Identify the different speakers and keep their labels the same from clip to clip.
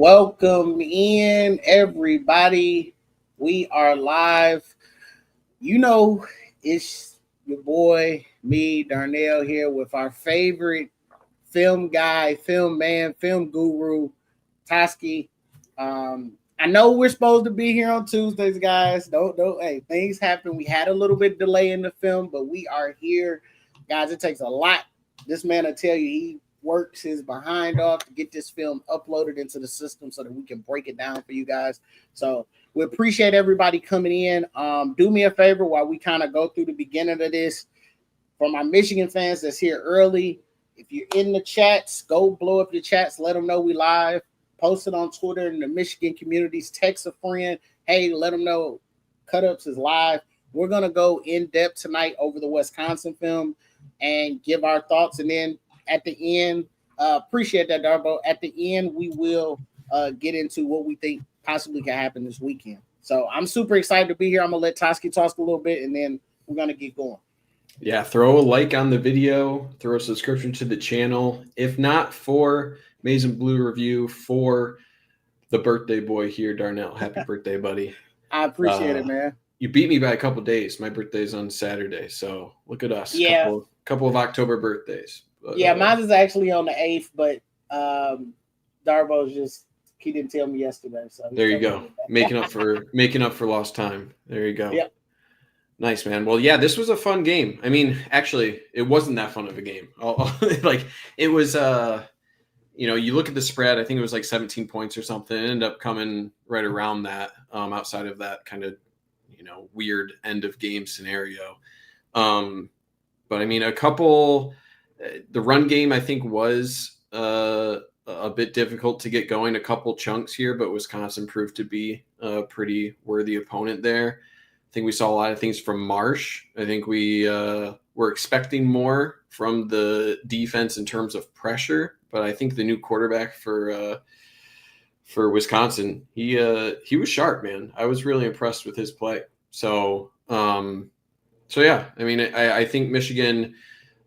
Speaker 1: Welcome in, everybody. We are live. You know, it's your boy, me, Darnell, here with our favorite film guy, film man, film guru, Toski. I know we're supposed to be here on Tuesdays, guys. Don't. Hey, things happen. We had a little bit delay in the film, but we are here, guys. It takes a lot. This man will tell you he works his behind off to get this film uploaded into the system so that we can break it down for you guys. So we appreciate everybody coming in. Do me a favor while we kind of go through the beginning of this. For my Michigan fans that's here early, if you're in the chats, go blow up your chats. Let them know we live. Post it on Twitter in the Michigan communities. Text a friend. Hey, let them know Cut Ups is live. We're going to go in depth tonight over the Wisconsin film and give our thoughts. And then at the end, appreciate that, Darbo. At the end, we will get into what we think possibly can happen this weekend. So I'm super excited to be here. I'm going to let Toski talk a little bit, and then we're going to get going.
Speaker 2: Yeah, throw a like on the video, throw a subscription to the channel. If not for Amazing Blue Review, for the birthday boy here, Darnell. Happy birthday, buddy.
Speaker 1: I appreciate it, man.
Speaker 2: You beat me by a couple days. My birthday's on Saturday, so look at us.
Speaker 1: Yeah.
Speaker 2: Couple of October birthdays.
Speaker 1: But, mine is actually on the 8th, but Darbo's just he didn't tell me yesterday. So
Speaker 2: there you go. making up for lost time. There you go.
Speaker 1: Yep.
Speaker 2: Nice, man. Well, yeah, this was a fun game. I mean, actually, it wasn't that fun of a game. Like it was you look at the spread, I think it was like 17 points or something. It ended up coming right around that, outside of that kind of, weird end of game scenario. But I mean, the run game, I think, was a bit difficult to get going, a couple chunks here, but Wisconsin proved to be a pretty worthy opponent there. I think we saw a lot of things from Marsh. I think we were expecting more from the defense in terms of pressure, but I think the new quarterback for Wisconsin, he was sharp, man. I was really impressed with his play. So yeah, I mean, I think Michigan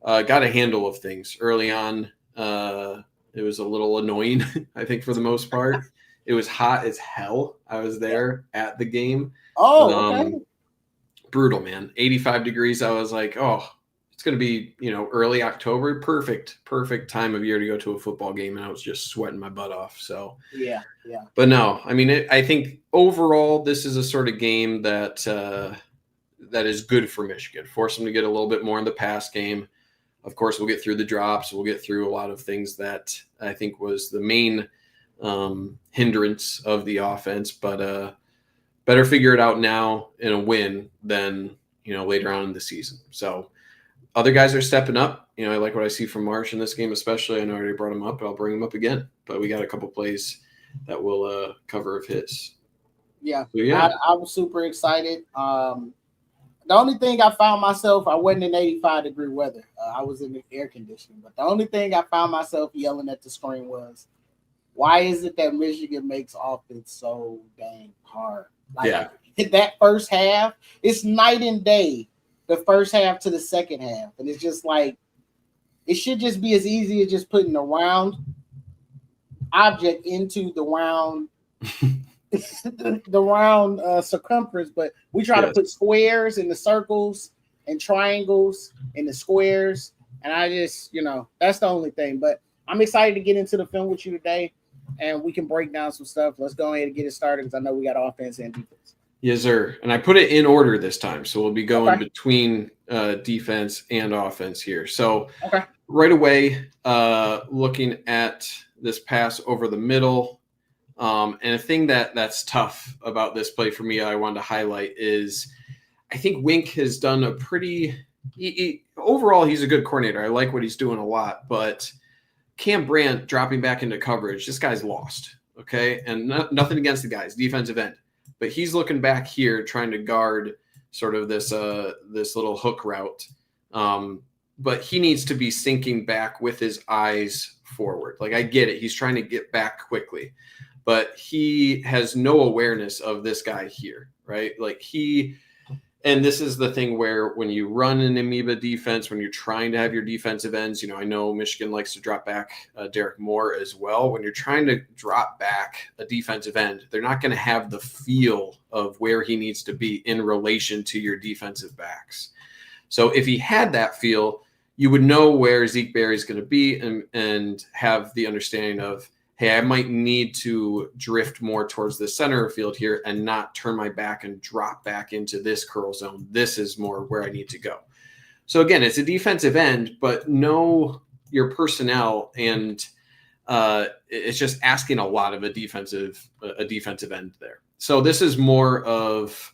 Speaker 2: got a handle of things early on. It was a little annoying, I think, for the most part. It was hot as hell. I was there at the game.
Speaker 1: Oh, okay.
Speaker 2: Brutal, man. 85 degrees. I was like, oh, it's going to be, early October. Perfect time of year to go to a football game. And I was just sweating my butt off. So,
Speaker 1: yeah.
Speaker 2: But no, I mean, I think overall, this is a sort of game that is good for Michigan. Force them to get a little bit more in the pass game. Of course, we'll get through the drops. We'll get through a lot of things that I think was the main hindrance of the offense. But better figure it out now in a win than, later on in the season. So other guys are stepping up. I like what I see from Marsh in this game, especially. I know I already brought him up, but I'll bring him up again. But we got a couple plays that we'll cover of his.
Speaker 1: Yeah.
Speaker 2: So, yeah.
Speaker 1: I was super excited. The only thing I found myself, I wasn't in 85-degree weather. I was in the air conditioning. But the only thing I found myself yelling at the screen was, why is it that Michigan makes offense so dang hard? That first half, it's night and day, the first half to the second half. And it's just like, it should just be as easy as just putting a round object into the round the round circumference, but we try to put squares in the circles and triangles in the squares. And I just, that's the only thing. But I'm excited to get into the film with you today, and we can break down some stuff. Let's go ahead and get it started because I know we got offense and defense.
Speaker 2: Yes, sir. And I put it in order this time. So we'll be going between defense and offense here. So right away, looking at this pass over the middle, and a thing that's tough about this play for me, I wanted to highlight is I think Wink has done a pretty overall, he's a good coordinator. I like what he's doing a lot, but Cam Brandt dropping back into coverage, this guy's lost. Okay. And nothing against the guys, defensive end, but he's looking back here trying to guard sort of this little hook route. But he needs to be sinking back with his eyes forward. Like, I get it. He's trying to get back quickly, but he has no awareness of this guy here, right? Like And this is the thing where when you run an amoeba defense, when you're trying to have your defensive ends, I know Michigan likes to drop back Derek Moore as well. When you're trying to drop back a defensive end, they're not going to have the feel of where he needs to be in relation to your defensive backs. So if he had that feel, you would know where Zeke Berry is going to be and have the understanding of, hey, I might need to drift more towards the center of field here and not turn my back and drop back into this curl zone. This is more where I need to go. So again, it's a defensive end, but know your personnel, and it's just asking a lot of a defensive end there. So this is more of,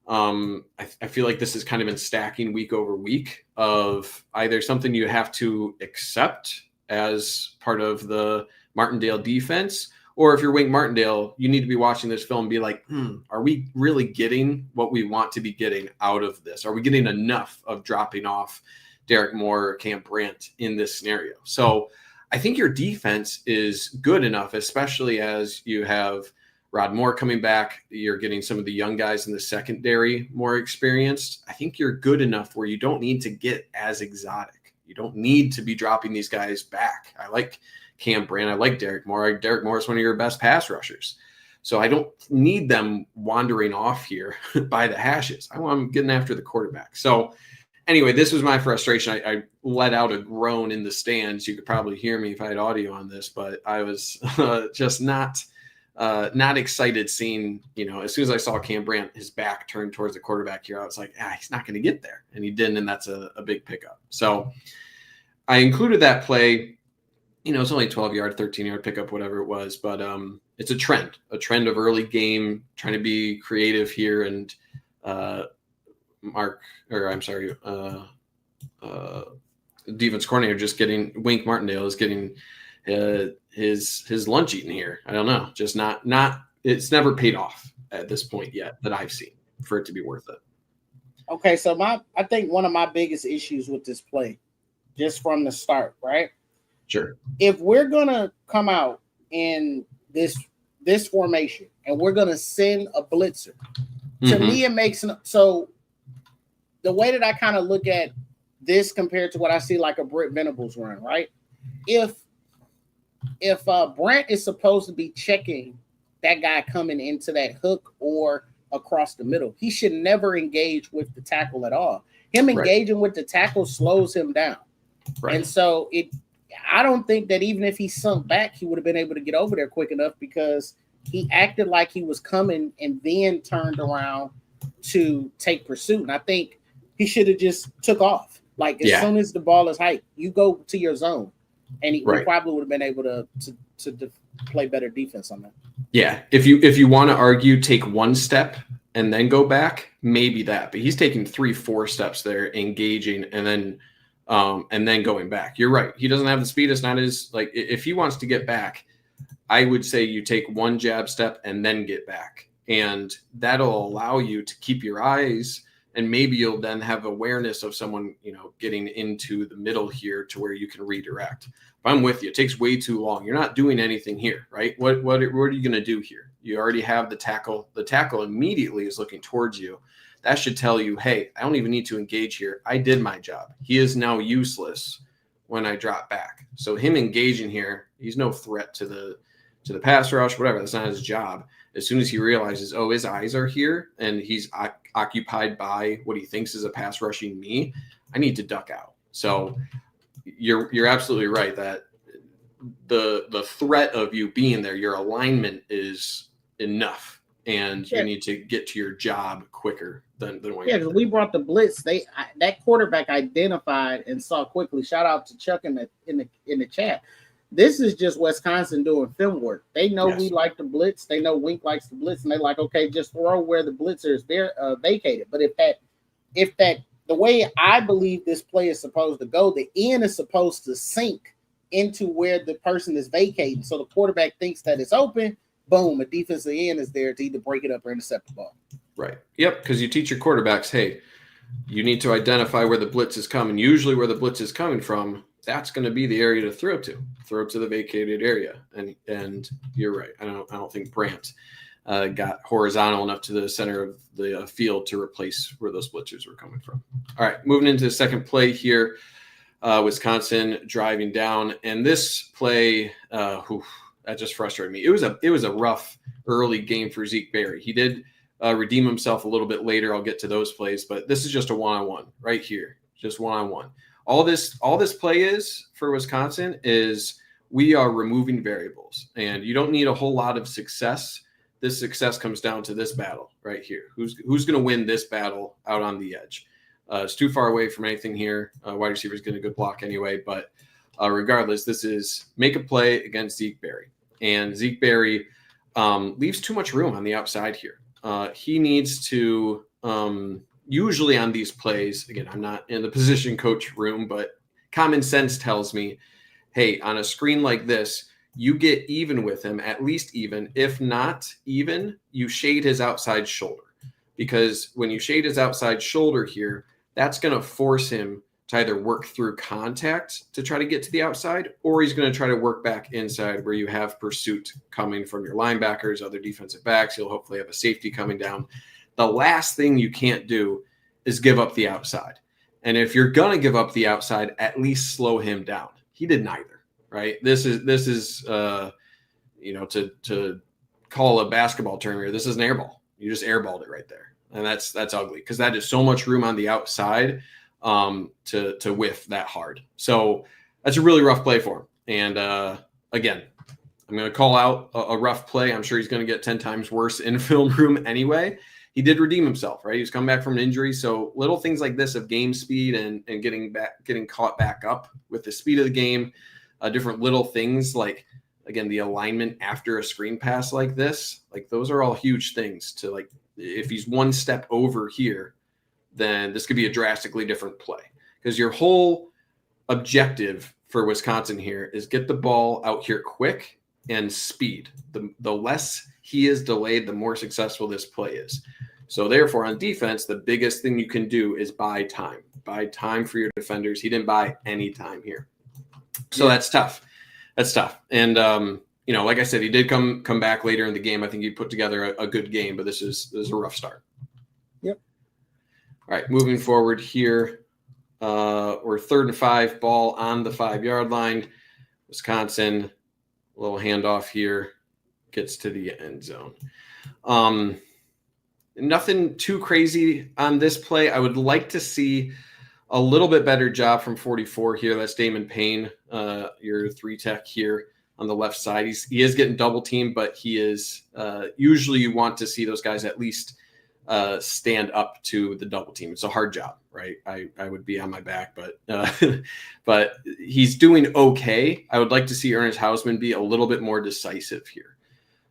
Speaker 2: I feel like this has kind of been stacking week over week of either something you have to accept as part of the Martindale defense, or if you're Wink Martindale, you need to be watching this film and be like, are we really getting what we want to be getting out of this? Are we getting enough of dropping off Derek Moore or Cam Brandt in this scenario? So I think your defense is good enough, especially as you have Rod Moore coming back. You're getting some of the young guys in the secondary more experienced. I think you're good enough where you don't need to get as exotic. You don't need to be dropping these guys back. I like Cam Brandt. I like Derek Moore. Derek Moore is one of your best pass rushers. So I don't need them wandering off here by the hashes. I want them getting after the quarterback. So anyway, this was my frustration. I let out a groan in the stands. You could probably hear me if I had audio on this, but I was just not excited seeing, as soon as I saw Cam Brandt, his back turned towards the quarterback here, I was like, he's not going to get there. And he didn't, and that's a big pickup. So I included that play. It's only a 12-yard, 13-yard pickup, whatever it was, but it's a trend of early game, trying to be creative here. And defense coordinator Wink Martindale is getting his lunch eaten here. I don't know, just not it's never paid off at this point yet that I've seen for it to be worth it.
Speaker 1: Okay, so I think one of my biggest issues with this play, just from the start, right?
Speaker 2: Sure.
Speaker 1: If we're gonna come out in this formation and we're gonna send a blitzer, to me it makes so. The way that I kind of look at this compared to what I see like a Britt Venables run, right? If Brandt is supposed to be checking that guy coming into that hook or across the middle, he should never engage with the tackle at all. Him engaging with the tackle slows him down. Right. And so I don't think that even if he sunk back, he would have been able to get over there quick enough, because he acted like he was coming and then turned around to take pursuit. And I think he should have just took off. Like as soon as the ball is hiked, you go to your zone, and he probably would have been able to play better defense on that. Yeah,
Speaker 2: if you want to argue, take one step and then go back, maybe that. But he's taking 3-4 steps there, engaging, and then going back. You're right. He doesn't have the speed. It's not his, like, if he wants to get back, I would say you take one jab step and then get back, and that'll allow you to keep your eyes. And maybe you'll then have awareness of someone, getting into the middle here to where you can redirect. But I'm with you. It takes way too long. You're not doing anything here, right? What are you going to do here? You already have the tackle. The tackle immediately is looking towards you. That should tell you, hey, I don't even need to engage here. I did my job. He is now useless when I drop back. So him engaging here, he's no threat to the pass rush, whatever. That's not his job. As soon as he realizes, his eyes are here and he's occupied by what he thinks is a pass rushing me, I need to duck out. So you're absolutely right that the threat of you being there, your alignment is enough, and you need to get to your job quicker than what.
Speaker 1: Yeah, because we brought the blitz. That quarterback identified and saw quickly. Shout out to Chuck in the chat. This is just Wisconsin doing film work. They know we like the blitz. They know Wink likes the blitz, and they're like, okay, just throw where the blitzer is vacated. But if the way I believe this play is supposed to go, the end is supposed to sink into where the person is vacating. So the quarterback thinks that it's open. Boom, a defensive end is there to either break it up or intercept the ball.
Speaker 2: Right. Yep. Because you teach your quarterbacks, hey, you need to identify where the blitz is coming. Usually where the blitz is coming from, that's going to be the area to throw to the vacated area. And you're right. I don't think Brandt got horizontal enough to the center of the field to replace where those blitzers were coming from. All right, moving into the second play here. Wisconsin driving down, and this play, that just frustrated me. It was a rough early game for Zeke Berry. He did redeem himself a little bit later. I'll get to those plays, but this is just a one-on-one right here, just one-on-one. All this play is for Wisconsin is we are removing variables, and you don't need a whole lot of success. This success comes down to this battle right here. Who's going to win this battle out on the edge? It's too far away from anything here. Wide receiver's getting a good block anyway, but regardless, this is make a play against Zeke Berry. And Zeke Berry leaves too much room on the outside here. He needs to, usually on these plays, again, I'm not in the position coach room, but common sense tells me, hey, on a screen like this, you get even with him, at least even. If not even, you shade his outside shoulder. Because when you shade his outside shoulder here, that's going to force him to either work through contact to try to get to the outside, or he's going to try to work back inside where you have pursuit coming from your linebackers, other defensive backs. You'll hopefully have a safety coming down. The last thing you can't do is give up the outside. And if you're going to give up the outside, at least slow him down. He did neither, right? This is to call a basketball term here, this is an air ball. You just airballed it right there. And that's ugly because that is so much room on the outside to whiff that hard. So that's a really rough play for him. And again, I'm going to call out a rough play. I'm sure he's going to get 10 times worse in film room anyway. He did redeem himself, right? He was coming back from an injury. So little things like this of game speed and getting caught back up with the speed of the game, different little things like, again, the alignment after a screen pass like this, like those are all huge things to like, if he's one step over here, then this could be a drastically different play because your whole objective for Wisconsin here is get the ball out here quick and speed. The less he is delayed, the more successful this play is. So therefore on defense, the biggest thing you can do is buy time for your defenders. He didn't buy any time here. So that's tough. And, like I said, he did come back later in the game. I think he put together a good game, but this is a rough start.
Speaker 1: Yep.
Speaker 2: All right, moving forward here. We're 3rd and 5, ball on the 5-yard line. Wisconsin, a little handoff here, gets to the end zone. Nothing too crazy on this play. I would like to see a little bit better job from 44 here. That's Damon Payne, your 3-tech here on the left side. He is getting double teamed, but he is usually you want to see those guys at least stand up to the double team. It's a hard job, right? I would be on my back, but he's doing okay. I would like to see Ernest Hausmann be a little bit more decisive here.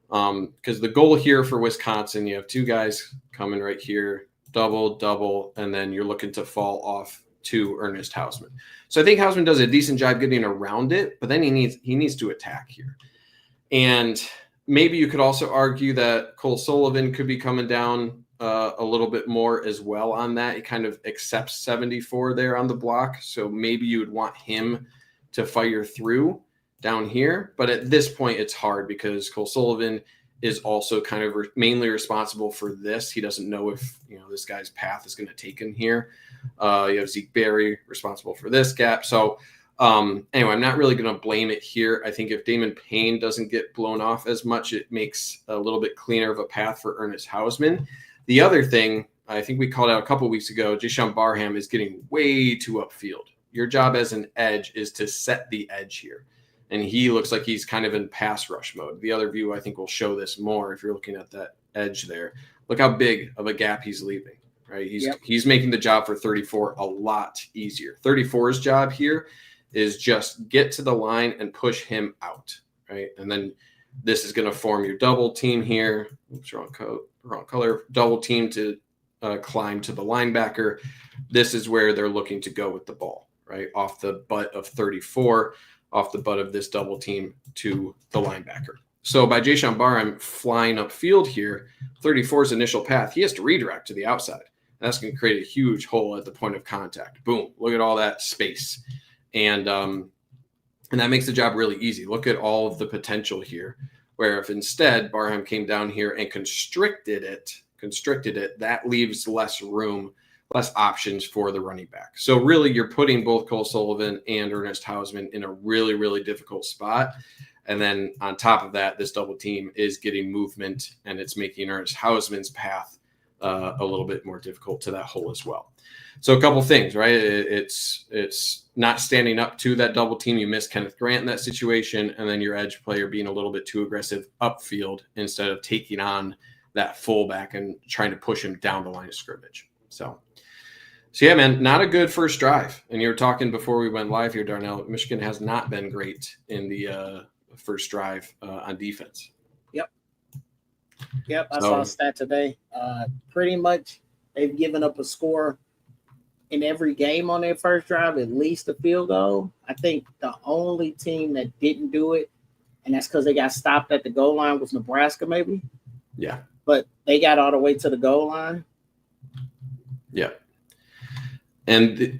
Speaker 2: Because the goal here for Wisconsin, you have 2 guys coming right here, double, and then you're looking to fall off to Ernest Hausmann. So I think Hausmann does a decent job getting around it, but then he needs to attack here. And maybe you could also argue that Cole Sullivan could be coming down a little bit more as well on that. He kind of accepts 74 there on the block. So maybe you would want him to fire through down here. But at this point, it's hard because Cole Sullivan is also kind of mainly responsible for this. He doesn't know if this guy's path is going to take him here. You have Zeke Berry responsible for this gap. So anyway, I'm not really going to blame it here. I think if Damon Payne doesn't get blown off as much, it makes a little bit cleaner of a path for Ernest Hausmann. The other thing, I think we called out a couple weeks ago, Jayshon Barham is getting way too upfield. Your job as an edge is to set the edge here. And he looks like he's kind of in pass rush mode. The other view, I think, will show this more if you're looking at that edge there. Look how big of a gap he's leaving, right? He's making the job for 34 a lot easier. 34's job here is just get to the line and push him out, right? And then this is going to form your double team here. Oops, wrong color. Double team to climb to the linebacker. This is where they're looking to go with the ball, right? Off the butt of 34, off the butt of this double team to the linebacker. So by Jayshon Barham flying upfield here, 34's initial path, he has to redirect to the outside. That's going to create a huge hole at the point of contact. Boom. Look at all that space. And that makes the job really easy. Look at all of the potential here Where if instead Barham came down here and constricted it, that leaves less room, less options for the running back. So really you're putting both Cole Sullivan and Ernest Hausmann in a really, really difficult spot. And then on top of that, this double team is getting movement, and it's making Ernest Hausmann's path a little bit more difficult to that hole as well. So a couple things, right? It's not standing up to that double team. You missed Kenneth Grant in that situation, and then your edge player being a little bit too aggressive upfield instead of taking on that fullback and trying to push him down the line of scrimmage. So yeah, man, not a good first drive. And you were talking before we went live here, Darnell. Michigan has not been great in the first drive on defense.
Speaker 1: Yep, I saw a stat today. Pretty much they've given up a score in every game on their first drive, at least a field goal. I think the only team that didn't do it, and that's because they got stopped at the goal line, was Nebraska maybe.
Speaker 2: Yeah.
Speaker 1: But they got all the way to the goal line.
Speaker 2: Yeah. And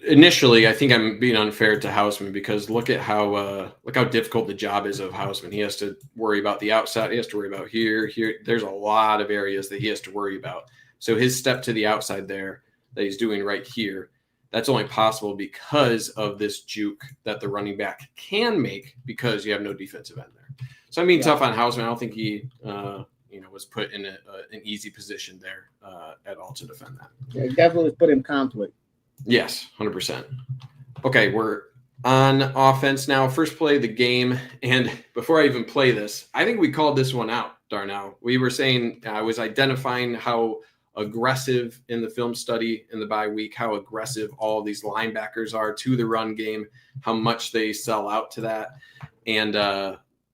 Speaker 2: initially, I think I'm being unfair to Hausmann because look how difficult the job is of Hausmann. He has to worry about the outside. He has to worry about here. There's a lot of areas that he has to worry about. So his step to the outside there that he's doing right here, that's only possible because of this juke that the running back can make because you have no defensive end there. So I mean, tough on Hausmann. I don't think he was put in an easy position there at all to defend that.
Speaker 1: Yeah, definitely put in conflict.
Speaker 2: Yes, 100%. Okay, we're on offense now. First play of the game. And before I even play this, I think we called this one out, Darnell. We were saying I was identifying how aggressive in the film study in the bye week, how aggressive all of these linebackers are to the run game, how much they sell out to that. And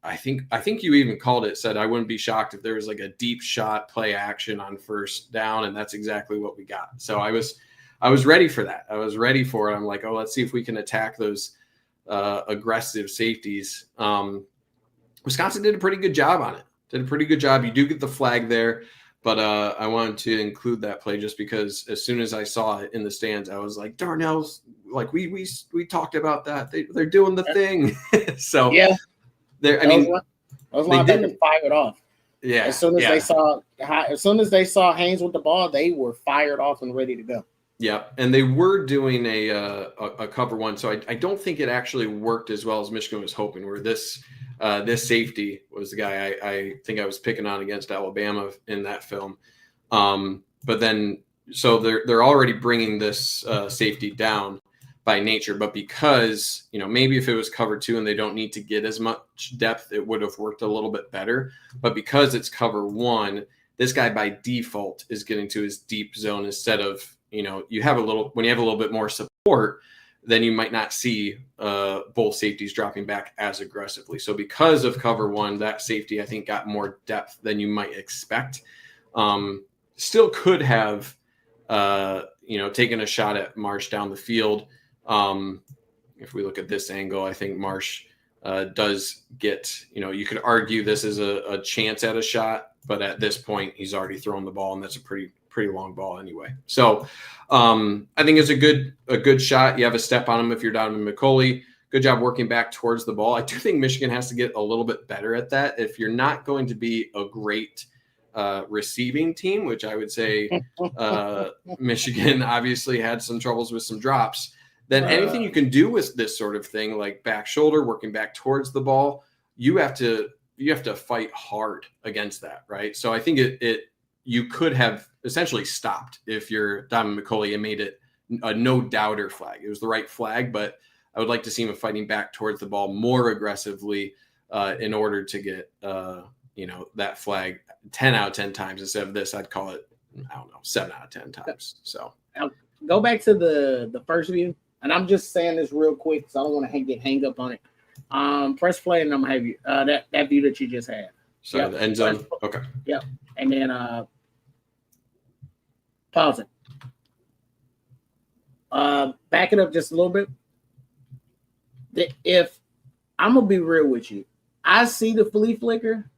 Speaker 2: I think you even called it, said I wouldn't be shocked if there was like a deep shot play action on first down, and that's exactly what we got. So I was ready for that. I was ready for it. I'm like, oh, let's see if we can attack those aggressive safeties. Wisconsin did a pretty good job on it. Did a pretty good job. You do get the flag there, but I wanted to include that play just because as soon as I saw it in the stands, I was like, Darnell's like we talked about that. They're doing the thing. So
Speaker 1: yeah.
Speaker 2: Those
Speaker 1: linebackers fired off.
Speaker 2: Yeah.
Speaker 1: As soon as they saw Haynes with the ball, they were fired off and ready to go.
Speaker 2: Yeah, and they were doing a cover one, so I don't think it actually worked as well as Michigan was hoping. Where this safety was the guy I think I was picking on against Alabama in that film, but then so they're already bringing this safety down by nature, but because maybe if it was cover two and they don't need to get as much depth, it would have worked a little bit better. But because it's cover one, this guy by default is getting to his deep zone instead of when you have a little bit more support, then you might not see both safeties dropping back as aggressively. So because of cover one, that safety I think got more depth than you might expect. Still could have taken a shot at Marsh down the field. If we look at this angle, I think Marsh does get, you could argue this is a chance at a shot, but at this point he's already thrown the ball, and that's a pretty long ball anyway. So I think it's a good shot. You have a step on him if you're Donovan McCulley. Good job working back towards the ball. I do think Michigan has to get a little bit better at that. If you're not going to be a great receiving team, which I would say Michigan obviously had some troubles with some drops, then anything you can do with this sort of thing, like back shoulder, working back towards the ball, you have to fight hard against that, right? So I think you could have essentially stopped if you're Donovan McCulley and made it a no-doubter flag. It was the right flag, but I would like to see him fighting back towards the ball more aggressively in order to get that flag 10 out of 10 times instead of this. I'd call it 7 out of 10 times. So
Speaker 1: now, go back to the first view, and I'm just saying this real quick because I don't want to get hang up on it. Press play, and I'm gonna have you that view that you just had.
Speaker 2: So the end zone. Okay.
Speaker 1: Yep. And then pause it. Back it up just a little bit. If I'm gonna be real with you, I see the flea flicker,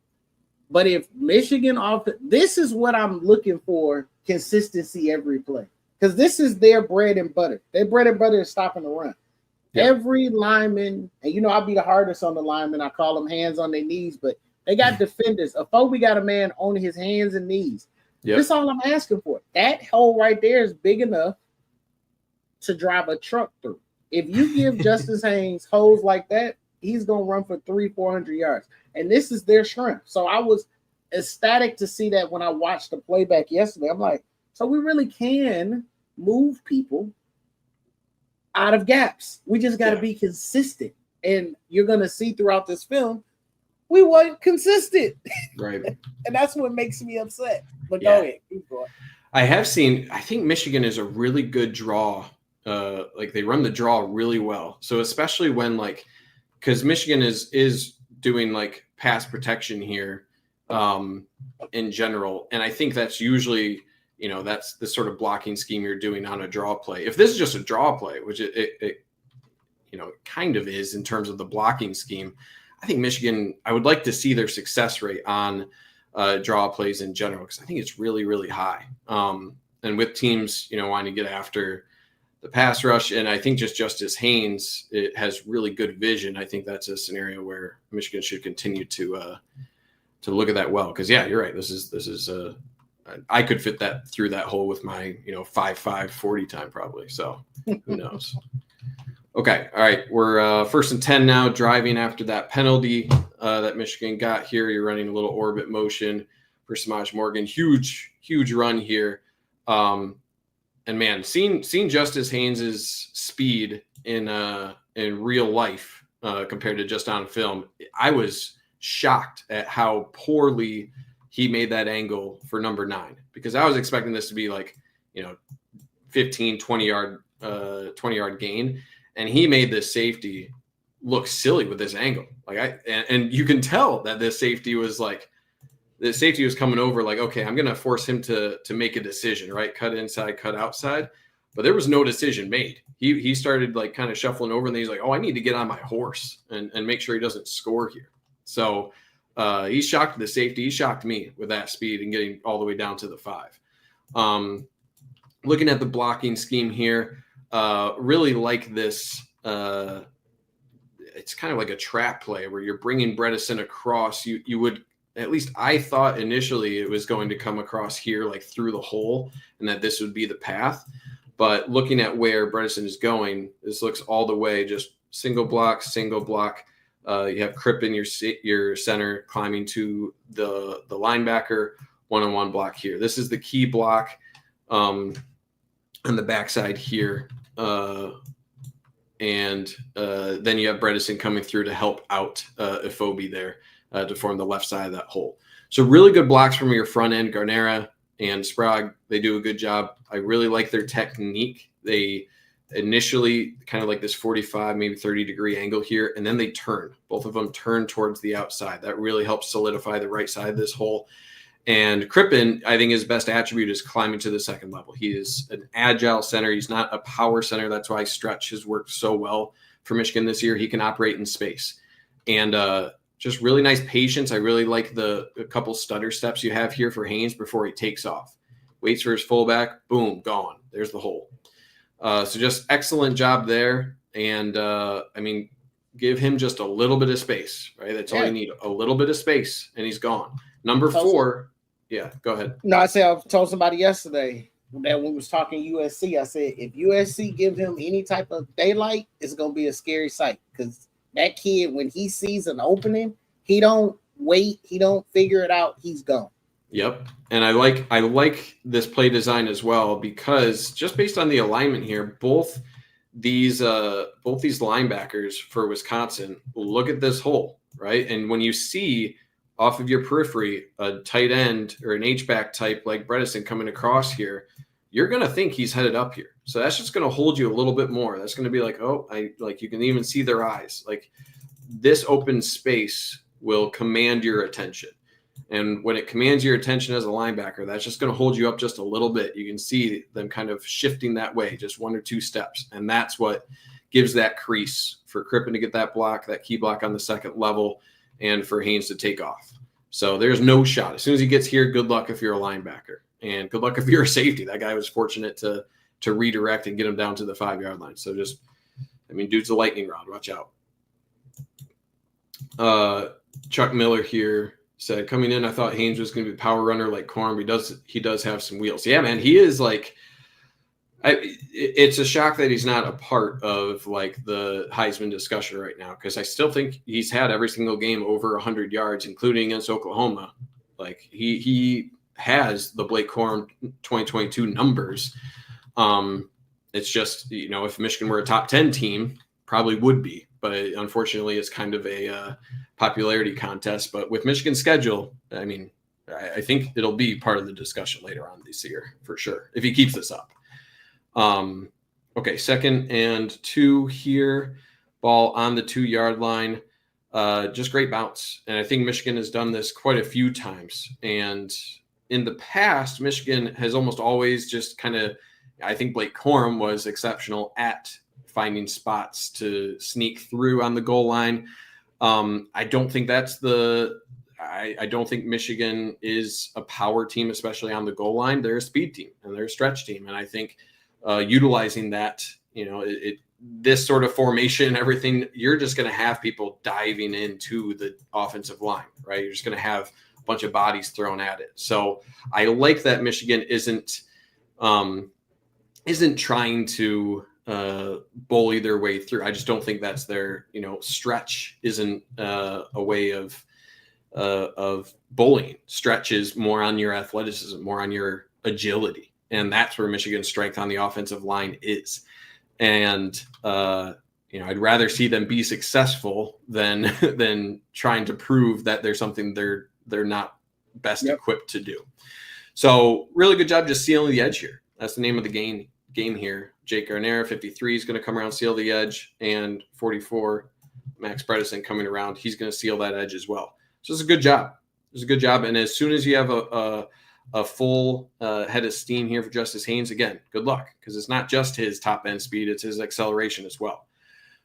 Speaker 1: but if Michigan this is what I'm looking for: consistency every play, because this is their bread and butter. Their bread and butter is stopping the run. Every lineman, and I'll be the hardest on the lineman. I call them hands on their knees, but they got defenders. We got a man on his hands and knees. That's all I'm asking for. That hole right there is big enough to drive a truck through. If you give Justice Haynes holes like that, he's going to run for 300-400 yards. And this is their strength. So I was ecstatic to see that when I watched the playback yesterday. I'm like, so we really can move people out of gaps. We just got to be consistent. And you're going to see throughout this film, we weren't consistent.
Speaker 2: Right.
Speaker 1: And that's what makes me upset. But go ahead. Keep going.
Speaker 2: I think Michigan is a really good draw. Like they run the draw really well. So especially when because Michigan is doing like pass protection here in general. And I think that's usually, that's the sort of blocking scheme you're doing on a draw play. If this is just a draw play, which it kind of is in terms of the blocking scheme, I think Michigan, I would like to see their success rate on draw plays in general, because I think it's really, really high. And with teams, wanting to get after the pass rush, and I think just Justice Haynes, it has really good vision. I think that's a scenario where Michigan should continue to look at that well. Because you're right. This is I could fit that through that hole with my 5.5 40 time probably. So who knows? Okay, all right. We're 1st and 10 now. Driving after that penalty that Michigan got here. You're running a little orbit motion for Samaj Morgan. Huge run here. And man, seeing Justice Haynes's speed in real life compared to just on film, I was shocked at how poorly he made that angle for number 9, because I was expecting this to be 15, 20 yard gain. And he made this safety look silly with this angle. And you can tell that this safety was coming over okay, I'm going to force him to make a decision, right? Cut inside, cut outside. But there was no decision made. He started kind of shuffling over, and then he's like, oh, I need to get on my horse and make sure he doesn't score here. So he shocked the safety. He shocked me with that speed and getting all the way down to the 5. Looking at the blocking scheme here, really like this. It's kind of like a trap play where you're bringing Bredesen across. You would, at least I thought initially it was going to come across here, through the hole, and that this would be the path. But looking at where Bredesen is going, this looks all the way just single block. You have Crippen, your center, climbing to the linebacker, one-on-one block here. This is the key block on the backside here. And then you have Bredesen coming through to help out Ifobi there to form the left side of that hole. So really good blocks from your front end. Garnera and Sprague, they do a good job. I really like their technique. They initially kind of like this 45, maybe 30 degree angle here, and then they turn. Both of them turn towards the outside. That really helps solidify the right side of this hole. And Crippen, I think his best attribute is climbing to the second level. He is an agile center. He's not a power center. That's why Stretch has worked so well for Michigan this year. He can operate in space. And just really nice patience. I really like the couple stutter steps you have here for Haynes before he takes off. Waits for his fullback. Boom, gone. There's the hole. So just excellent job there. And, give him just a little bit of space, right? That's all you need, a little bit of space, and he's gone. Number 4. Yeah, go ahead.
Speaker 1: No, I told somebody yesterday that when we was talking USC, I said, if USC gives him any type of daylight, it's going to be a scary sight, because that kid, when he sees an opening, he don't wait. He don't figure it out. He's gone.
Speaker 2: Yep. And I like this play design as well, because just based on the alignment here, both these linebackers for Wisconsin look at this hole, right? And when you see off of your periphery a tight end or an H-back type like Bredesen coming across here, you're going to think he's headed up here. So that's just going to hold you a little bit more. That's going to be you can even see their eyes. This open space will command your attention. And when it commands your attention as a linebacker, that's just going to hold you up just a little bit. You can see them kind of shifting that way, just 1 or 2 steps. And that's what gives that crease for Crippen to get that block, that key block on the second level, and for Haynes to take off. So there's no shot. As soon as he gets here, good luck if you're a linebacker. And good luck if you're a safety. That guy was fortunate to redirect and get him down to the 5-yard line. So just I mean, dude's a lightning rod. Watch out. Chuck Miller here said, coming in, I thought Haynes was going to be a power runner like Corum. He does have some wheels. Yeah, man, he is like. It's a shock that he's not a part of like the Heisman discussion right now, because I still think he's had every single game over 100 yards, including against Oklahoma. Like he has the Blake Corum 2022 numbers. It's just, if Michigan were a top 10 team, probably would be, but unfortunately it's kind of a popularity contest. But with Michigan's schedule, I mean, I think it'll be part of the discussion later on this year for sure, if he keeps this up. Okay, 2nd and 2 here, ball on the 2-yard line. Just great bounce. And I think Michigan has done this quite a few times. And in the past, Michigan has almost always just kind of, I think Blake Corum was exceptional at finding spots to sneak through on the goal line. I don't think I don't think Michigan is a power team, especially on the goal line. They're a speed team and they're a stretch team. And I think utilizing that, this sort of formation and everything, you're just going to have people diving into the offensive line, right? You're just going to have a bunch of bodies thrown at it. So I like that Michigan isn't trying to bully their way through. I just don't think that's their, stretch isn't a way of bullying. Stretch is more on your athleticism, more on your agility. And that's where Michigan's strength on the offensive line is. And, I'd rather see them be successful than trying to prove that there's something they're not best equipped to do. So really good job just sealing the edge here. That's the name of the game here. Jake Garnera, 53, is going to come around, seal the edge, and 44, Max Bredesen coming around. He's going to seal that edge as well. So it's a good job. It's a good job. And as soon as you have a full head of steam here for Justice Haynes, again, good luck, because it's not just his top end speed, it's his acceleration as well.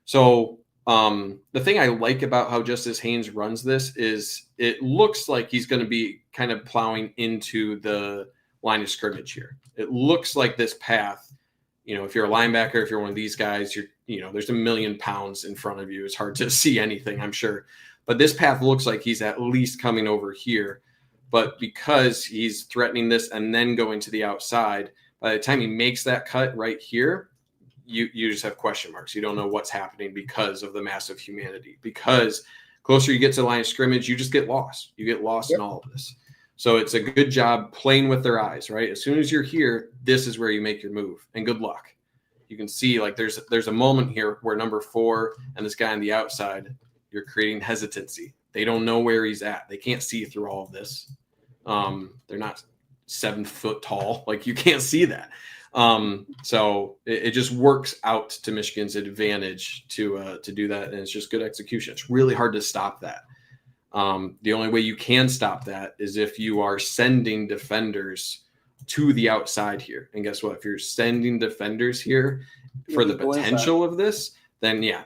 Speaker 2: So the thing I like about how Justice Haynes runs this is it looks like he's going to be kind of plowing into the line of scrimmage here. It looks like this path, if you're a linebacker, if you're one of these guys, there's a million pounds in front of you. It's hard to see anything, I'm sure. But this path looks like he's at least coming over here. But because he's threatening this and then going to the outside, by the time he makes that cut right here, you just have question marks. You don't know what's happening because of the massive humanity. Because closer you get to the line of scrimmage, you just get lost. You get lost in all of this. So it's a good job playing with their eyes, right? As soon as you're here, this is where you make your move. And good luck. You can see like there's a moment here where number 4 and this guy on the outside, you're creating hesitancy. They don't know where he's at. They can't see through all of this. They're not 7 foot tall. Like you can't see that. So it just works out to Michigan's advantage to do that. And it's just good execution. It's really hard to stop that. The only way you can stop that is if you are sending defenders to the outside here. And guess what? If you're sending defenders here for the potential of this, then you're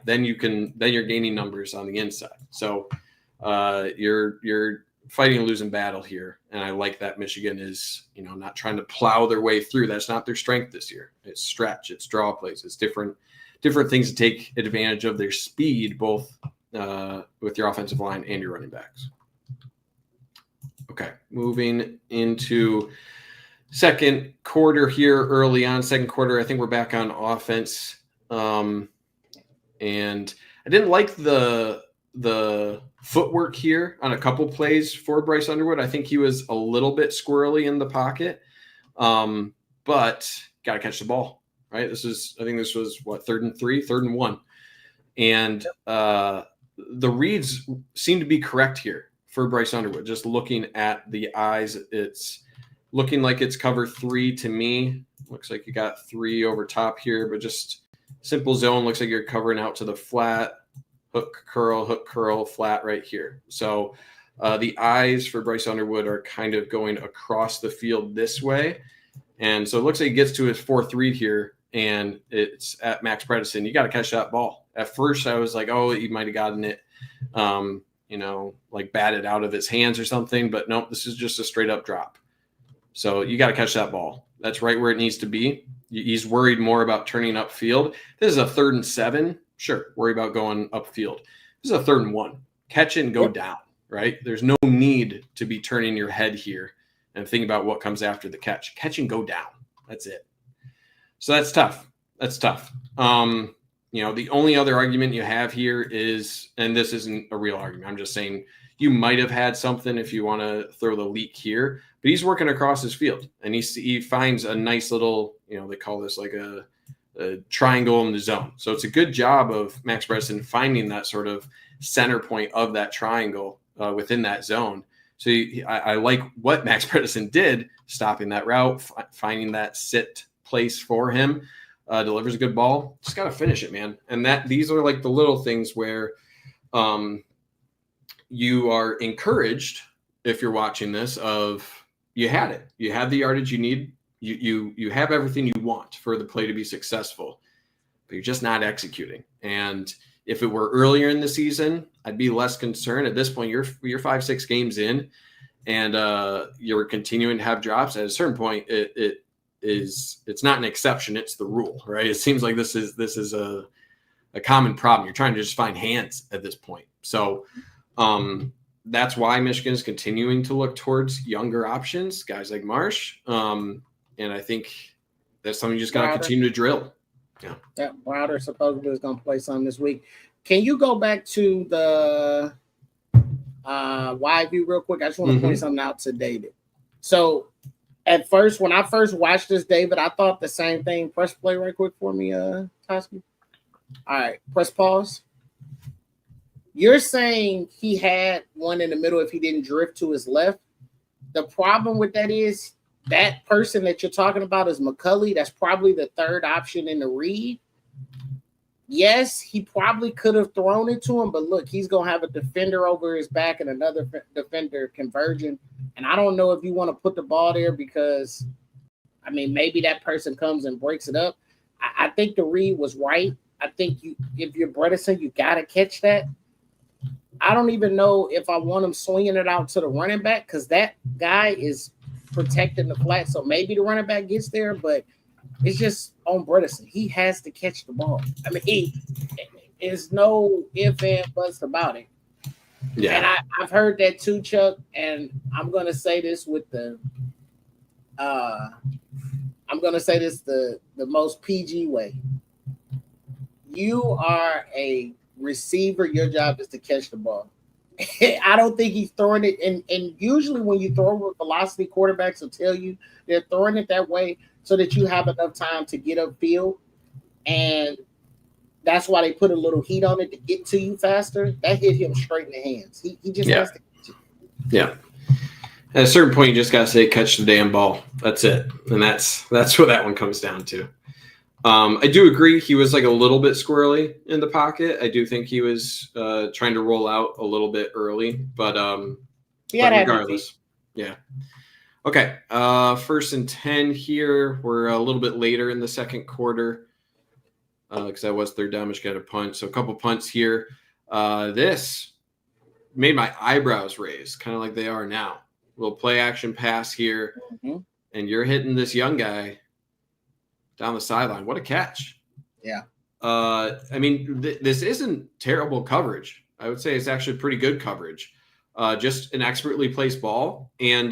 Speaker 2: gaining numbers on the inside. So you're fighting a losing battle here. And I like that Michigan is, not trying to plow their way through. That's not their strength this year. It's stretch, it's draw plays, it's different things to take advantage of their speed, both with your offensive line and your running backs. Okay, moving into second quarter here early on. Second quarter, I think we're back on offense. And I didn't like the footwork here on a couple plays for Bryce Underwood. I think he was a little bit squirrely in the pocket, but got to catch the ball, right? I think this was 3rd and 3, 3rd and 1. And the reads seem to be correct here for Bryce Underwood. Just looking at the eyes, it's looking like it's cover 3 to me. Looks like you got 3 over top here, but just simple zone. Looks like you're covering out to the flat. Hook, curl, flat right here. So the eyes for Bryce Underwood are kind of going across the field this way. And so it looks like he gets to his 4th read here, and it's at Max Bredesen. You got to catch that ball. At first, I was like, oh, he might have gotten it, like batted out of his hands or something. But nope, this is just a straight up drop. So you got to catch that ball. That's right where it needs to be. He's worried more about turning upfield. This is a 3rd and 7. Sure, worry about going upfield. This is a 3rd and 1. Catch it and go down, right? There's no need to be turning your head here and thinking about what comes after the catch. Catch and go down. That's it. So that's tough. The only other argument you have here is, and this isn't a real argument, I'm just saying you might have had something if you want to throw the leak here, but he's working across his field and he finds a nice little, they call this like a triangle in the zone. So it's a good job of Max Bredesen finding that sort of center point of that triangle within that zone. So I like what Max Bredesen did, stopping that route, finding that sit place for him, delivers a good ball. Just got to finish it, man. And these are like the little things where you are encouraged, if you're watching this, of you had it. You had the yardage you need. You have everything you want for the play to be successful, but you're just not executing. And if it were earlier in the season, I'd be less concerned. At this point, you're 5-6 games in, and you're continuing to have drops. At a certain point, it's not an exception; it's the rule, right? It seems like this is a common problem. You're trying to just find hands at this point. So that's why Michigan is continuing to look towards younger options, guys like Marsh. And I think that's something you just got to continue to drill. Yeah.
Speaker 1: Browder supposedly is going to play some this week. Can you go back to the wide view real quick? I just want to point something out to David. So at first, when I first watched this, David, I thought the same thing. Press play right quick for me, Toski. All right, press pause. You're saying he had one in the middle if he didn't drift to his left. The problem with that is that person that you're talking about is McCulley. That's probably the 3rd option in the read. Yes, he probably could have thrown it to him, but look, he's going to have a defender over his back and another defender converging. And I don't know if you want to put the ball there because, maybe that person comes and breaks it up. I think the read was right. I think if you're Bredesen, you got to catch that. I don't even know if I want him swinging it out to the running back because that guy is protecting the flat. So maybe the running back gets there, but it's just on Bredesen. He has to catch the ball. There's no ifs, ands, buts about it. Yeah. And I've heard that too, Chuck, and I'm going to say this with the most PG way. You are a receiver, your job is to catch the ball. I don't think he's throwing it. And usually when you throw with velocity, quarterbacks will tell you they're throwing it that way so that you have enough time to get upfield. And that's why they put a little heat on it to get to you faster. That hit him straight in the hands. He just has to catch it.
Speaker 2: Yeah. At a certain point, you just got to say, catch the damn ball. That's it. And that's what that one comes down to. I do agree he was like a little bit squirrely in the pocket. I do think he was trying to roll out a little bit early, but regardless. Yeah. Okay. 1st and 10 here. We're a little bit later in the second quarter because that was 3rd down. Michigan got a punt. So a couple punts here. This made my eyebrows raise, kind of like they are now. Little play action pass here, and you're hitting this young guy down the sideline. What a catch.
Speaker 1: Yeah.
Speaker 2: This isn't terrible coverage. I would say it's actually pretty good coverage. Just an expertly placed ball and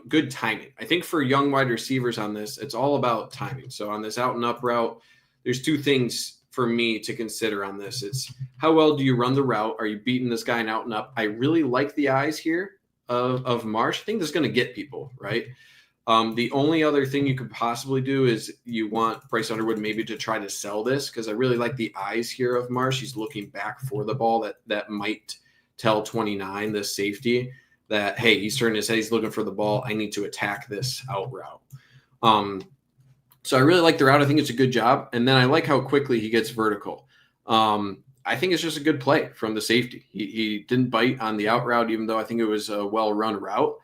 Speaker 2: good timing. I think for young wide receivers on this, it's all about timing. So on this out and up route, there's 2 things for me to consider on this. It's how well do you run the route? Are you beating this guy in out and up? I really like the eyes here of Marsh. I think this is going to get people, right? The only other thing you could possibly do is you want Bryce Underwood maybe to try to sell this because I really like the eyes here of Marsh. He's looking back for the ball that might tell 29, the safety, that, hey, he's turning his head, he's looking for the ball. I need to attack this out route. So I really like the route. I think it's a good job. And then I like how quickly he gets vertical. I think it's just a good play from the safety. He didn't bite on the out route, even though I think it was a well-run route.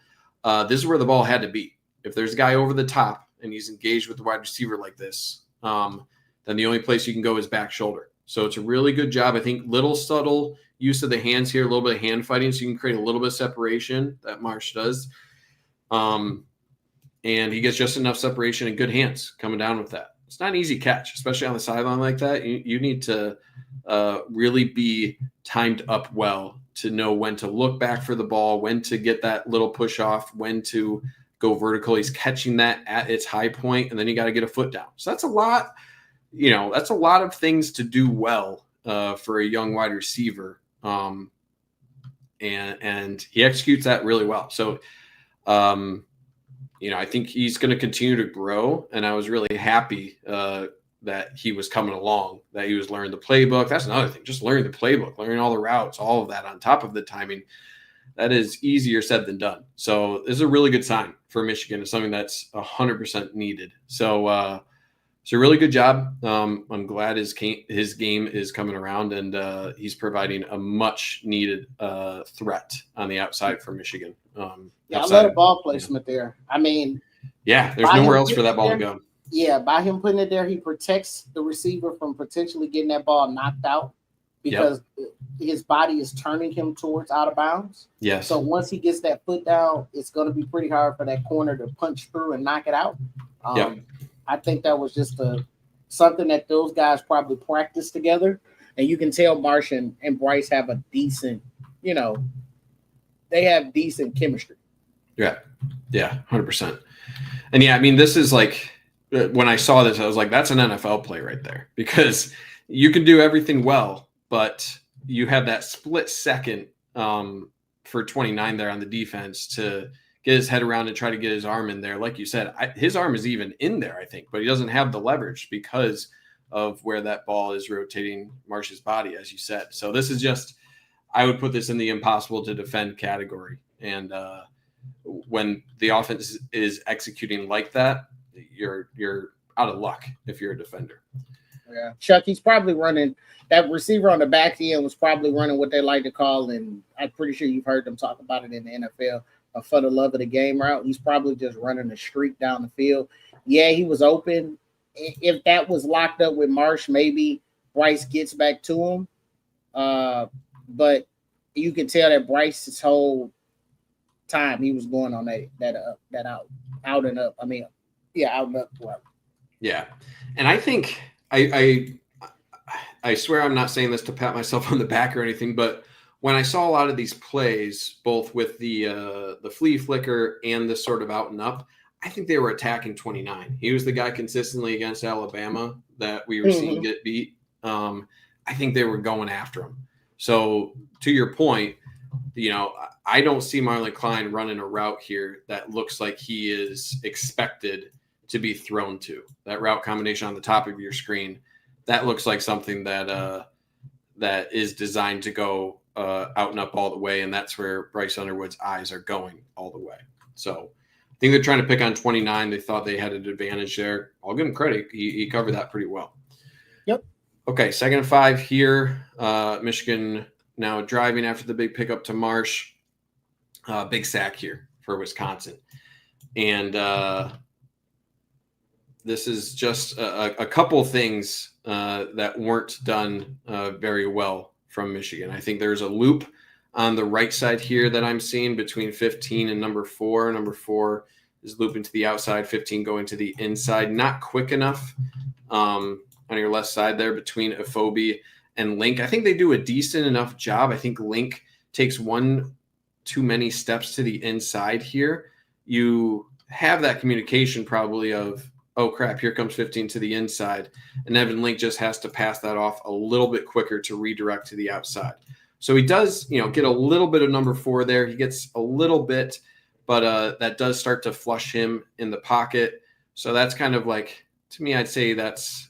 Speaker 2: This is where the ball had to be. If there's a guy over the top and he's engaged with the wide receiver like this, then the only place you can go is back shoulder. So it's a really good job. I think little subtle use of the hands here, a little bit of hand fighting, so you can create a little bit of separation that Marsh does. And he gets just enough separation and good hands coming down with that. it's not an easy catch, especially on the sideline like that. You need to really be timed up well to know when to look back for the ball, when to get that little push off, when to go vertical. He's catching that at its high point, and then you got to get a foot down. So that's a lot, that's a lot of things to do well for a young wide receiver. And he executes that really well. So, I think he's going to continue to grow, and I was really happy that he was coming along, that he was learning the playbook. That's another thing, just learning the playbook, learning all the routes, all of that on top of the timing. That is easier said than done. So this is a really good sign for Michigan. It's something that's 100% needed. So it's a really good job. I'm glad his game is coming around, and he's providing a much needed threat on the outside for Michigan.
Speaker 1: I love ball placement there. I mean,
Speaker 2: there's nowhere else for that ball to go.
Speaker 1: Yeah, by him putting it there, he protects the receiver from potentially getting that ball knocked out because his body is turning him towards out of bounds.
Speaker 2: Yes.
Speaker 1: So once he gets that foot down, it's going to be pretty hard for that corner to punch through and knock it out. I think that was just something that those guys probably practiced together. And you can tell Marsh and Bryce have a decent, they have decent chemistry.
Speaker 2: Yeah, 100%. And this is like, when I saw this, I was like, that's an NFL play right there, because you can do everything well, but you have that split second for 29 there on the defense to get his head around and try to get his arm in there. Like you said, his arm is even in there, I think, but he doesn't have the leverage because of where that ball is rotating Marsh's body, as you said. So this is just, I would put this in the impossible to defend category. And when the offense is executing like that, you're out of luck if you're a defender.
Speaker 1: Yeah, Chuck, he's probably running, that receiver on the back end was probably running what they like to call, and I'm pretty sure you've heard them talk about it in the NFL, a for the love of the game route. He's probably just running a streak down the field. Yeah, he was open. If that was locked up with Marsh, maybe Bryce gets back to him. But you can tell that Bryce's whole time he was going on that out and up. Out and up route.
Speaker 2: Yeah, and I think I swear I'm not saying this to pat myself on the back or anything, but when I saw a lot of these plays, both with the flea flicker and the sort of out and up, I think they were attacking 29. He was the guy consistently against Alabama that we were seeing get beat. I think they were going after him. So to your point, I don't see Marlon Klein running a route here that looks like he is expected to be thrown to. That route combination on the top of your screen, that looks like something that is designed to go out and up all the way, and that's where Bryce Underwood's eyes are going all the way. So I think they're trying to pick on 29. They thought they had an advantage there. I'll give him credit. He covered that pretty well.
Speaker 1: Yep.
Speaker 2: Okay, 2nd and 5 here. Michigan now driving after the big pickup to Marsh. Big sack here for Wisconsin. And this is just a couple things that weren't done very well from Michigan. I think there's a loop on the right side here that I'm seeing between 15 and number 4. Number 4 is looping to the outside, 15 going to the inside. Not quick enough on your left side there between Afobe and Link. I think they do a decent enough job. I think Link takes one too many steps to the inside here. You have that communication probably of, oh crap, here comes 15 to the inside. And Evan Link just has to pass that off a little bit quicker to redirect to the outside. So he does, get a little bit of number 4 there. He gets a little bit, but that does start to flush him in the pocket. So that's kind of like, to me, I'd say that's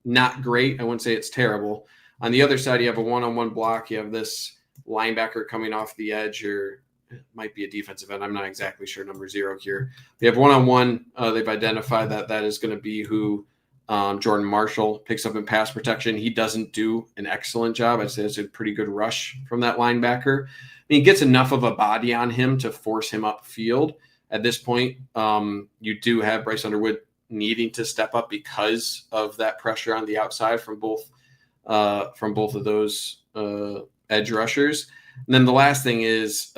Speaker 2: not great. I wouldn't say it's terrible. On the other side, you have a one-on-one block. You have this linebacker coming off the edge, or it might be a defensive end. I'm not exactly sure, number 0 here. They have one-on-one. They've identified that is going to be who Jordan Marshall picks up in pass protection. He doesn't do an excellent job. I'd say it's a pretty good rush from that linebacker. He gets enough of a body on him to force him upfield. At this point, you do have Bryce Underwood needing to step up because of that pressure on the outside from both of those edge rushers. And then the last thing is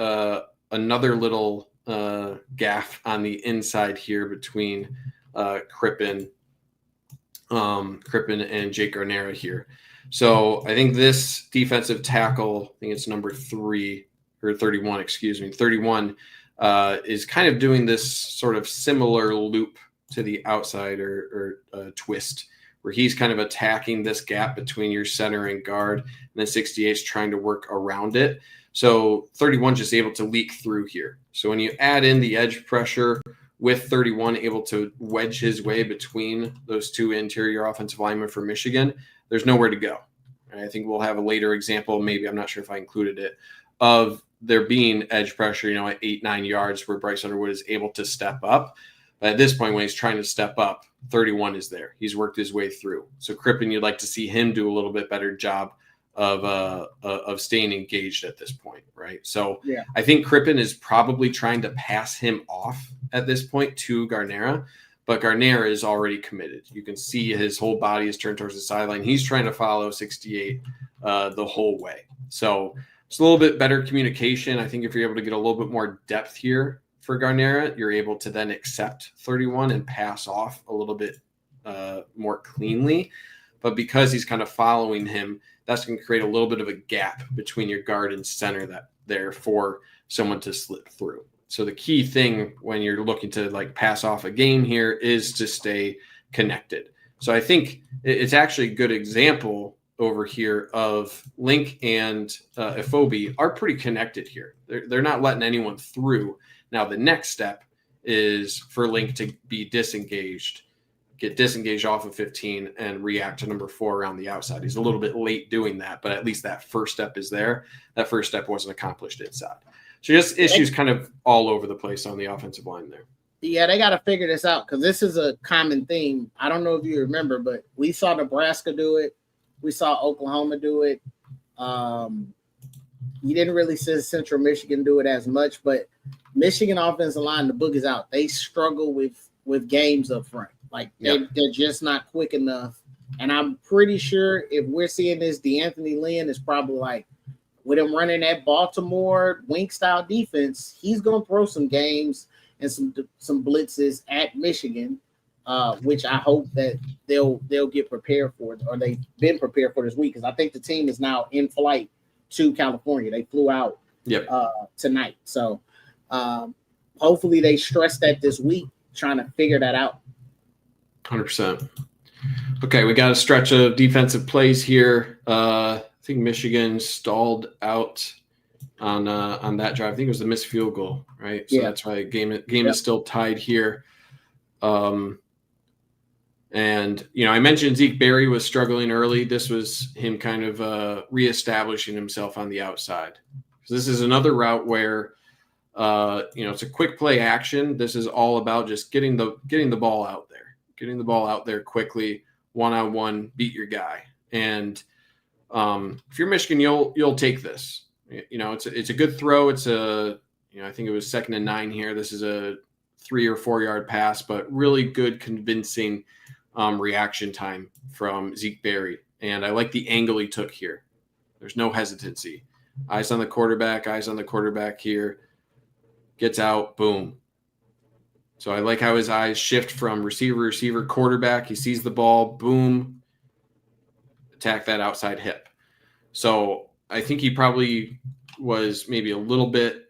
Speaker 2: another little gaffe on the inside here between Crippen Crippen and Jake Garnera here. So I think this defensive tackle, I think it's number 31, 31, is kind of doing this sort of similar loop to the outside or twist, where he's kind of attacking this gap between your center and guard, and then 68 is trying to work around it. So 31 just able to leak through here. So when you add in the edge pressure with 31 able to wedge his way between those two interior offensive linemen for Michigan, there's nowhere to go. And I think we'll have a later example, maybe, I'm not sure if I included it, of there being edge pressure, at 8-9 yards where Bryce Underwood is able to step up. But at this point, when he's trying to step up, 31 is there. He's worked his way through. So Crippen, you'd like to see him do a little bit better job of staying engaged at this point, right? So yeah. I think Crippen is probably trying to pass him off at this point to Garnera, but Garnera is already committed. You can see his whole body is turned towards the sideline. He's trying to follow 68 the whole way. So it's a little bit better communication. I think if you're able to get a little bit more depth here for Garnera, you're able to then accept 31 and pass off a little bit more cleanly. But because he's kind of following him, that's going to create a little bit of a gap between your guard and center that there for someone to slip through. So the key thing when you're looking to pass off a game here is to stay connected. So I think it's actually a good example over here of Link and Ifobi are pretty connected here. They're not letting anyone through. Now the next step is for Link to be disengaged, get disengaged off of 15 and react to number 4 around the outside. He's a little bit late doing that, but at least that first step is there. That first step wasn't accomplished inside. So just issues kind of all over the place on the offensive line there.
Speaker 1: Yeah, they got to figure this out because this is a common theme. I don't know if you remember, but we saw Nebraska do it. We saw Oklahoma do it. You didn't really see Central Michigan do it as much, but Michigan offensive line, the book is out. They struggle with games up front. They're just not quick enough. And I'm pretty sure if we're seeing this, DeAnthony Lynn is probably with him running that Baltimore wing style defense, he's gonna throw some games and some blitzes at Michigan, which I hope that they'll get prepared for, or they've been prepared for this week, because I think the team is now in flight to California. They flew out tonight, so hopefully they stress that this week, trying to figure that out.
Speaker 2: 100%. Okay, we got a stretch of defensive plays here. I think Michigan stalled out on that drive. I think it was the missed field goal, right? So that's why game is still tied here. And I mentioned Zeke Berry was struggling early. This was him kind of reestablishing himself on the outside. So this is another route where it's a quick play action. This is all about just getting the ball out there quickly, one-on-one, beat your guy. And if you're Michigan, you'll take this. It's a good throw. It's I think it was 2nd and 9 here. This is a 3 or 4 yard pass, but really good, convincing reaction time from Zeke Berry. And I like the angle he took here. There's no hesitancy. Eyes on the quarterback here. Gets out, boom. So I like how his eyes shift from receiver, quarterback. He sees the ball, boom, attack that outside hip. So I think he probably was maybe a little bit,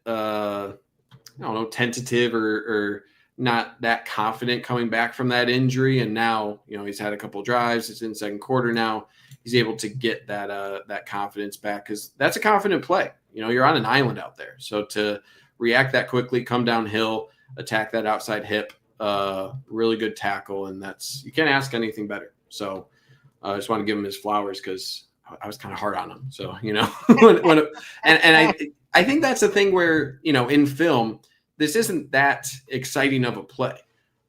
Speaker 2: tentative or not that confident coming back from that injury. And now, he's had a couple of drives. It's in second quarter now. He's able to get that confidence back, because that's a confident play. You're on an island out there. So to react that quickly, come downhill, attack that outside hip, really good tackle. And you can't ask anything better. So I just want to give him his flowers, because I was kind of hard on him. So, I think that's the thing where, in film, this isn't that exciting of a play,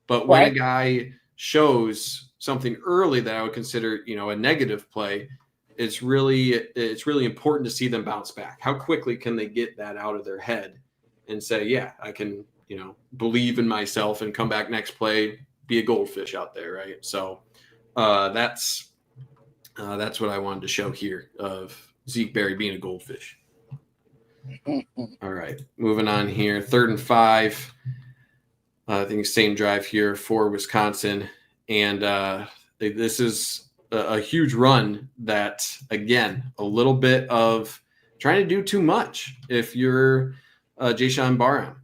Speaker 2: but when a guy shows something early that I would consider, a negative play, it's really important to see them bounce back. How quickly can they get that out of their head and say, yeah, I can, believe in myself and come back next play, be a goldfish out there. Right. So that's what I wanted to show here of Zeke Berry being a goldfish. All right, moving on here. 3rd and 5. I think same drive here for Wisconsin. And This is a huge run that, again, a little bit of trying to do too much if you're Jayshon Barham.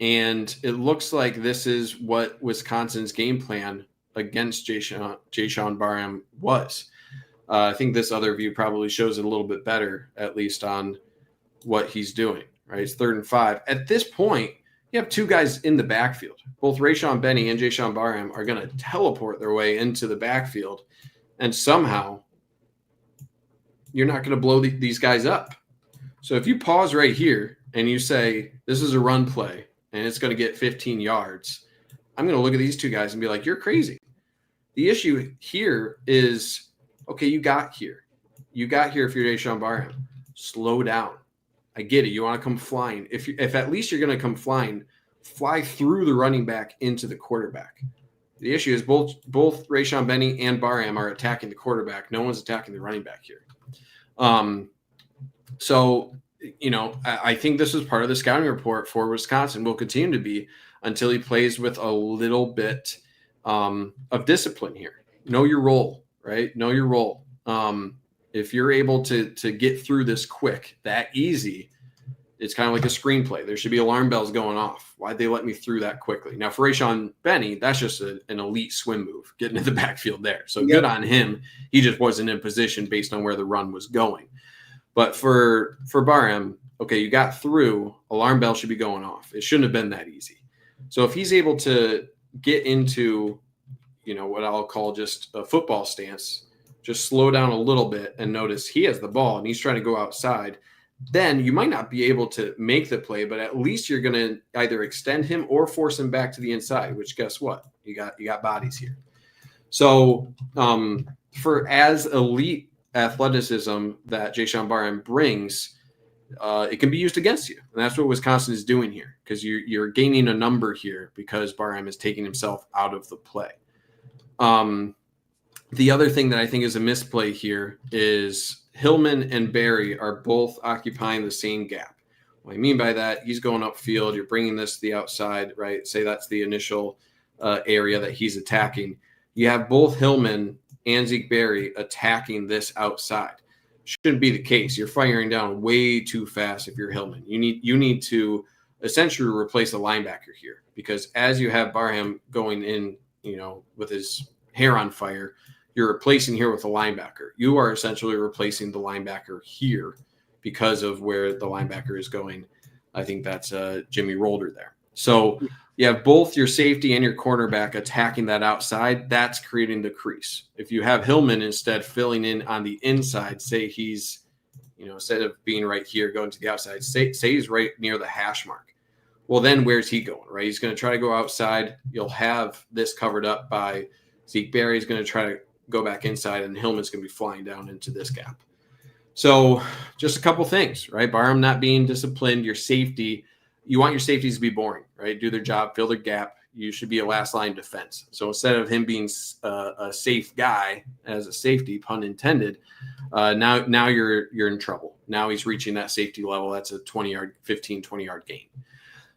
Speaker 2: And it looks like this is what Wisconsin's game plan against Jayshon Barham was. I think this other view probably shows it a little bit better, at least on what he's doing, right? It's 3rd and 5. At this point, you have two guys in the backfield. Both Rayshawn Benny and Jayshon Barham are going to teleport their way into the backfield, and somehow you're not going to blow these guys up. So if you pause right here and you say, this is a run play and it's going to get 15 yards, I'm going to look at these two guys and be like, you're crazy. The issue here is, okay, you got here. You got here if you're Jayshon Barham. Slow down. I get it. You want to come flying. If at least you're going to come flying, fly through the running back into the quarterback. The issue is both Rayshawn Benny and Barham are attacking the quarterback. No one's attacking the running back here. So, I think this is part of the scouting report for Wisconsin. Will continue to be until he plays with a little bit of discipline here. Know your role, right? Know your role. If you're able to get through this quick, that easy, it's kind of like a screenplay. There should be alarm bells going off. Why'd they let me through that quickly? Now, for Rayshawn Benny, that's just an elite swim move, getting in the backfield there. So Good on him. He just wasn't in position based on where the run was going. But for Barham, okay, you got through, alarm bell should be going off. It shouldn't have been that easy. So if he's able to get into, what I'll call just a football stance, just slow down a little bit and notice he has the ball and he's trying to go outside, then you might not be able to make the play, but at least you're going to either extend him or force him back to the inside, which guess what? You got bodies here. So for as elite athleticism that Jayshon Barham brings, it can be used against you. And that's what Wisconsin is doing here, because you're gaining a number here because Barham is taking himself out of the play. The other thing that I think is a misplay here is Hillman and Berry are both occupying the same gap. What I mean by that, he's going upfield. You're bringing this to the outside, right? Say that's the initial area that he's attacking. You have both Hillman and Zeke Berry attacking this outside. Shouldn't be the case. You're firing down way too fast if you're Hillman. You need to essentially replace the linebacker here, because as you have Barham going in, with his hair on fire, you're replacing here with a linebacker. You are essentially replacing the linebacker here because of where the linebacker is going. I think that's Jimmy Rolder there. So you have both your safety and your cornerback attacking that outside. That's creating the crease. If you have Hillman instead filling in on the inside, say he's, instead of being right here going to the outside, say he's right near the hash mark. Well, then where's he going, right? He's going to try to go outside. You'll have this covered up by Zeke Berry. He's going to try to go back inside, and Hillman's going to be flying down into this gap. So just a couple things, right? Barham not being disciplined, your safety. You want your safeties to be boring, right? Do their job, fill their gap. You should be a last line defense. So instead of him being a safe guy as a safety, pun intended, now you're in trouble. Now he's reaching that safety level. That's a 20-yard gain.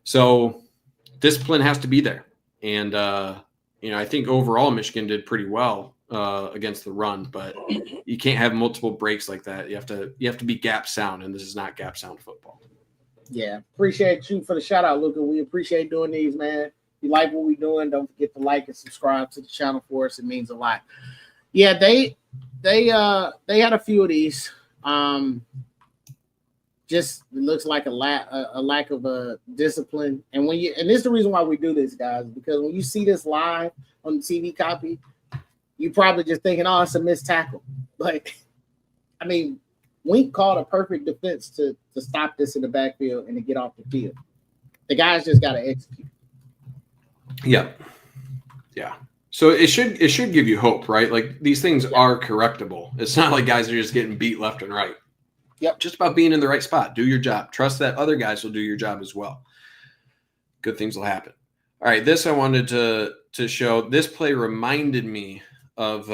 Speaker 2: So discipline has to be there. And, I think overall Michigan did pretty well against the run, but you can't have multiple breaks like that. You have to be gap sound, and this is not gap sound football.
Speaker 1: Yeah, appreciate you for the shout out, Luca. We appreciate doing these, man. If you like what we're doing, don't forget to like and subscribe to the channel for us. It means a lot. Yeah, they had a few of these. Just looks like a lack of discipline. And this is the reason why we do this, guys, because when you see this live on the TV copy, you probably just thinking, oh, it's a missed tackle. But I mean, Wink called a perfect defense to stop this in the backfield and to get off the field. The guys just got to execute.
Speaker 2: Yeah. So it should give you hope, right? Like, these things are correctable. It's not like guys are just getting beat left and right.
Speaker 1: Yep.
Speaker 2: Just about being in the right spot. Do your job. Trust that other guys will do your job as well. Good things will happen. All right, this I wanted to show. This play reminded me of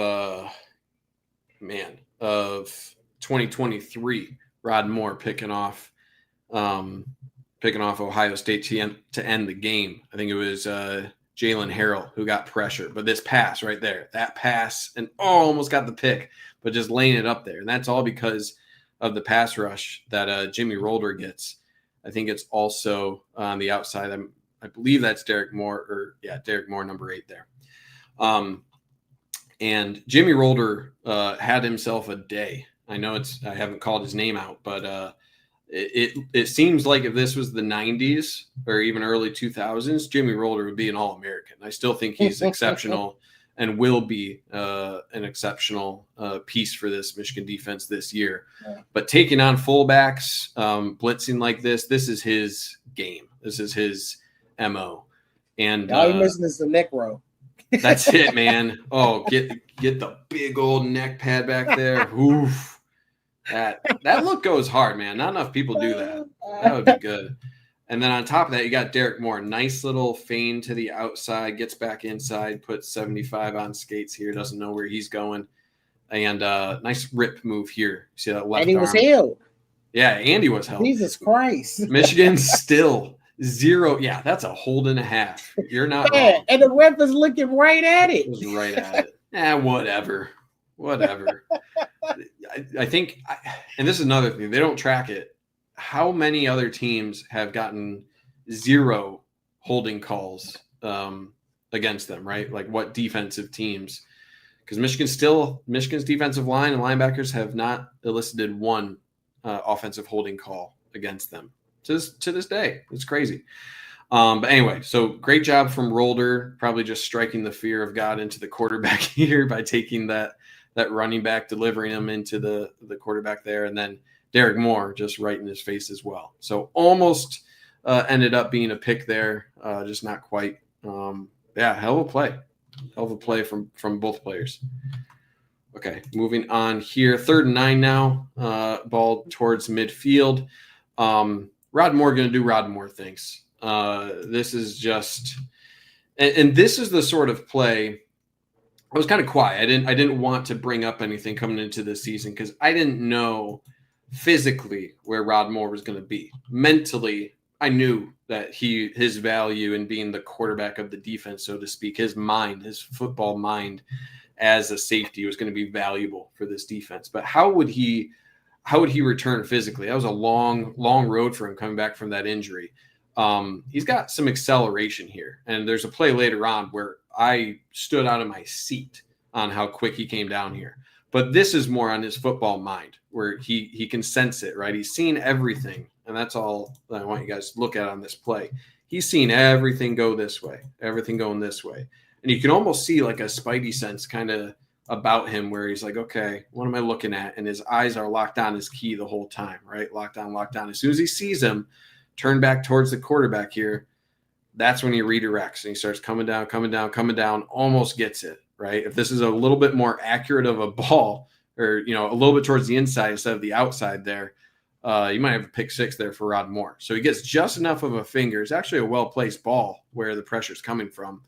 Speaker 2: 2023. Rod Moore picking off Ohio State to end the game. I think it was Jalen Harrell, who got pressure. But this pass right there, that pass, and almost got the pick, but just laying it up there. And that's all because of the pass rush that Jimmy Rolder gets. I think it's also on the outside. I believe that's Derek Moore, Derek Moore, number 8 there. And Jimmy Rolder had himself a day. I know I haven't called his name out, but it seems like if this was the 90s or even early 2000s, Jimmy Rolder would be an All-American. I still think he's exceptional and will be an exceptional piece for this Michigan defense this year. Yeah. But taking on fullbacks, blitzing like this is his game. This is his MO. And
Speaker 1: all you're missing is the neck row.
Speaker 2: That's it, man. Oh, get the big old neck pad back there. Oof. That look goes hard, man. Not enough people do that. That would be good. And then on top of that, you got Derek Moore. Nice little feint to the outside, gets back inside, puts 75 on skates here, doesn't know where he's going. And nice rip move here. See that left arm?
Speaker 1: And he was held.
Speaker 2: Yeah, Andy was held.
Speaker 1: Jesus Christ.
Speaker 2: Michigan still 0. Yeah, that's a hold and a half. You're not wrong.
Speaker 1: And the ref is looking right at it.
Speaker 2: It was right at it. Whatever. I think, and this is another thing, they don't track it. How many other teams have gotten 0 holding calls against them, right? Like what defensive teams? Because Michigan's defensive line and linebackers have not elicited 1 offensive holding call against them to this day. It's crazy. But anyway, so great job from Rolder, probably just striking the fear of God into the quarterback here by taking that running back, delivering him into the quarterback there, and then Derek Moore just right in his face as well. So almost ended up being a pick there, just not quite. Hell of a play. Hell of a play from both players. Okay, moving on here. 3rd and 9 now. Ball towards midfield. Rod Moore going to do Rod Moore things. This is just – and this is the sort of play – I was kind of quiet. I didn't want to bring up anything coming into this season because I didn't know physically where Rod Moore was going to be. Mentally, I knew that his value in being the quarterback of the defense, so to speak, his football mind as a safety was going to be valuable for this defense. But how would he return physically? That was a long, long road for him coming back from that injury. He's got some acceleration here, and there's a play later on where I stood out of my seat on how quick he came down here. But this is more on his football mind where he can sense it, right? He's seen everything, and that's all that I want you guys to look at on this play. He's seen everything go this way, everything going this way. And you can almost see like a spidey sense kind of about him where he's like, okay, what am I looking at? And his eyes are locked on his key the whole time, right? Locked on. As soon as he sees him, turn back towards the quarterback here, that's when he redirects and he starts coming down, almost gets it, right? If this is a little bit more accurate of a ball or, a little bit towards the inside instead of the outside there, you might have a pick 6 there for Rod Moore. So he gets just enough of a finger. It's actually a well-placed ball where the pressure's coming from,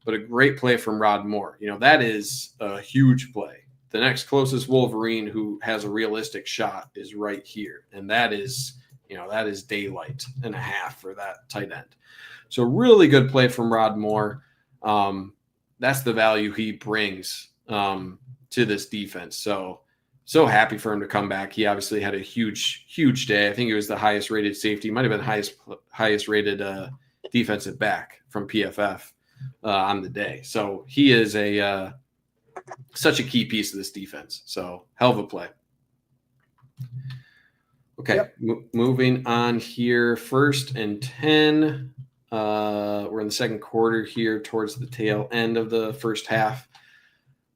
Speaker 2: but a great play from Rod Moore. That is a huge play. The next closest Wolverine who has a realistic shot is right here. And that is daylight and a half for that tight end. So really good play from Rod Moore. That's the value he brings to this defense. So happy for him to come back. He obviously had a huge day. I think it was the highest rated safety. Might have been highest rated defensive back from PFF on the day. So he is such a key piece of this defense. So hell of a play. Okay, yep. Moving on here. 1st and 10. We're in the second quarter here towards the tail end of the first half.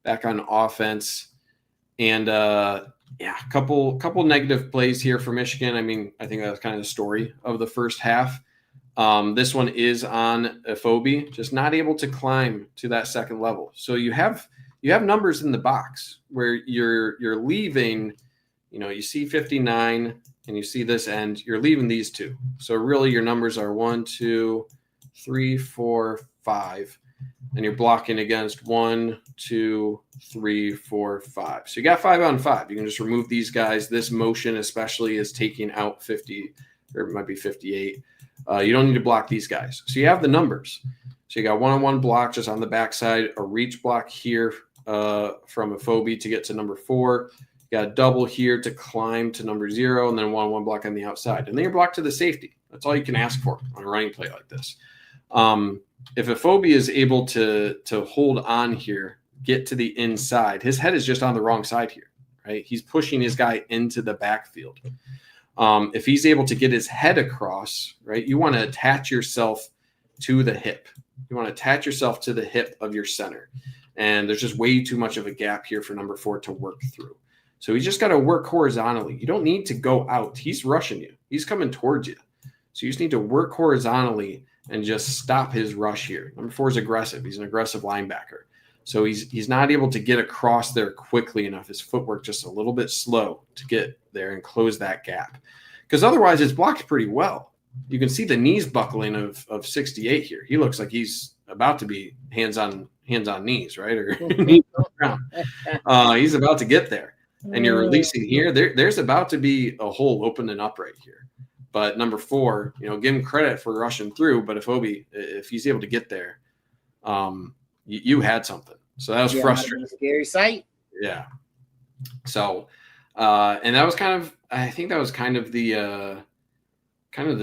Speaker 2: Back on offense. And, a couple negative plays here for Michigan. I mean, I think that's kind of the story of the first half. This one is on Afobe, just not able to climb to that second level. So you have numbers in the box where you're leaving, you see 59 and you see this end, you're leaving these 2. So really your numbers are 1, 2, 3, 4, 5. And you're blocking against 1, 2, 3, 4, 5. So you got 5 on 5. You can just remove these guys. This motion especially is taking out 50, or it might be 58. You don't need to block these guys. So you have the numbers. So you got one-on-one block just on the backside, a reach block here from a phobie to get to number 4. You got a double here to climb to number 0, and then one-on-one block on the outside. And then you're blocked to the safety. That's all you can ask for on a running play like this. If a phobie is able to hold on here, get to the inside, his head is just on the wrong side here, right? He's pushing his guy into the backfield. If he's able to get his head across, right, you want to attach yourself to the hip. You want to attach yourself to the hip of your center. And there's just way too much of a gap here for number 4 to work through. So he's just got to work horizontally. You don't need to go out. He's rushing you. He's coming towards you. So you just need to work horizontally and just stop his rush here. Number 4 is aggressive. He's an aggressive linebacker. So he's not able to get across there quickly enough. His footwork just a little bit slow to get there and close that gap. Because otherwise it's blocked pretty well. You can see the knees buckling of 68 here. He looks like he's about to be hands on knees, right? Or knees on the ground. He's about to get there. And you're releasing here. There's about to be a hole opening up right here. But number 4, give him credit for rushing through. But if he's able to get there, you had something. So that was frustrating.
Speaker 1: Scary sight.
Speaker 2: Yeah. So, and that was I think that was kind of the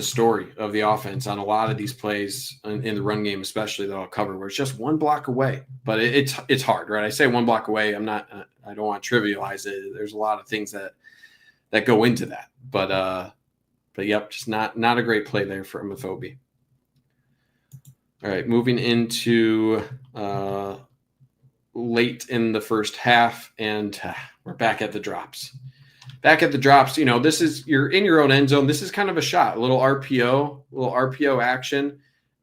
Speaker 2: story of the offense on a lot of these plays in the run game, especially that I'll cover, where it's just one block away. But it's hard, right? I say one block away. I don't want to trivialize it. There's a lot of things that go into that. But yep, just not a great play there from a phobie. All right, moving into late in the first half, and we're back at the drops. This is you're in your own end zone. This is kind of a shot, a little RPO action,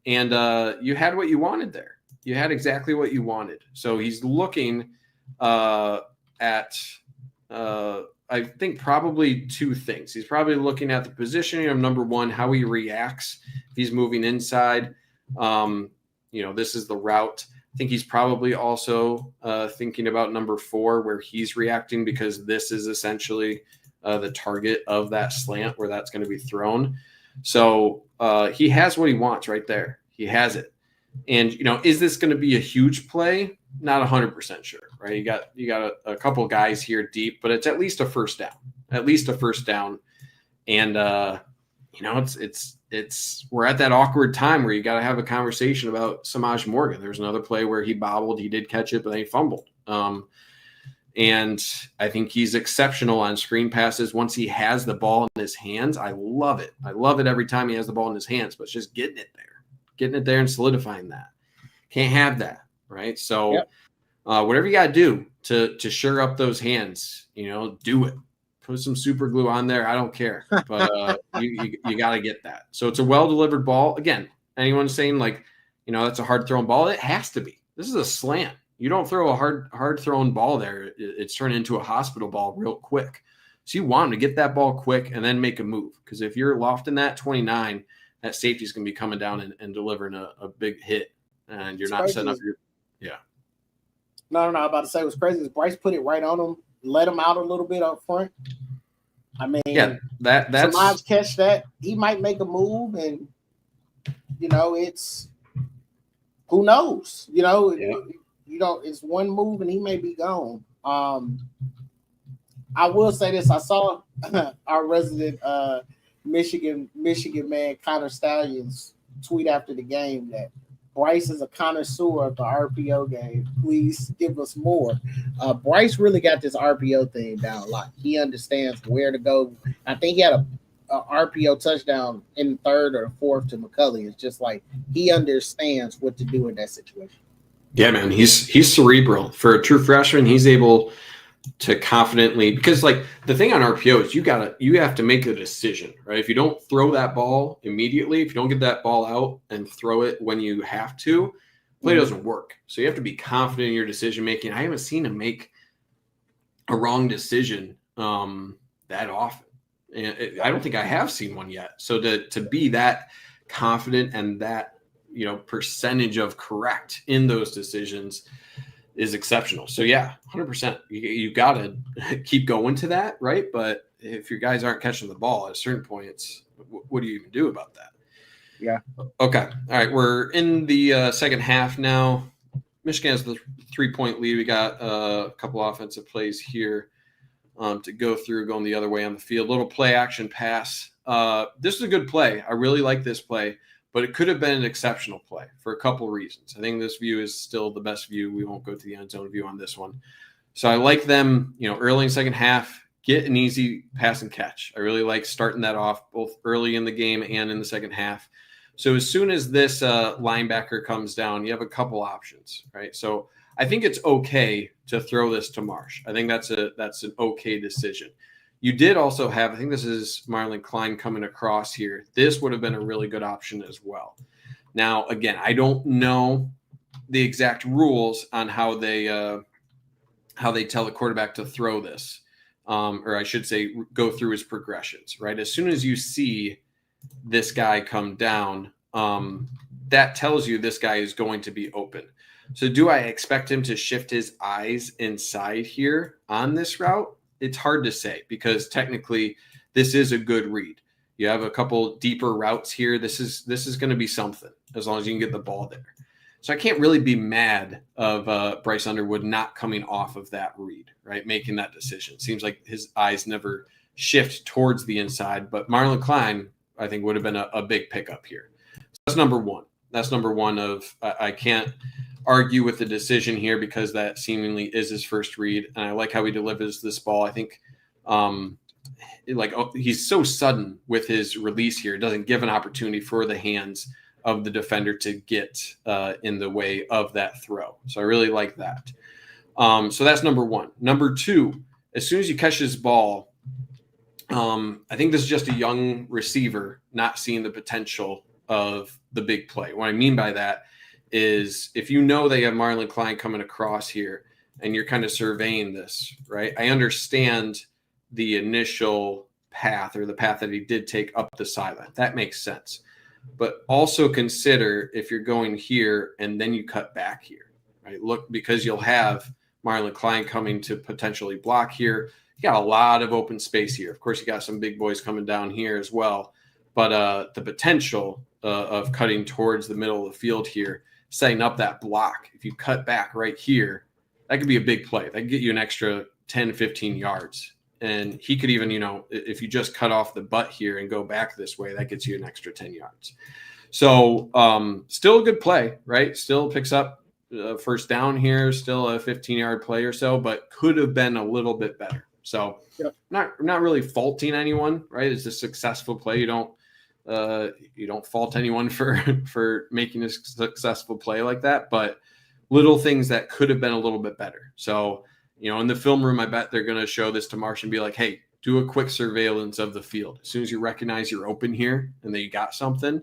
Speaker 2: and you had what you wanted there. You had exactly what you wanted. So he's looking at I think probably 2 things. He's probably looking at the positioning of number 1, how he reacts if he's moving inside. This is the route. I think he's probably also thinking about number 4, where he's reacting, because this is essentially the target of that slant where that's going to be thrown. So he has what he wants right there. He has it. And, is this going to be a huge play? Not 100% sure, right? You got a couple guys here deep, but it's at least a first down. And, it's we're at that awkward time where you got to have a conversation about Samaj Morgan. There's another play where he bobbled, he did catch it, but then he fumbled. And I think he's exceptional on screen passes. Once he has the ball in his hands, I love it. I love it every time he has the ball in his hands, but it's just getting it there and solidifying that. Can't have that, right? So whatever you got to do to sure up those hands, do it. Put some super glue on there. I don't care, but you got to get that. So it's a well-delivered ball. Again, anyone saying that's a hard thrown ball, it has to be. This is a slant. You don't throw a hard thrown ball there. It's turned into a hospital ball real quick. So you want to get that ball quick and then make a move. Because if you're lofting that 29, that safety is going to be coming down and delivering a big hit, and you're not setting up your
Speaker 1: No, I'm about to say what's crazy is Bryce put it right on him, let him out a little bit up front. I mean, that's Samaj catch that. He might make a move, and it's who knows. It's one move and he may be gone. I will say this: I saw our resident Michigan man Connor Stallions tweet after the game that Bryce is a connoisseur of the RPO game. Please give us more. Bryce really got this RPO thing down a lot. He understands where to go. I think he had a RPO touchdown in the 3rd or 4th to McCulley. It's just like he understands what to do in that situation.
Speaker 2: Yeah, man, he's cerebral. For a true freshman, he's able to confidently, because the thing on RPO is you have to make a decision, right? If you don't throw that ball immediately, if you don't get that ball out and throw it when you have to, play doesn't work. So you have to be confident in your decision making. I haven't seen him make a wrong decision that often. And I don't think I have seen one yet. So to be that confident and that percentage of correct in those decisions is exceptional. So 100%. You got to keep going to that, right? But if your guys aren't catching the ball at a certain point, it's what do you even do about that?
Speaker 1: Yeah.
Speaker 2: Okay. All right. We're in the second half now. Michigan has the 3-point lead. We got a couple offensive plays here to go through, going the other way on the field. Little play action pass. This is a good play. I really like this play, but it could have been an exceptional play for a couple reasons. I think this view is still the best view. We won't go to the end zone view on this one. So I like them, early in second half, get an easy pass and catch. I really like starting that off both early in the game and in the second half. So as soon as this linebacker comes down, you have a couple options, right? So I think it's okay to throw this to Marsh. I think that's an okay decision. You did also have, I think this is Marlon Klein coming across here. This would have been a really good option as well. Now, again, I don't know the exact rules on how they tell the quarterback to throw this, or I should say go through his progressions, right? As soon as you see this guy come down, that tells you this guy is going to be open. So do I expect him to shift his eyes inside here on this route? It's hard to say because technically this is a good read. You have a couple deeper routes here. This is going to be something as long as you can get the ball there. So I can't really be mad of Bryce Underwood not coming off of that read, right? Making that decision. Seems like his eyes never shift towards the inside, but Marlon Klein, I think, would have been a big pickup here. So that's number one. That's number one of I can't argue with the decision here because that seemingly is his first read. And I like how he delivers this ball. I think he's so sudden with his release here. It doesn't give an opportunity for the hands of the defender to get in the way of that throw. So I really like that. So that's number one. Number two, as soon as you catch this ball, I think this is just a young receiver not seeing the potential of the big play. What I mean by that is if you know they have Marlon Klein coming across here and you're kind of surveying this, right? I understand the initial path or the path that he did take up the sideline. That makes sense. But also consider if you're going here and then you cut back here, right? Look, because you'll have Marlon Klein coming to potentially block here. You got a lot of open space here. Of course, you got some big boys coming down here as well. But the potential of cutting towards the middle of the field here, setting up that block, if you cut back right here, that could be a big play. That could get you an extra 10, 15 yards. And he could even, if you just cut off the butt here and go back this way, that gets you an extra 10 yards. So still a good play, right? Still picks up first down here, still a 15-yard play or so, but could have been a little bit better. So not really faulting anyone, right? It's a successful play. You don't fault anyone for making a successful play like that, but little things that could have been a little bit better. So, in the film room, I bet they're going to show this to Marsh and be like, hey, do a quick surveillance of the field. As soon as you recognize you're open here and that you got something,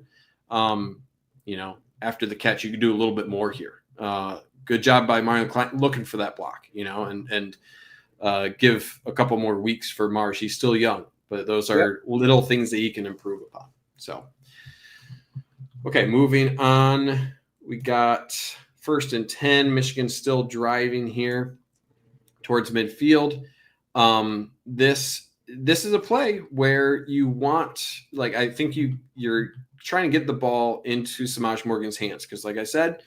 Speaker 2: after the catch, you can do a little bit more here. Good job by Marlon Klein looking for that block, and give a couple more weeks for Marsh. He's still young, but those are little things that he can improve upon. So, okay, moving on. We got 1st and 10. Michigan still driving here towards midfield. This is a play where you want, I think you're trying to get the ball into Samaj Morgan's hands because, like I said,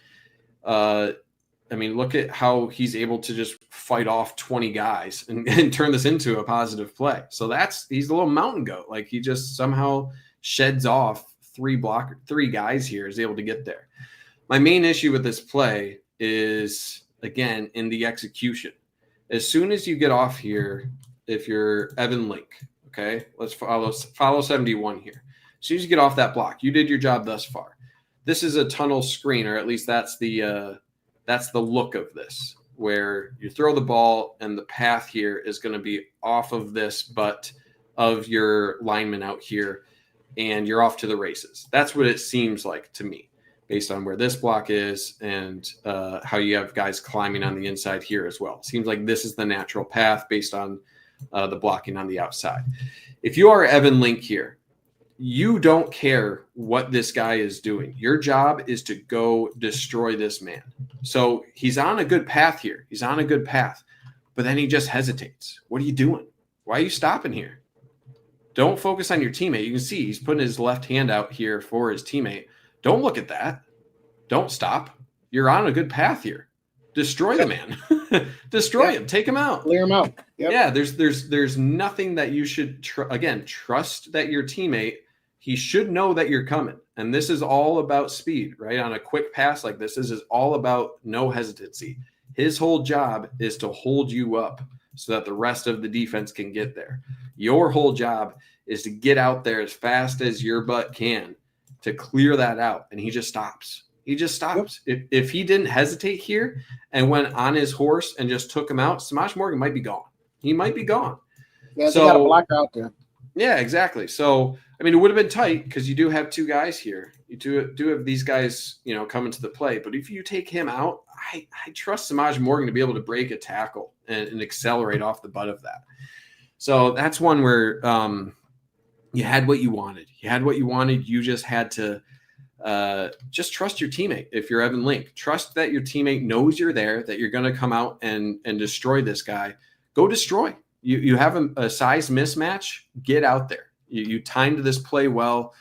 Speaker 2: look at how he's able to just fight off 20 guys and turn this into a positive play. So he's a little mountain goat. He just somehow sheds off 3 guys here, is able to get there. My main issue with this play is, again, in the execution. As soon as you get off here, if you're Evan Link, okay, let's follow 71 here. As soon as you get off that block, you did your job thus far. This is a tunnel screen, or at least that's the look of this, where you throw the ball and the path here is going to be off of this butt of your lineman out here, and you're off to the races. That's what it seems like to me, based on where this block is and how you have guys climbing on the inside here as well. Seems like this is the natural path based on the blocking on the outside. If you are Evan Link here, you don't care what this guy is doing. Your job is to go destroy this man. So he's on a good path here. He's on a good path, but then he just hesitates. What are you doing? Why are you stopping here? Don't focus on your teammate. You can see he's putting his left hand out here for his teammate. Don't look at that. Don't stop. You're on a good path here. Destroy the man. Destroy him. Take him out.
Speaker 1: Clear him out.
Speaker 2: Yep. Yeah, there's nothing that you should trust that your teammate, he should know that you're coming. And this is all about speed, right? On a quick pass like this is all about no hesitancy. His whole job is to hold you up so that the rest of the defense can get there. Your whole job is to get out there as fast as your butt can to clear that out. And he just stops. He just stops. Yep. If he didn't hesitate here and went on his horse and just took him out, Samaj Morgan might be gone. He might be gone.
Speaker 1: Yeah, so, they got a blocker out there.
Speaker 2: Yeah, exactly. So, I mean, it would have been tight because you do have two guys here. You do have these guys, coming to the play. But if you take him out, I trust Samaj Morgan to be able to break a tackle and accelerate off the butt of that. So that's one where you had what you wanted. You just had to just trust your teammate. If you're Evan Link, trust that your teammate knows you're there, that you're going to come out and destroy this guy. Go destroy. You have a size mismatch. Get out there. You timed this play well.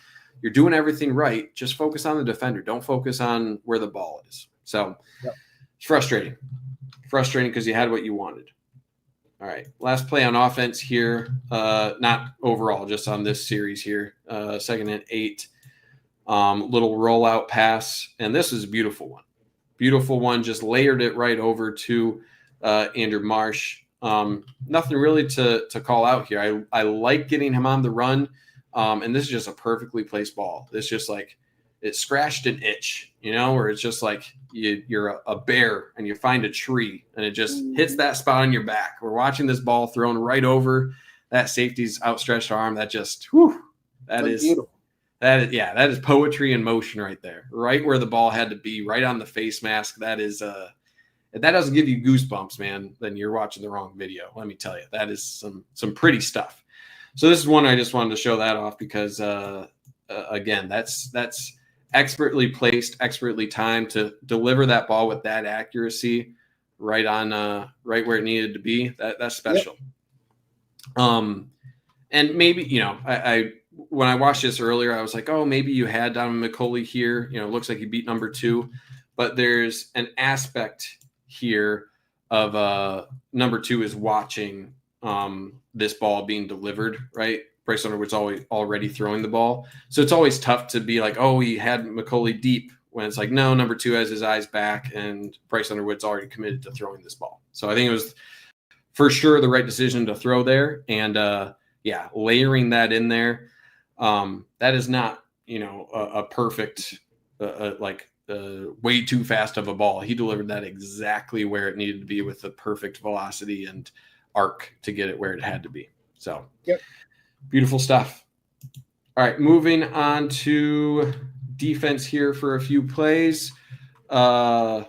Speaker 2: You're doing everything right. Just focus on the defender. Don't focus on where the ball is. So It's frustrating. Frustrating because you had what you wanted. All right. Last play on offense here. Not overall, just on this series here. 2nd and 8. Little rollout pass. And this is a beautiful one. Beautiful one. Just layered it right over to Andrew Marsh. Nothing really to call out here. I like getting him on the run. And this is just a perfectly placed ball. It's just like it scratched an itch, where it's just like you're a bear and you find a tree and it just hits that spot on your back. We're watching this ball thrown right over that safety's outstretched arm. That just, that is beautiful. That is poetry in motion right there, right where the ball had to be, right on the face mask. That is, if that doesn't give you goosebumps, man, then you're watching the wrong video. Let me tell you, that is some pretty stuff. So this is one I just wanted to show that off because, again, that's expertly placed, expertly timed to deliver that ball with that accuracy right on, right where it needed to be. That's special. Yep. And maybe, I when I watched this earlier, I was like, oh, maybe you had Donovan McCulley here. It looks like he beat number 2, but there's an aspect here of number 2 is watching this ball being delivered, right? Bryce Underwood's already throwing the ball. So it's always tough to be like, oh, he had McCulley deep, when it's like, no, number 2 has his eyes back and Bryce Underwood's already committed to throwing this ball. So I think it was for sure the right decision to throw there. And layering that in there, that is not, a perfect, way too fast of a ball. He delivered that exactly where it needed to be with the perfect velocity and arc to get it where it had to be. So beautiful stuff. All right, moving on to defense here for a few plays. I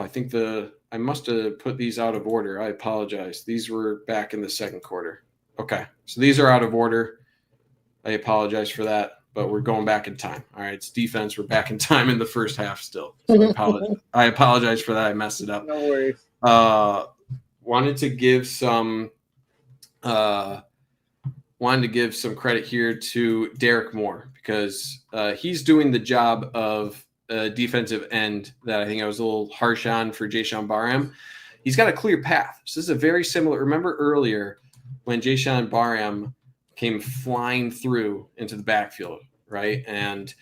Speaker 2: think I must have put these out of order. I apologize. These were back in the second quarter. Okay, so these are out of order. I apologize for that, but we're going back in time. All right, it's defense. We're back in time in the first half still. So I apologize for that. I messed it up.
Speaker 1: No worries.
Speaker 2: Wanted to give some credit here to Derek Moore because he's doing the job of a defensive end that I think I was a little harsh on for Jayshawn Barham. He's got a clear path. So this is a very similar. Remember earlier when Jayshawn Barham came flying through into the backfield, right? And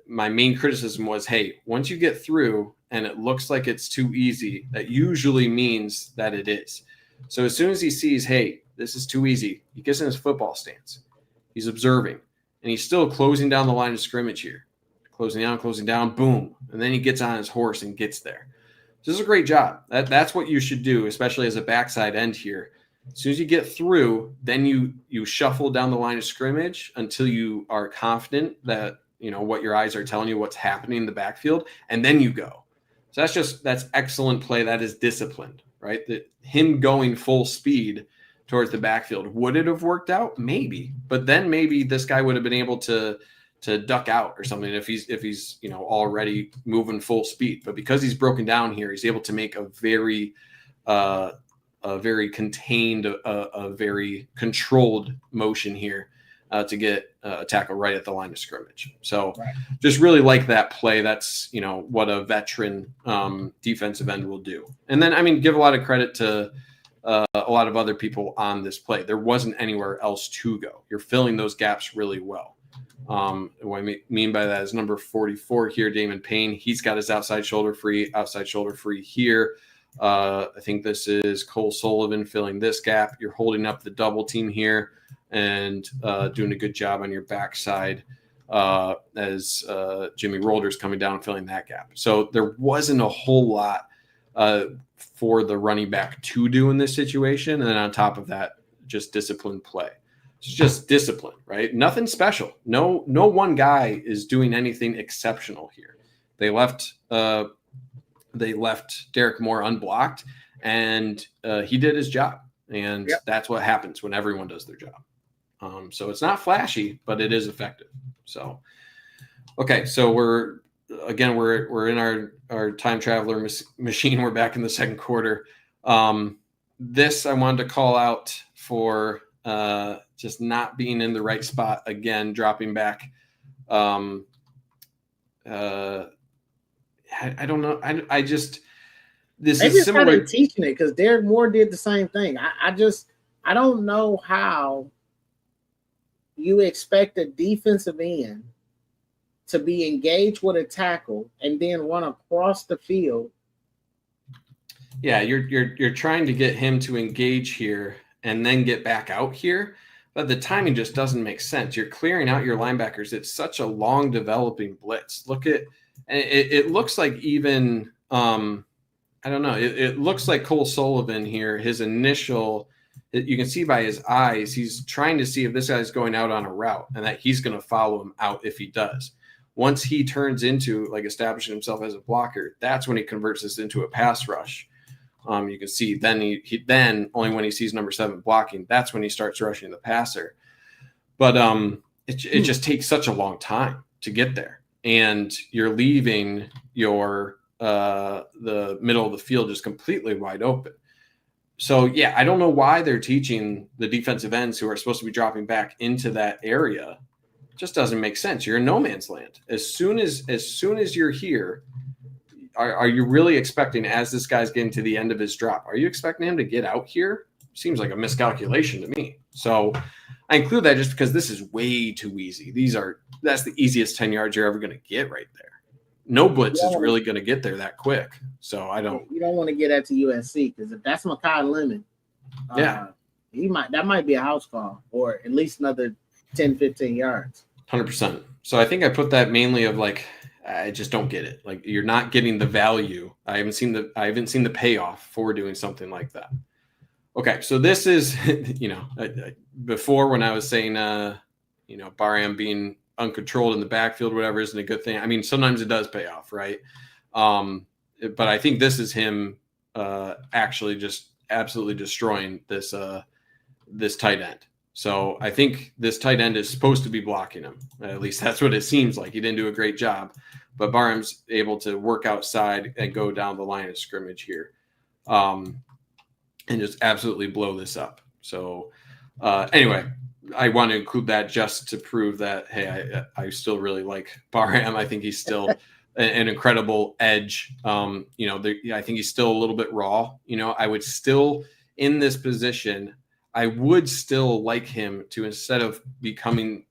Speaker 2: my main criticism was, hey, once you get through and it looks like it's too easy, that usually means that it is. So as soon as he sees, hey, this is too easy, he gets in his football stance. He's observing, and he's still closing down the line of scrimmage here. Closing down, boom. And then he gets on his horse and gets there. This is a great job. That's what you should do, especially as a backside end here. As soon as you get through, then you shuffle down the line of scrimmage until you are confident that what your eyes are telling you what's happening in the backfield, and then you go. So that's excellent play. That is disciplined, right? That him going full speed towards the backfield. Would it have worked out? Maybe, but then maybe this guy would have been able to duck out or something if he's already moving full speed. But because he's broken down here, he's able to make a very a very contained, a very controlled motion here to get a tackle right at the line of scrimmage. So just really like that play. That's, what a veteran defensive end will do. And then, give a lot of credit to a lot of other people on this play. There wasn't anywhere else to go. You're filling those gaps really well. What I mean by that is number 44 here, Damon Payne. He's got his outside shoulder free here. I think this is Cole Sullivan filling this gap. You're holding up the double team here and doing a good job on your backside as Jimmy Rolder's coming down and filling that gap. So there wasn't a whole lot for the running back to do in this situation. And then on top of that, just disciplined play. It's just discipline, right? Nothing special. No one guy is doing anything exceptional here. They left Derek Moore unblocked, and he did his job. And that's what happens when everyone does their job. So it's not flashy, but it is effective. So, okay. So we're in our time traveler machine. We're back in the second quarter. This I wanted to call out for just not being in the right spot again, dropping back. I don't know. This
Speaker 1: maybe
Speaker 2: is similar.
Speaker 1: They're teaching it because Derek Moore did the same thing. I don't know how you expect a defensive end to be engaged with a tackle and then run across the field.
Speaker 2: Yeah, you're trying to get him to engage here and then get back out here, but the timing just doesn't make sense. You're clearing out your linebackers. It's such a long developing blitz. Look at it looks like even I don't know. It looks like Cole Sullivan here. His initial, you can see by his eyes, he's trying to see if this guy's going out on a route and that he's going to follow him out if he does. Once he turns into like establishing himself as a blocker, that's when he converts this into a pass rush. You can see then he only when he sees number 7 blocking, that's when he starts rushing the passer. But it just takes such a long time to get there, and you're leaving your the middle of the field just completely wide open. So yeah, I don't know why they're teaching the defensive ends who are supposed to be dropping back into that area. It just doesn't make sense. You're in no man's land. As soon as you're here, are you really expecting, as this guy's getting to the end of his drop, are you expecting him to get out here? Seems like a miscalculation to me. So I include that just because this is way too easy. That's the easiest 10 yards you're ever going to get right there. No blitz is really going to get there that quick. So you don't want to get that to USC, because if that's Makai Lemon, that might be a house call, or at least another 10, 15 yards. 100%. So I think I put that mainly of like, I just don't get it. Like, you're not getting the value. I haven't seen the payoff for doing something like that. Okay. So this is, before when I was saying, Barham being uncontrolled in the backfield, whatever, isn't a good thing. I mean, sometimes it does pay off, right? But I think this is him actually just absolutely destroying this tight end. So I think this tight end is supposed to be blocking him. At least that's what it seems like. He didn't do a great job, but Barham's able to work outside and go down the line of scrimmage here, and just absolutely blow this up. So anyway, I want to include that just to prove that, hey, I still really like Barham. I think he's still an incredible edge. I think he's still a little bit raw. I would still, in this position, I would still like him to, instead of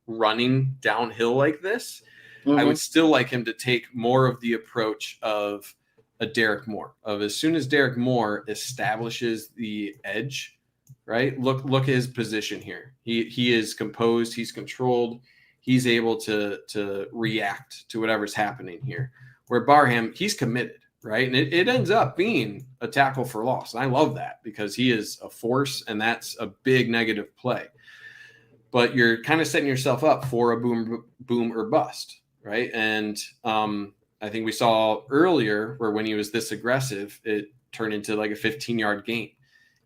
Speaker 2: running downhill like this, I would still like him to take more of the approach of a Derek Moore, of as soon as Derek Moore establishes the edge, right? Look at his position here. He is composed. He's controlled. He's able to react to whatever's happening here. Where Barham, he's committed, right? And it ends up being a tackle for loss. And I love that, because he is a force, and that's a big negative play. But you're kind of setting yourself up for a boom or bust, right? And I think we saw earlier where when he was this aggressive, it turned into like a 15-yard gain.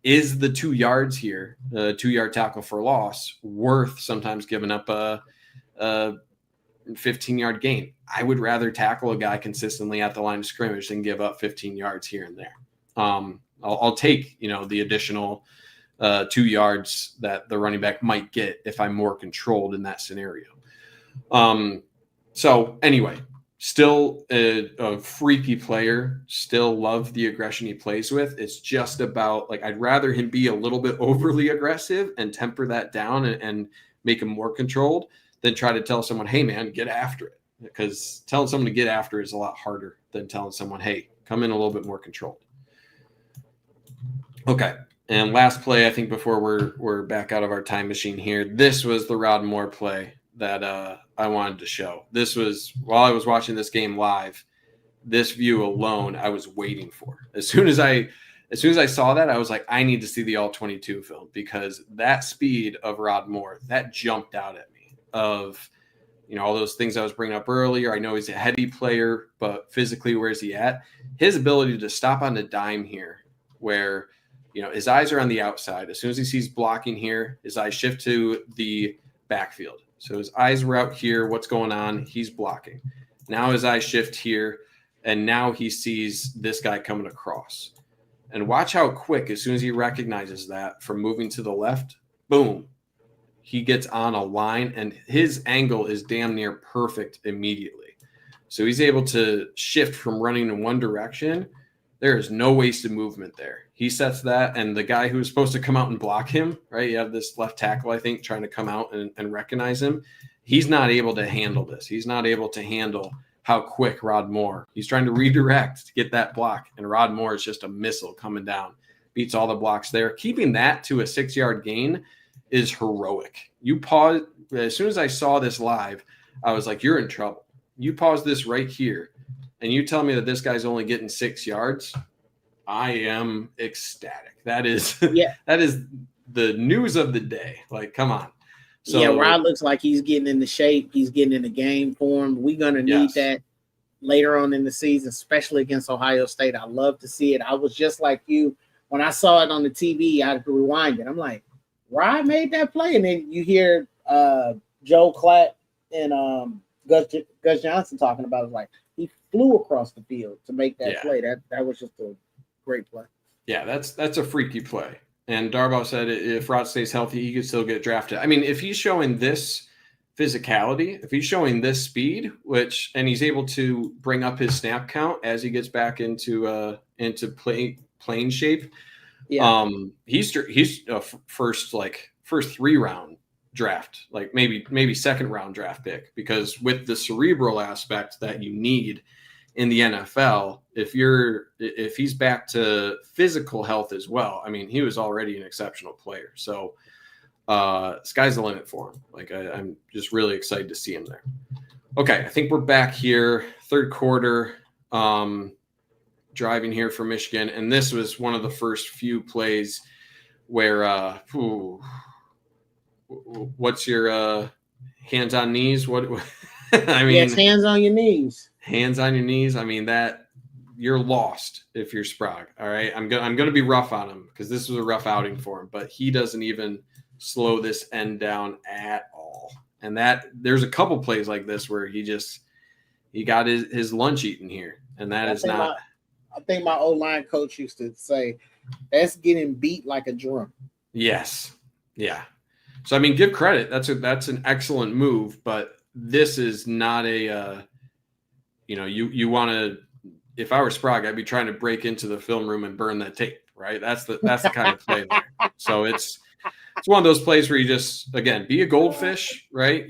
Speaker 2: Is the 2 yards here, the 2-yard tackle for loss, worth sometimes giving up a 15-yard gain? I would rather tackle a guy consistently at the line of scrimmage than give up 15 yards here and there. I'll take, the additional 2 yards that the running back might get if I'm more controlled in that scenario. So anyway, still a freaky player, still love the aggression he plays with. It's just about, like, I'd rather him be a little bit overly aggressive and temper that down and make him more controlled than try to tell someone, hey man, get after it. Because telling someone to get after is a lot harder than telling someone, hey, come in a little bit more controlled. Okay. And last play, I think, before we're back out of our time machine here, this was the Rod Moore play that I wanted to show. This was, while I was watching this game live, this view alone I was waiting for. As soon as I saw that, I was like, I need to see the all 22 film, because that speed of Rod Moore, that jumped out at me. Of, all those things I was bringing up earlier. I know he's a heady player, but physically, where's he at? His ability to stop on the dime here, where his eyes are on the outside. As soon as he sees blocking here, his eyes shift to the backfield. So his eyes were out here. What's going on? He's blocking. Now his eyes shift here, and now he sees this guy coming across. And watch how quick, as soon as he recognizes that from moving to the left, boom, he gets on a line, and his angle is damn near perfect immediately. So he's able to shift from running in one direction. There is no wasted movement there. He sets that, and the guy who was supposed to come out and block him, right? You have this left tackle, I think, trying to come out and recognize him. He's not able to handle this. He's not able to handle how quick Rod Moore. He's trying to redirect to get that block, and Rod Moore is just a missile coming down. Beats all the blocks there. Keeping that to a 6-yard gain is heroic. You pause. As soon as I saw this live, I was like, you're in trouble. You pause this right here, and you tell me that this guy's only getting 6 yards, I am ecstatic. That is that is the news of the day. Like, come on.
Speaker 1: So, yeah, Rod looks like he's getting into shape. He's getting in the game form. We're going to need that later on in the season, especially against Ohio State. I love to see it. I was just like you. When I saw it on the TV, I had to rewind it. I'm like, Rod made that play. And then you hear Joe Klatt and Gus Johnson talking about it. Like, he flew across the field to make that play. That was just a great play.
Speaker 2: Yeah, that's a freaky play. And Darboh said if Rod stays healthy, he could still get drafted. I mean, if he's showing this physicality, if he's showing this speed, and he's able to bring up his snap count as he gets back into playing shape, he's a first 3-round draft, like maybe second round draft pick, because with the cerebral aspect that you need in the NFL, if he's back to physical health as well, I mean, he was already an exceptional player. So sky's the limit for him. Like, I'm just really excited to see him there. Okay, I think we're back here, third quarter, driving here for Michigan, and this was one of the first few plays where what's your hands on knees? What I mean,
Speaker 1: yes, hands on your knees.
Speaker 2: Hands on your knees. I mean, that you're lost if you're Sprague. All right. I'm gonna be rough on him because this was a rough outing for him, but he doesn't even slow this end down at all. And that there's a couple plays like this where he got his lunch eaten here. And that is not.
Speaker 1: I think my O-line coach used to say, that's getting beat like a drum.
Speaker 2: Yes. Yeah. So, I mean, give credit. That's an excellent move, but this is not a, you want to, if I were Sprague, I'd be trying to break into the film room and burn that tape, right? That's the kind of play there. So it's one of those plays where you just, again, be a goldfish, right?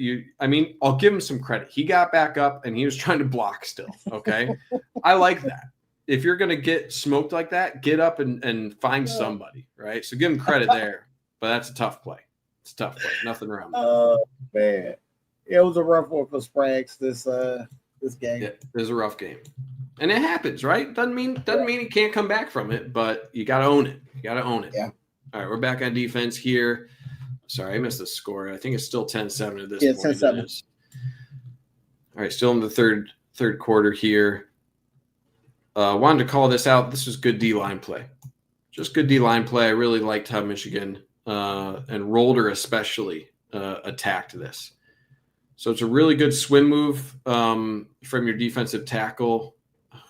Speaker 2: I'll give him some credit. He got back up and he was trying to block still. Okay. I like that. If you're going to get smoked like that, get up and find somebody, right? So give him credit there, but that's a tough play. It's a tough play. Nothing wrong with
Speaker 1: Oh, man. It was a rough one for Spragues this game.
Speaker 2: Yeah, it was a rough game. And it happens, right? Doesn't mean he can't come back from it, but you got to own it. You got to own it.
Speaker 1: Yeah.
Speaker 2: All right, we're back on defense here. Sorry, I missed the score. I think it's still 10-7 at this point.
Speaker 1: 10-7.
Speaker 2: All right, still in the third quarter here. Wanted to call this out. This was good D-line play. Just good D-line play. I really liked how Michigan and Rolder especially attacked this. So it's a really good swim move from your defensive tackle.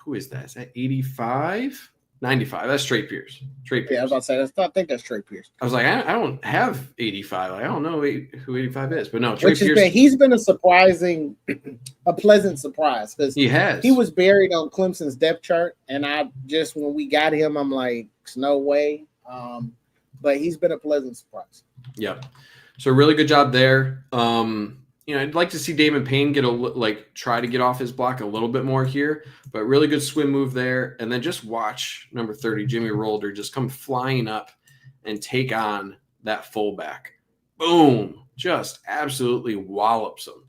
Speaker 2: Who is that? Is that 85? 95. That's Trey Pierce.
Speaker 1: Yeah, I was about to say I think that's Trey Pierce.
Speaker 2: I was like, I don't have 85. I don't know who 85 is, but no, Trey
Speaker 1: Which
Speaker 2: Pierce.
Speaker 1: He's been a pleasant surprise because he was buried on Clemson's depth chart, and when we got him, I'm like, no way. But he's been a pleasant surprise.
Speaker 2: Yep. So really good job there. I'd like to see Damon Payne try to get off his block a little bit more here, but really good swim move there. And then just watch number 30, Jimmy Rolder, just come flying up and take on that fullback. Boom. Just absolutely wallops him.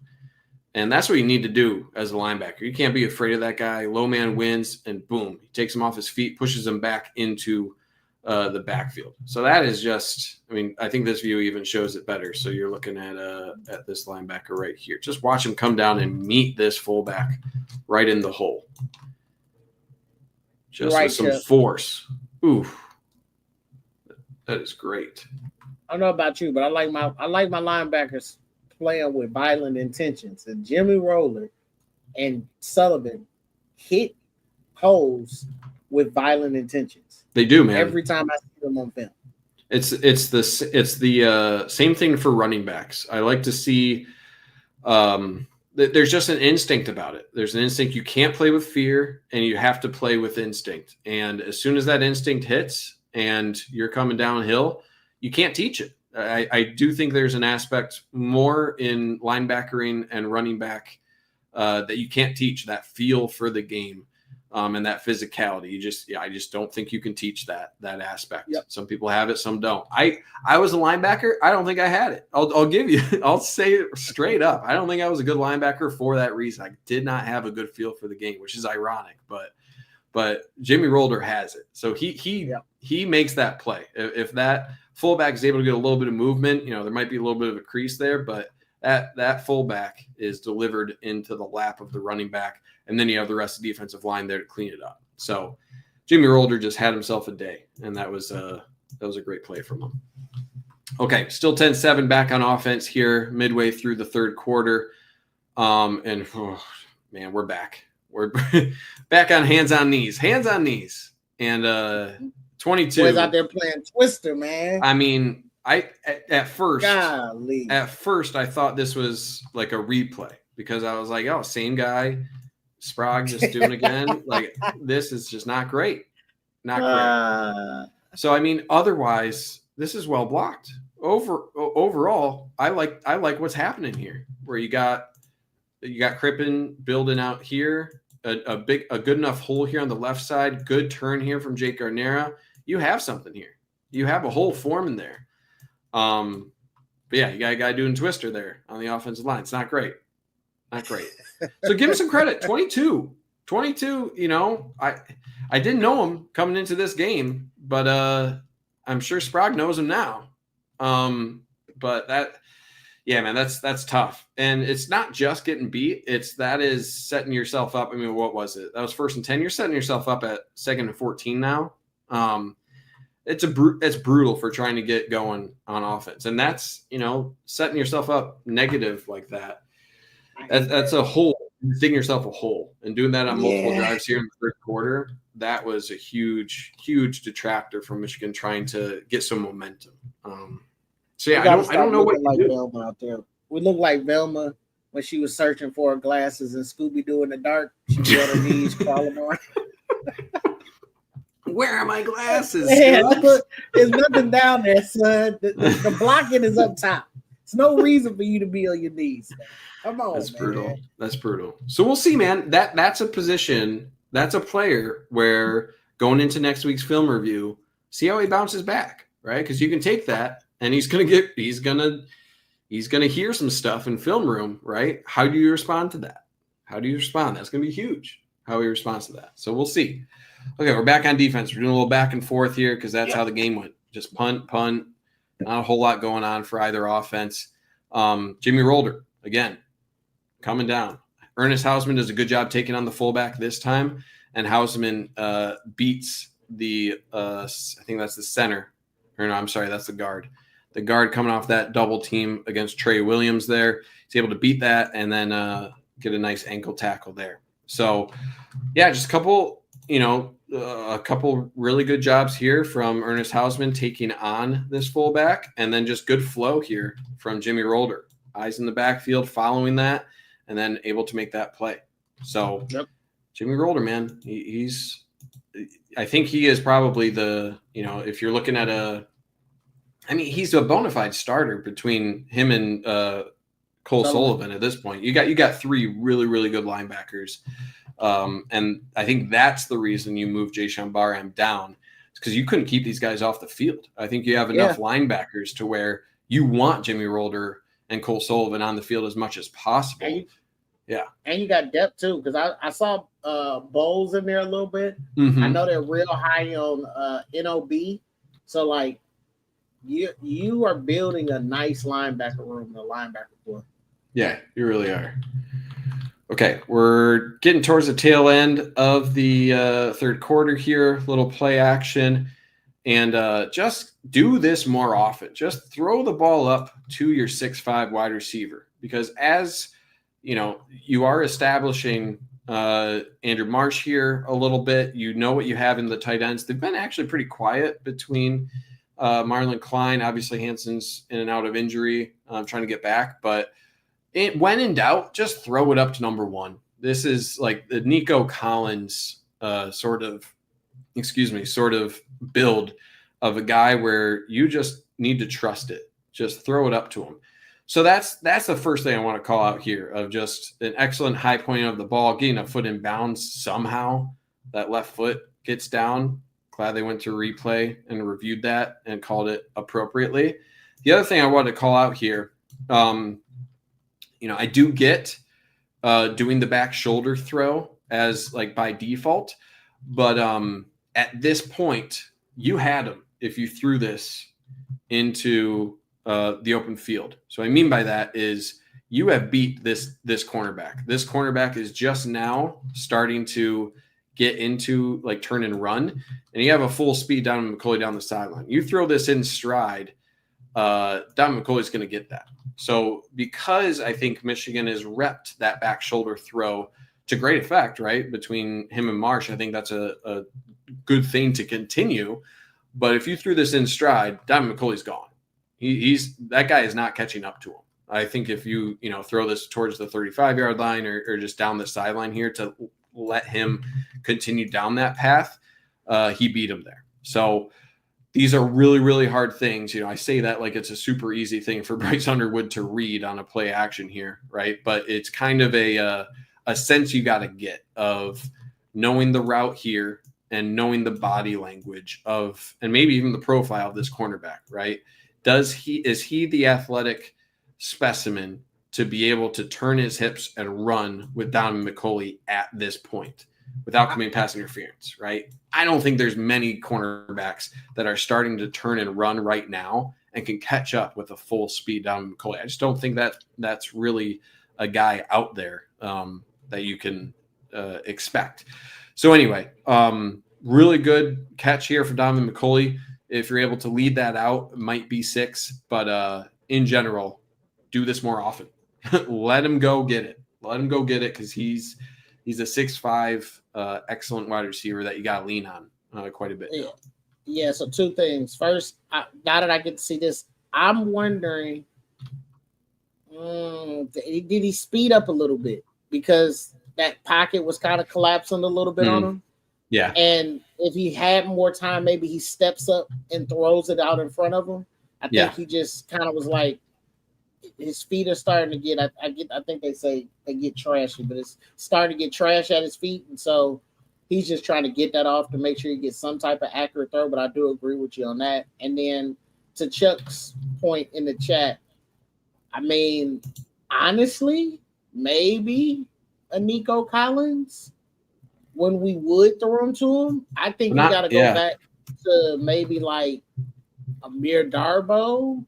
Speaker 2: And that's what you need to do as a linebacker. You can't be afraid of that guy. Low man wins, and boom, he takes him off his feet, pushes him back into the backfield. So that is just, I think this view even shows it better. So you're looking at this linebacker right here. Just watch him come down and meet this fullback right in the hole. Just with some force. Ooh, that is great.
Speaker 1: I don't know about you, but I like my linebackers playing with violent intentions. And Jimmy Roller and Sullivan hit holes with violent intentions.
Speaker 2: They do, man.
Speaker 1: Every time I see them on film.
Speaker 2: It's the same thing for running backs. I like to see there's just an instinct about it. There's an instinct. You can't play with fear, and you have to play with instinct. And as soon as that instinct hits and you're coming downhill, you can't teach it. I do think there's an aspect more in linebackering and running back that you can't teach, that feel for the game. And that physicality, I just don't think you can teach that aspect.
Speaker 1: Yep.
Speaker 2: Some people have it, some don't. I was a linebacker. I don't think I had it. I'll give you. I'll say it straight up. I don't think I was a good linebacker for that reason. I did not have a good feel for the game, which is ironic. But Jimmy Rolder has it, so he makes that play. If that fullback is able to get a little bit of movement, there might be a little bit of a crease there, but that fullback is delivered into the lap of the running back. And then you have the rest of the defensive line there to clean it up. So Jimmy Rolder just had himself a day, and that was a great play from him. Okay, still 10-7 back on offense here midway through the third quarter. Man, we're back. We're back on hands on knees. And 22.
Speaker 1: Boys out there playing Twister, man.
Speaker 2: At first
Speaker 1: Golly.
Speaker 2: I thought this was like a replay because I was like, oh, same guy. Sprague just doing again. Like, this is just not great. Not great. So otherwise, this is well blocked. Overall, I like what's happening here. Where you got Crippen building out here, a good enough hole here on the left side, good turn here from Jake Garnera. You have something here. You have a hole forming there. But yeah, you got a guy doing Twister there on the offensive line. It's not great. Not great. So give him some credit. 22, I didn't know him coming into this game, but I'm sure Sprague knows him now. But that's tough. And it's not just getting beat. That is setting yourself up. What was it? That was 1st and 10. You're setting yourself up at 2nd and 14 now. It's brutal for trying to get going on offense. And that's, setting yourself up negative like that. That's a hole. Digging yourself a hole, and doing that on multiple drives here in the third quarter. That was a huge, huge detractor from Michigan trying to get some momentum. I don't know what
Speaker 1: like Velma out there. We look like Velma when she was searching for her glasses and Scooby-Doo in the dark. She was on her knees crawling around.
Speaker 2: Where are my glasses?
Speaker 1: There's nothing down there, son. The blocking is up top. There's no reason for you to be on your knees. Come on,
Speaker 2: that's brutal. That's brutal. So we'll see, man. That's a position. That's a player where going into next week's film review, see how he bounces back, right? Because you can take that, and he's gonna hear some stuff in film room, right? How do you respond to that? That's gonna be huge. How he responds to that. So we'll see. Okay, we're back on defense. We're doing a little back and forth here because that's how the game went. Just punt. Not a whole lot going on for either offense. Jimmy Rolder again. Coming down. Ernest Hausman does a good job taking on the fullback this time, and Hausman beats the I think that's the center. Or no, I'm sorry, that's the guard. The guard coming off that double team against Trey Williams there. He's able to beat that and then get a nice ankle tackle there. So, yeah, just a couple, a couple really good jobs here from Ernest Hausman taking on this fullback, and then just good flow here from Jimmy Rolder. Eyes in the backfield, following that, and then able to make that play. So Jimmy Rolder, man, I think he is probably if you're looking at he's a bona fide starter between him and Cole Sullivan at this point. You got three really, really good linebackers. And I think that's the reason you moved Jayshawn Barham down. It's because you couldn't keep these guys off the field. I think you have enough linebackers to where you want Jimmy Rolder and Cole Sullivan on the field as much as possible.
Speaker 1: And you got depth too, because I saw Bowles in there a little bit.
Speaker 2: Mm-hmm.
Speaker 1: I know they're real high on NOB. So like you are building a nice linebacker room, the linebacker core.
Speaker 2: Yeah, you really are. Okay, we're getting towards the tail end of the third quarter here. Little play action. And just do this more often. Just throw the ball up to your 6'5" wide receiver. Because as, you are establishing Andrew Marsh here a little bit. You know what you have in the tight ends. They've been actually pretty quiet between Marlon Klein. Obviously, Hanson's in and out of injury, trying to get back. But when in doubt, just throw it up to number one. This is like the Nico Collins sort of build of a guy where you just need to trust it. Just throw it up to him. So that's the first thing I want to call out here, of just an excellent high pointing of the ball, getting a foot in bounds somehow. That left foot gets down. Glad they went to replay and reviewed that and called it appropriately. The other thing I wanted to call out here, I do get doing the back shoulder throw as like by default, but at this point you had him if you threw this into the open field. So what I mean by that is you have beat this cornerback. This cornerback is just now starting to get into like turn and run, and you have a full speed Donovan McCulley down the sideline. You throw this in stride, Donovan McCulley's going to get that. So because I think Michigan has repped that back shoulder throw to great effect, right, between him and Marsh, I think that's a good thing to continue. But if you threw this in stride, Donovan McCulley's gone. That guy is not catching up to him. I think if you throw this towards the 35-yard line or just down the sideline here to let him continue down that path, he beat him there. So these are really, really hard things. I say that like it's a super easy thing for Bryce Underwood to read on a play action here, right? But it's kind of a sense you got to get of knowing the route here and knowing the body language of, and maybe even the profile of this cornerback, right? Is he the athletic specimen to be able to turn his hips and run with Donovan McCulley at this point without committing pass interference, right? I don't think there's many cornerbacks that are starting to turn and run right now and can catch up with a full speed Donovan McCulley. I just don't think that's really a guy out there that you can expect. So anyway, really good catch here for Donovan McCulley. If you're able to lead that out, it might be 6, but in general, do this more often. Let him go get it. Let him go get it, because he's a 6'5", excellent wide receiver that you got to lean on quite a bit.
Speaker 1: Yeah. So two things. First, now that I get to see this, I'm wondering, did he speed up a little bit, because that pocket was kind of collapsing a little bit on him?
Speaker 2: Yeah.
Speaker 1: And if he had more time, maybe he steps up and throws it out in front of him. I think he just kind of was like, his feet are starting to get, I think they say they get trashy, but it's starting to get trash at his feet. And so he's just trying to get that off to make sure he gets some type of accurate throw. But I do agree with you on that. And then to Chuck's point in the chat, I mean, honestly, maybe a Nico Collins, when we would throw him to him, I think we got to go back to maybe like Amir Darbo,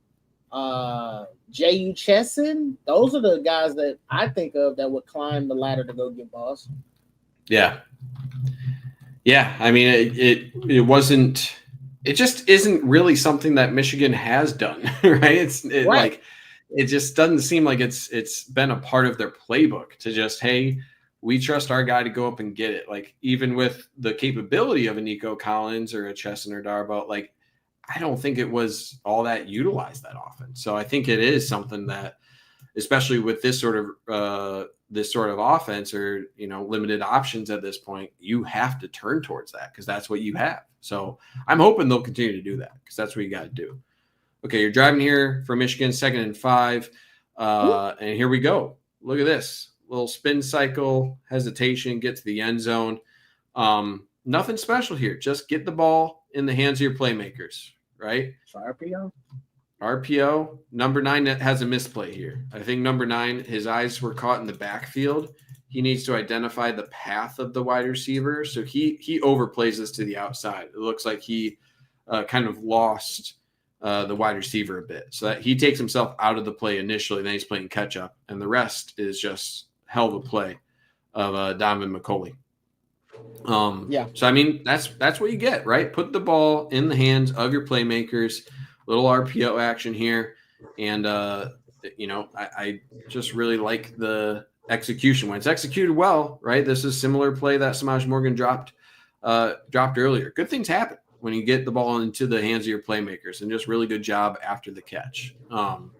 Speaker 1: J.U. Chesson. Those are the guys that I think of that would climb the ladder to go get Boston.
Speaker 2: Yeah. Yeah. I mean, it wasn't, it just isn't really something that Michigan has done, right? Like, it just doesn't seem like it's been a part of their playbook to just, hey, we trust our guy to go up and get it. Like, even with the capability of a Nico Collins or a Chesson or Darboh, like, I don't think it was all that utilized that often. So I think it is something that, especially with this sort of offense, or, you know, limited options at this point, you have to turn towards that because that's what you have. So I'm hoping they'll continue to do that because that's what you got to do. Okay, you're driving here from Michigan, 2nd and 5. And here we go. Look at this. Little spin cycle, hesitation, get to the end zone. Nothing special here. Just get the ball in the hands of your playmakers, right? RPO. Number 9 has a misplay here. I think number 9, his eyes were caught in the backfield. He needs to identify the path of the wide receiver. So he overplays this to the outside. It looks like he kind of lost the wide receiver a bit. So that he takes himself out of the play initially, then he's playing catch up. And the rest is just hell of a play of Donovan McCulley. So, I mean, that's what you get, right? Put the ball in the hands of your playmakers. Little RPO action here. And, you know, I just really like the execution. When it's executed well, right? This is similar play that Samaj Morgan dropped earlier. Good things happen when you get the ball into the hands of your playmakers, and just really good job after the catch. So,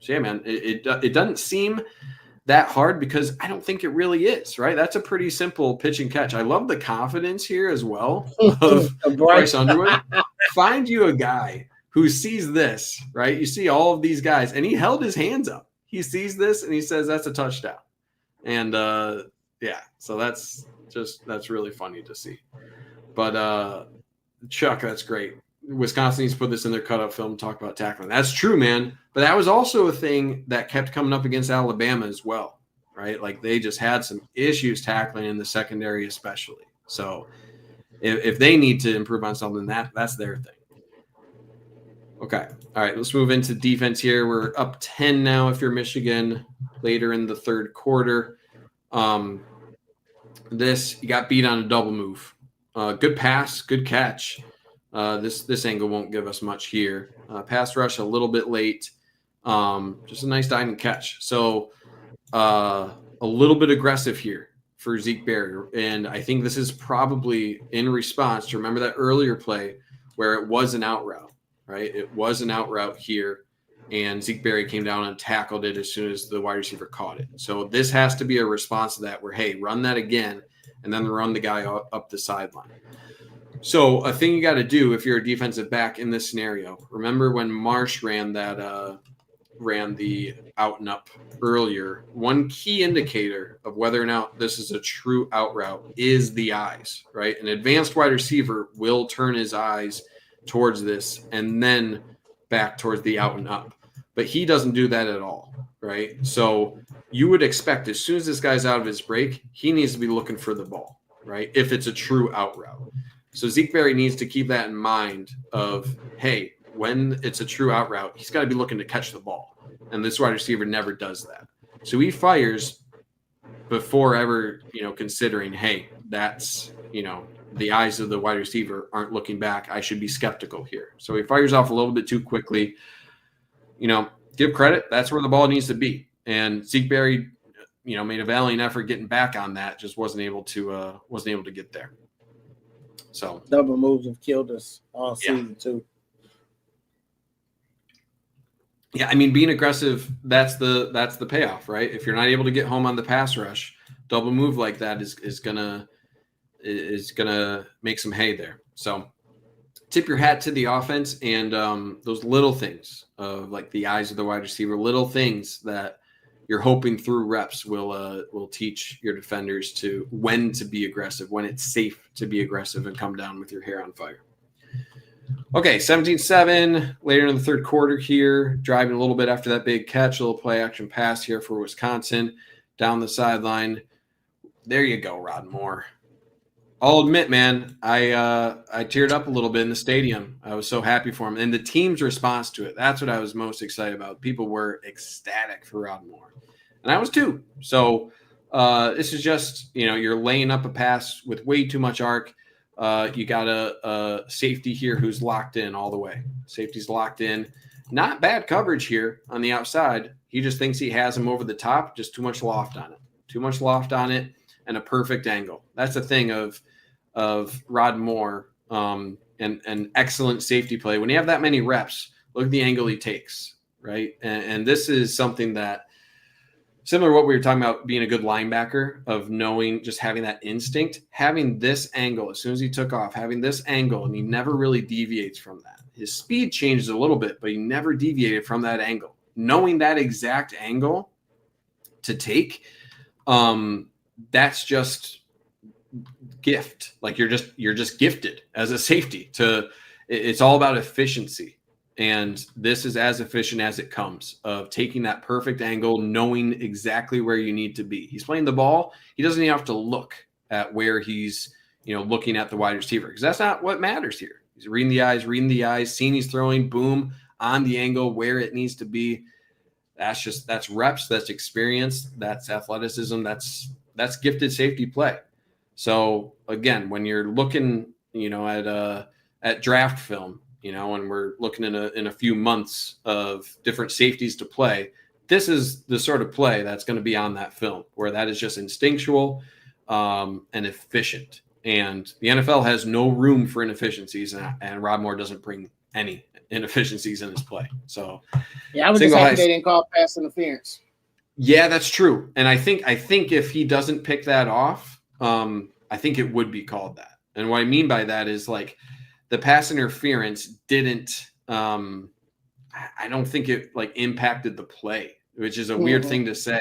Speaker 2: yeah, man, it doesn't seem that hard because I don't think it really is, right? That's a pretty simple pitch and catch. I love the confidence here as well of Bryce Underwood. Find you a guy who sees this, right? You see all of these guys, and he held his hands up. He sees this and he says, that's a touchdown. And yeah, so that's really funny to see. But Chuck, that's great. Wisconsin needs to put this in their cutout film, talk about tackling. That's true, man. But that was also a thing that kept coming up against Alabama as well, right? Like, they just had some issues tackling in the secondary especially. So if they need to improve on something, that's their thing. Okay. All right, let's move into defense here. We're up 10 now if you're Michigan later in the third quarter. You got beat on a double move. Good pass, good catch. This angle won't give us much here. Pass rush a little bit late. Just a nice diving catch. So a little bit aggressive here for Zeke Berry. And I think this is probably in response to, remember that earlier play where it was an out route, right? It was an out route here, and Zeke Berry came down and tackled it as soon as the wide receiver caught it. So this has to be a response to that where, hey, run that again, and then run the guy up the sideline. So a thing you got to do if you're a defensive back in this scenario, remember when Marsh ran the out and up earlier, one key indicator of whether or not this is a true out route is the eyes, right? An advanced wide receiver will turn his eyes towards this and then back towards the out and up. But he doesn't do that at all, right? So you would expect as soon as this guy's out of his break, he needs to be looking for the ball, right? If it's a true out route. So Zeke Berry needs to keep that in mind of, hey, when it's a true out route, he's got to be looking to catch the ball. And this wide receiver never does that. So he fires before ever, considering, hey, that's, the eyes of the wide receiver aren't looking back. I should be skeptical here. So he fires off a little bit too quickly. Give credit. That's where the ball needs to be. And Zeke Berry, made a valiant effort getting back on that. Just wasn't able to get there. So
Speaker 1: double moves have killed us all season too.
Speaker 2: Yeah, I mean, being aggressive, that's the payoff, right? If you're not able to get home on the pass rush, double move like that is gonna make some hay there. So tip your hat to the offense and those little things of like the eyes of the wide receiver, little things that you're hoping through reps will teach your defenders to when to be aggressive, when it's safe to be aggressive and come down with your hair on fire. Okay, 17-7, later in the third quarter here, driving a little bit after that big catch, a little play action pass here for Wisconsin, down the sideline. There you go, Rod Moore. I'll admit, man, I teared up a little bit in the stadium. I was so happy for him. And the team's response to it, that's what I was most excited about. People were ecstatic for Rod Moore. And I was too. So this is just, you're laying up a pass with way too much arc. You got a safety here who's locked in all the way. Safety's locked in. Not bad coverage here on the outside. He just thinks he has him over the top. Just too much loft on it. and a perfect angle. That's the thing of Rod Moore and excellent safety play. When you have that many reps, look at the angle he takes, right? And this is something that, similar to what we were talking about being a good linebacker, of knowing, just having that instinct, having this angle as soon as he took off, having this angle, and he never really deviates from that. His speed changes a little bit, but he never deviated from that angle. Knowing that exact angle to take, that's just gift. Like you're just gifted as a safety to, it's all about efficiency. And this is as efficient as it comes, of taking that perfect angle, knowing exactly where you need to be. He's playing the ball. He doesn't even have to look at where he's, looking at the wide receiver, because that's not what matters here. He's reading the eyes, seeing he's throwing, boom, on the angle where it needs to be. That's reps, that's experience, that's athleticism, that's gifted safety play. So again, when you're looking, at draft film, and we're looking in a few months of different safeties to play, this is the sort of play that's going to be on that film, where that is just instinctual and efficient. And the NFL has no room for inefficiencies, and Rod Moore doesn't bring any inefficiencies in his play. So
Speaker 1: yeah, I was just happy they didn't call pass interference.
Speaker 2: Yeah, that's true. And I think if he doesn't pick that off, I think it would be called that. And what I mean by that is, like, the pass interference didn't, I don't think it impacted the play, which is a weird thing to say,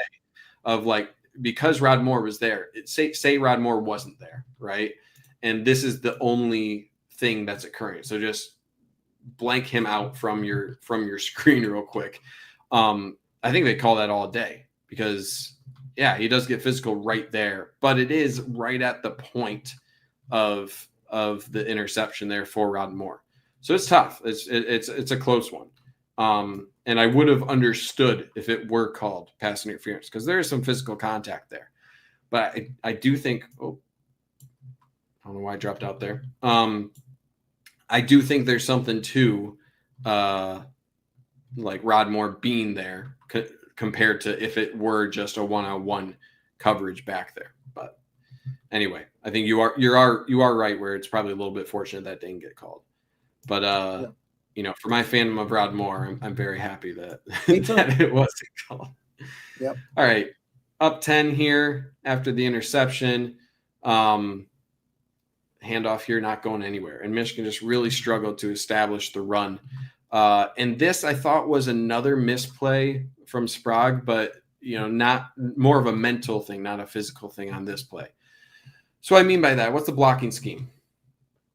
Speaker 2: of because Rod Moore was there, say Rod Moore wasn't there, right? And this is the only thing that's occurring. So just blank him out from your screen real quick. I think they call that all day, because he does get physical right there, but it is right at the point of the interception there for Rod Moore. So it's tough. It's a close one. And I would have understood if it were called pass interference, because there is some physical contact there. But I do think, I don't know why I dropped out there. I do think there's something to Rod Moore being there compared to if it were just a one-on-one coverage back there. But anyway, I think you are right, where it's probably a little bit fortunate that didn't get called. But for my fandom of Rod Moore, I'm very happy that that it wasn't called.
Speaker 1: Yep.
Speaker 2: All right, up 10 here after the interception. Handoff here, not going anywhere, and Michigan just really struggled to establish the run. And this, I thought, was another misplay from Sprague, but not more of a mental thing, not a physical thing on this play. So what I mean by that, what's the blocking scheme?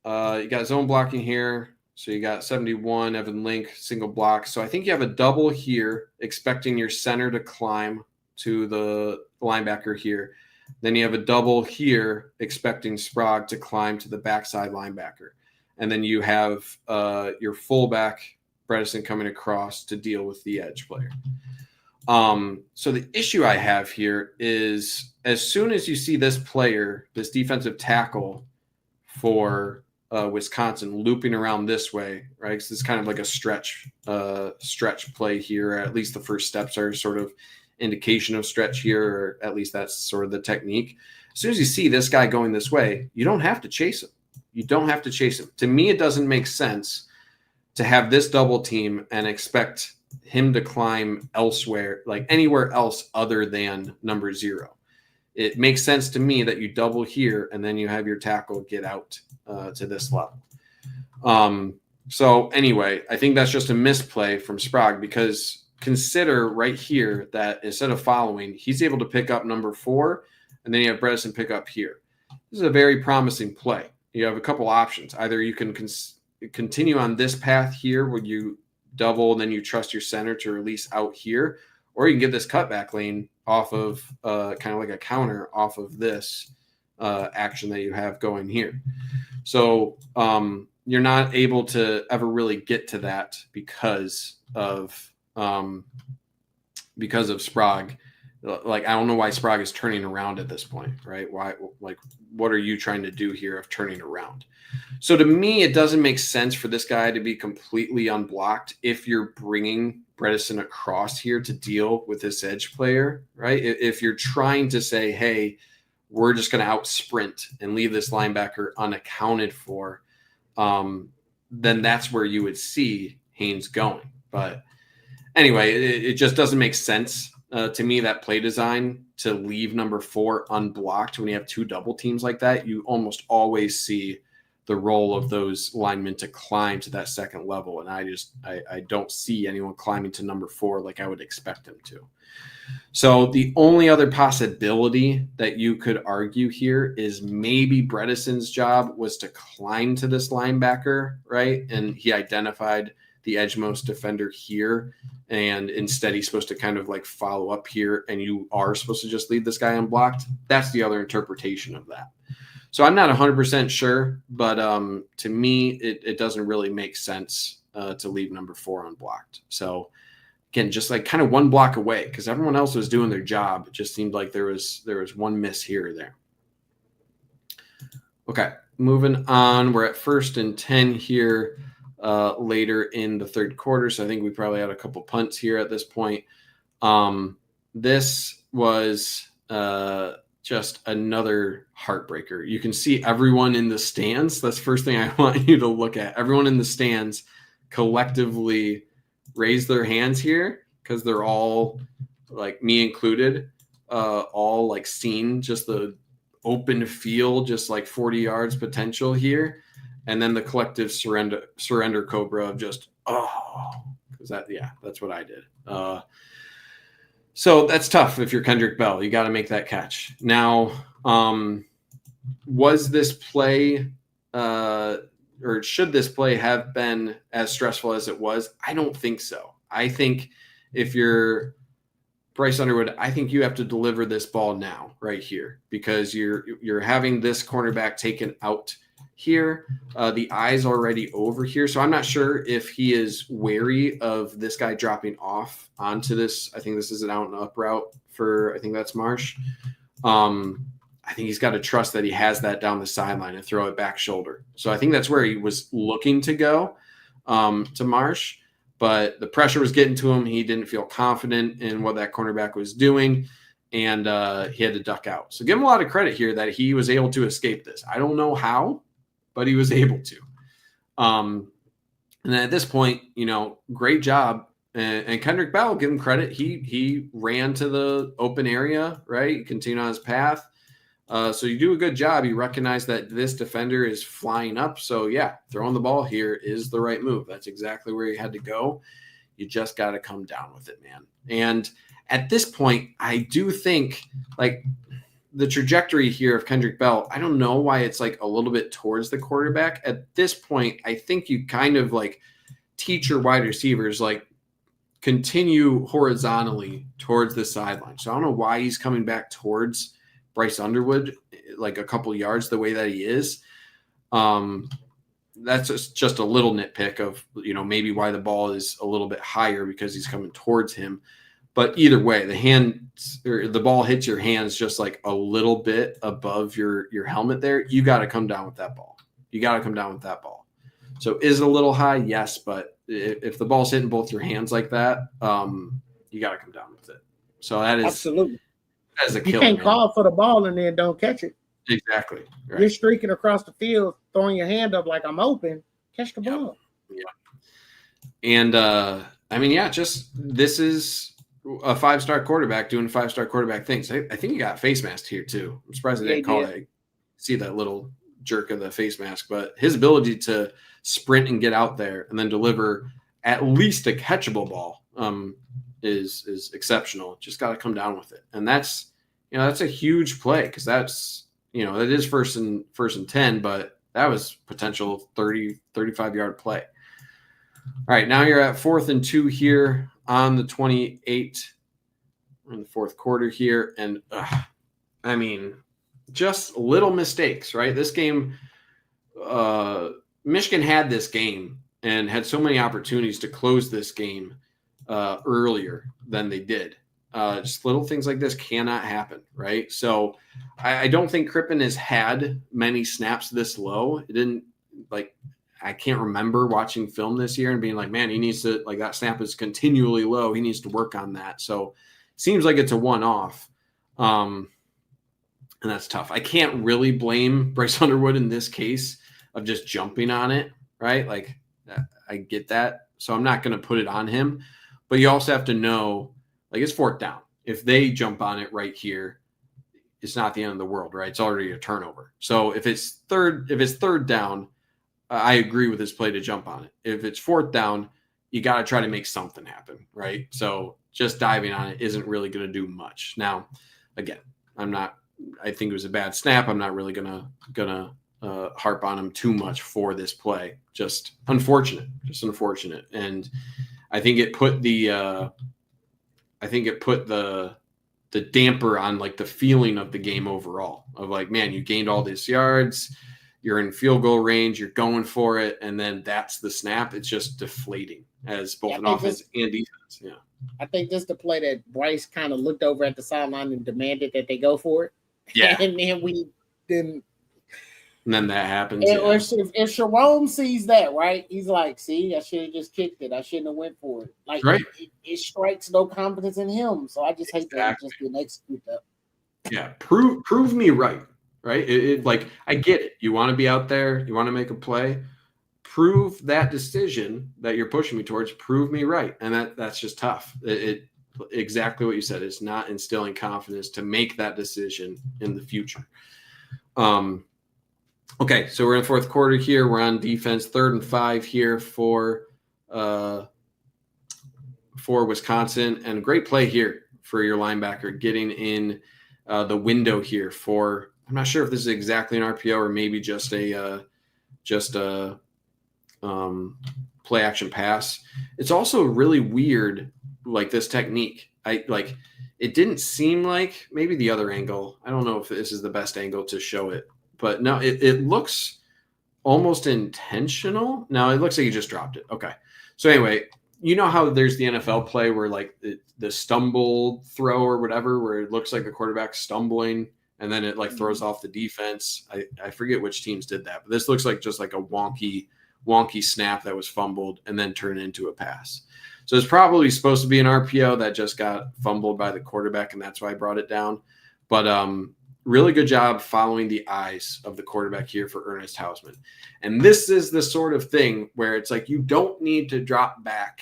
Speaker 2: You got zone blocking here. So you got 71, Evan Link, single block. So I think you have a double here, expecting your center to climb to the linebacker here. Then you have a double here, expecting Sprague to climb to the backside linebacker. And then you have your fullback, Bredesen, coming across to deal with the edge player. So the issue I have here is, as soon as you see this player, this defensive tackle for Wisconsin, looping around this way, right? Because it's kind of like a stretch play here. At least the first steps are sort of indication of stretch here, or at least that's sort of the technique. As soon as you see this guy going this way, you don't have to chase him. You don't have to chase him. To me, it doesn't make sense to have this double team and expect him to climb elsewhere, like anywhere else other than number 0. It makes sense to me that you double here and then you have your tackle get out to this level. So anyway, I think that's just a misplay from Sprague, because consider right here that instead of following, he's able to pick up number 4, and then you have Bredesen pick up here. This is a very promising play. You have a couple options. Either you can continue on this path here where you double and then you trust your center to release out here, or you can get this cutback lane off of kind of like a counter off of this action that you have going here. So you're not able to ever really get to that because of Sprague. Like, I don't know why Sprague is turning around at this point, right? Why? Like, what are you trying to do here of turning around? So to me, it doesn't make sense for this guy to be completely unblocked if you're bringing Bredesen across here to deal with this edge player, right? If you're trying to say, hey, we're just going to out sprint and leave this linebacker unaccounted for, then that's where you would see Haynes going. But anyway, it just doesn't make sense to me, that play design, to leave number 4 unblocked when you have 2 double teams like that. You almost always see the role of those linemen to climb to that second level. And I don't see anyone climbing to number 4 like I would expect them to. So the only other possibility that you could argue here is maybe Bredesen's job was to climb to this linebacker, right? And he identified the edgemost defender here, and instead he's supposed to kind of like follow up here, and you are supposed to just leave this guy unblocked. That's the other interpretation of that. So I'm not 100% sure, but to me, it doesn't really make sense to leave number 4 unblocked. So again, just like kind of one block away, because everyone else was doing their job. It just seemed like there was one miss here or there. Okay, moving on. We're at 1st and 10 here later in the third quarter. So I think we probably had a couple punts here at this point. This was just another heartbreaker. You can see everyone in the stands. That's the first thing I want you to look at. Everyone in the stands collectively raise their hands here, because they're all, like me included, all like seeing just the open field, just like 40 yards potential here. And then the collective surrender cobra of just, because that's what I did. So that's tough if you're Kendrick Bell. You got to make that catch. Now, was this play, or should this play have been as stressful as it was? I don't think so. I think if you're Bryce Underwood, I think you have to deliver this ball now, right here, because you're having this cornerback taken out here. The eye's already over here. So I'm not sure if he is wary of this guy dropping off onto this. I think this is an out and up route for, I think that's Marsh. I think he's got to trust that he has that down the sideline and throw it back shoulder. So I think that's where he was looking to go, to Marsh, but the pressure was getting to him. He didn't feel confident in what that cornerback was doing, and he had to duck out. So give him a lot of credit here that he was able to escape this. I don't know how, but he was able to. And then at this point, great job. And Kendrick Bell, give him credit. He ran to the open area, right? He continued on his path. So you do a good job. You recognize that this defender is flying up. So yeah, throwing the ball here is the right move. That's exactly where you had to go. You just got to come down with it, man. And at this point, I do think like the trajectory here of Kendrick Bell, I don't know why it's like a little bit towards the quarterback. At this point, I think you kind of like teach your wide receivers, like continue horizontally towards the sideline. So I don't know why he's coming back towards Bryce Underwood, like a couple yards the way that he is. That's just a little nitpick of, maybe why the ball is a little bit higher, because he's coming towards him. But either way, the ball hits your hands just like a little bit above your helmet there. You got to come down with that ball. So is it a little high? Yes. But if the ball's hitting both your hands like that, you got to come down with it. So that is
Speaker 1: absolutely.
Speaker 2: That is a killer.
Speaker 1: You can't call for the ball and then don't catch it.
Speaker 2: Exactly. Right.
Speaker 1: You're streaking across the field, throwing your hand up like I'm open. Catch the ball.
Speaker 2: Yeah. And this is a 5-star quarterback doing 5-star quarterback things. I think he got face masked here too. I'm surprised they didn't call it. See that little jerk of the face mask, but his ability to sprint and get out there and then deliver at least a catchable ball is exceptional. Just got to come down with it. And that's a huge play, because that's, that is first and 10, but that was potential 30, 35-yard play. All right, now you're at 4th and 2 here on the 28. We're in the fourth quarter here. And just little mistakes, right? This game, Michigan had this game and had so many opportunities to close this game earlier than they did. Just little things like this cannot happen, right? So I don't think Crippen has had many snaps this low. It didn't, I can't remember watching film this year and being like, man, he needs to, that snap is continually low. He needs to work on that. So it seems like it's a one-off. And And that's tough. I can't really blame Bryce Underwood in this case of just jumping on it, right? Like, I get that. So I'm not going to put it on him. But you also have to know, like, it's fourth down. If they jump on it right here, it's not the end of the world, right? It's already a turnover. So if it's third down, I agree with this play to jump on it. If it's fourth down, you got to try to make something happen, right? So just diving on it isn't really going to do much. Now, again, I think it was a bad snap. I'm not really gonna harp on him too much for this play. Just unfortunate. And I think it put the damper on like the feeling of the game overall of like, man, you gained all these yards, you're in field goal range, you're going for it, and then that's the snap. It's just deflating as both an offense and defense. Yeah.
Speaker 1: I think this is the play that Bryce kind of looked over at the sideline and demanded that they go for it.
Speaker 2: Yeah.
Speaker 1: And then we didn't.
Speaker 2: And then that happens.
Speaker 1: And, or if Sharon sees that, right, he's like, see, I should have just kicked it. I shouldn't have went for it. Like,
Speaker 2: right.
Speaker 1: It strikes no confidence in him. So I just hate that he just didn't execute that.
Speaker 2: Yeah. Prove me right. Right. Like, I get it. You want to be out there. You want to make a play. Prove that decision that you're pushing me towards. Prove me right. And that's just tough. Exactly what you said. It's not instilling confidence to make that decision in the future. Okay, so we're in fourth quarter here. We're on defense, 3rd and 5 here for Wisconsin, and great play here for your linebacker getting in the window here for. I'm not sure if this is exactly an RPO or maybe just a play action pass. It's also really weird, like this technique. It didn't seem like maybe the other angle. I don't know if this is the best angle to show it, but no, it looks almost intentional. Now it looks like he just dropped it. Okay. So anyway, you know how there's the NFL play where like the stumble throw or whatever, where it looks like the quarterback stumbling and then it like throws off the defense. I forget which teams did that, but this looks like just like a wonky snap that was fumbled and then turned into a pass. So it's probably supposed to be an RPO that just got fumbled by the quarterback, and that's why I brought it down. But really good job following the eyes of the quarterback here for Ernest Hausmann. And this is the sort of thing where it's like you don't need to drop back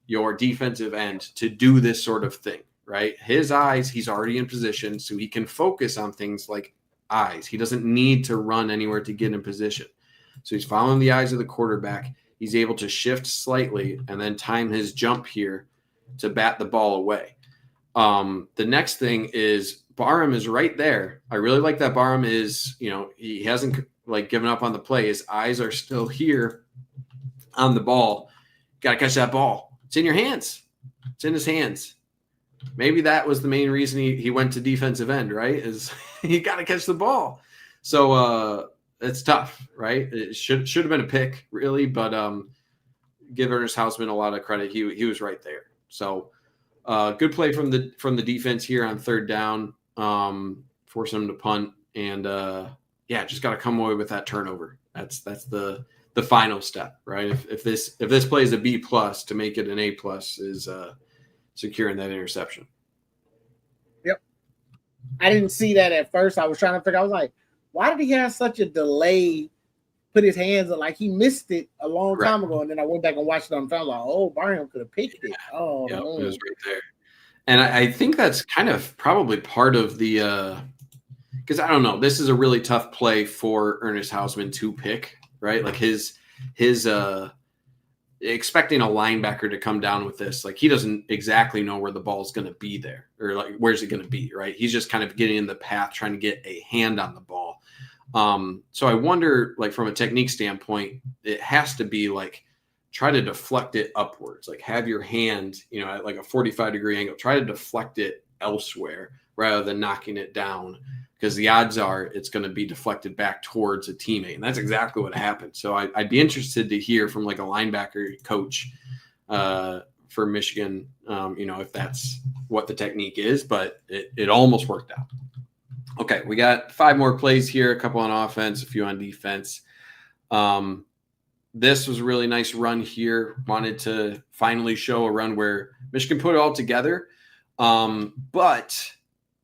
Speaker 2: your defensive end to do this sort of thing, right? His eyes, he's already in position, so he can focus on things like eyes. He doesn't need to run anywhere to get in position. So he's following the eyes of the quarterback. He's able to shift slightly and then time his jump here to bat the ball away. The next thing is Barham is right there. I really like that Barham is, he hasn't like given up on the play. His eyes are still here on the ball. Got to catch that ball. It's in your hands. It's in his hands. Maybe that was the main reason he went to defensive end, right? Is you got to catch the ball. So it's tough, right? It should have been a pick, really, but give Ernest Hausmann a lot of credit. He was right there. So good play from the defense here on 3rd down, forcing them to punt, and just got to come away with that turnover. That's the final step, right? If this play is a B+ to make it an A+ is securing that interception.
Speaker 1: Yep. I didn't see that at first. I was trying to figure. I was like, why did he have such a delay? Put his hands on, like he missed it a long time ago, and then I went back and watched it on film. Like, oh, Barham could have picked it. Oh,
Speaker 2: yeah, it was right there. And I think that's kind of probably part of the because I don't know. This is a really tough play for Ernest Hausmann to pick, right? Like his expecting a linebacker to come down with this, like he doesn't exactly know where the ball is going to be there, or like where's it going to be, right? He's just kind of getting in the path, trying to get a hand on the ball. So I wonder, like from a technique standpoint, it has to be like try to deflect it upwards, like have your hand, at like a 45-degree angle, try to deflect it elsewhere rather than knocking it down, because the odds are it's going to be deflected back towards a teammate. And that's exactly what happened. So I'd be interested to hear from like a linebacker coach for Michigan, if that's what the technique is, but it almost worked out. Okay, we got 5 more plays here, a couple on offense, a few on defense. This was a really nice run here. Wanted to finally show a run where Michigan put it all together. But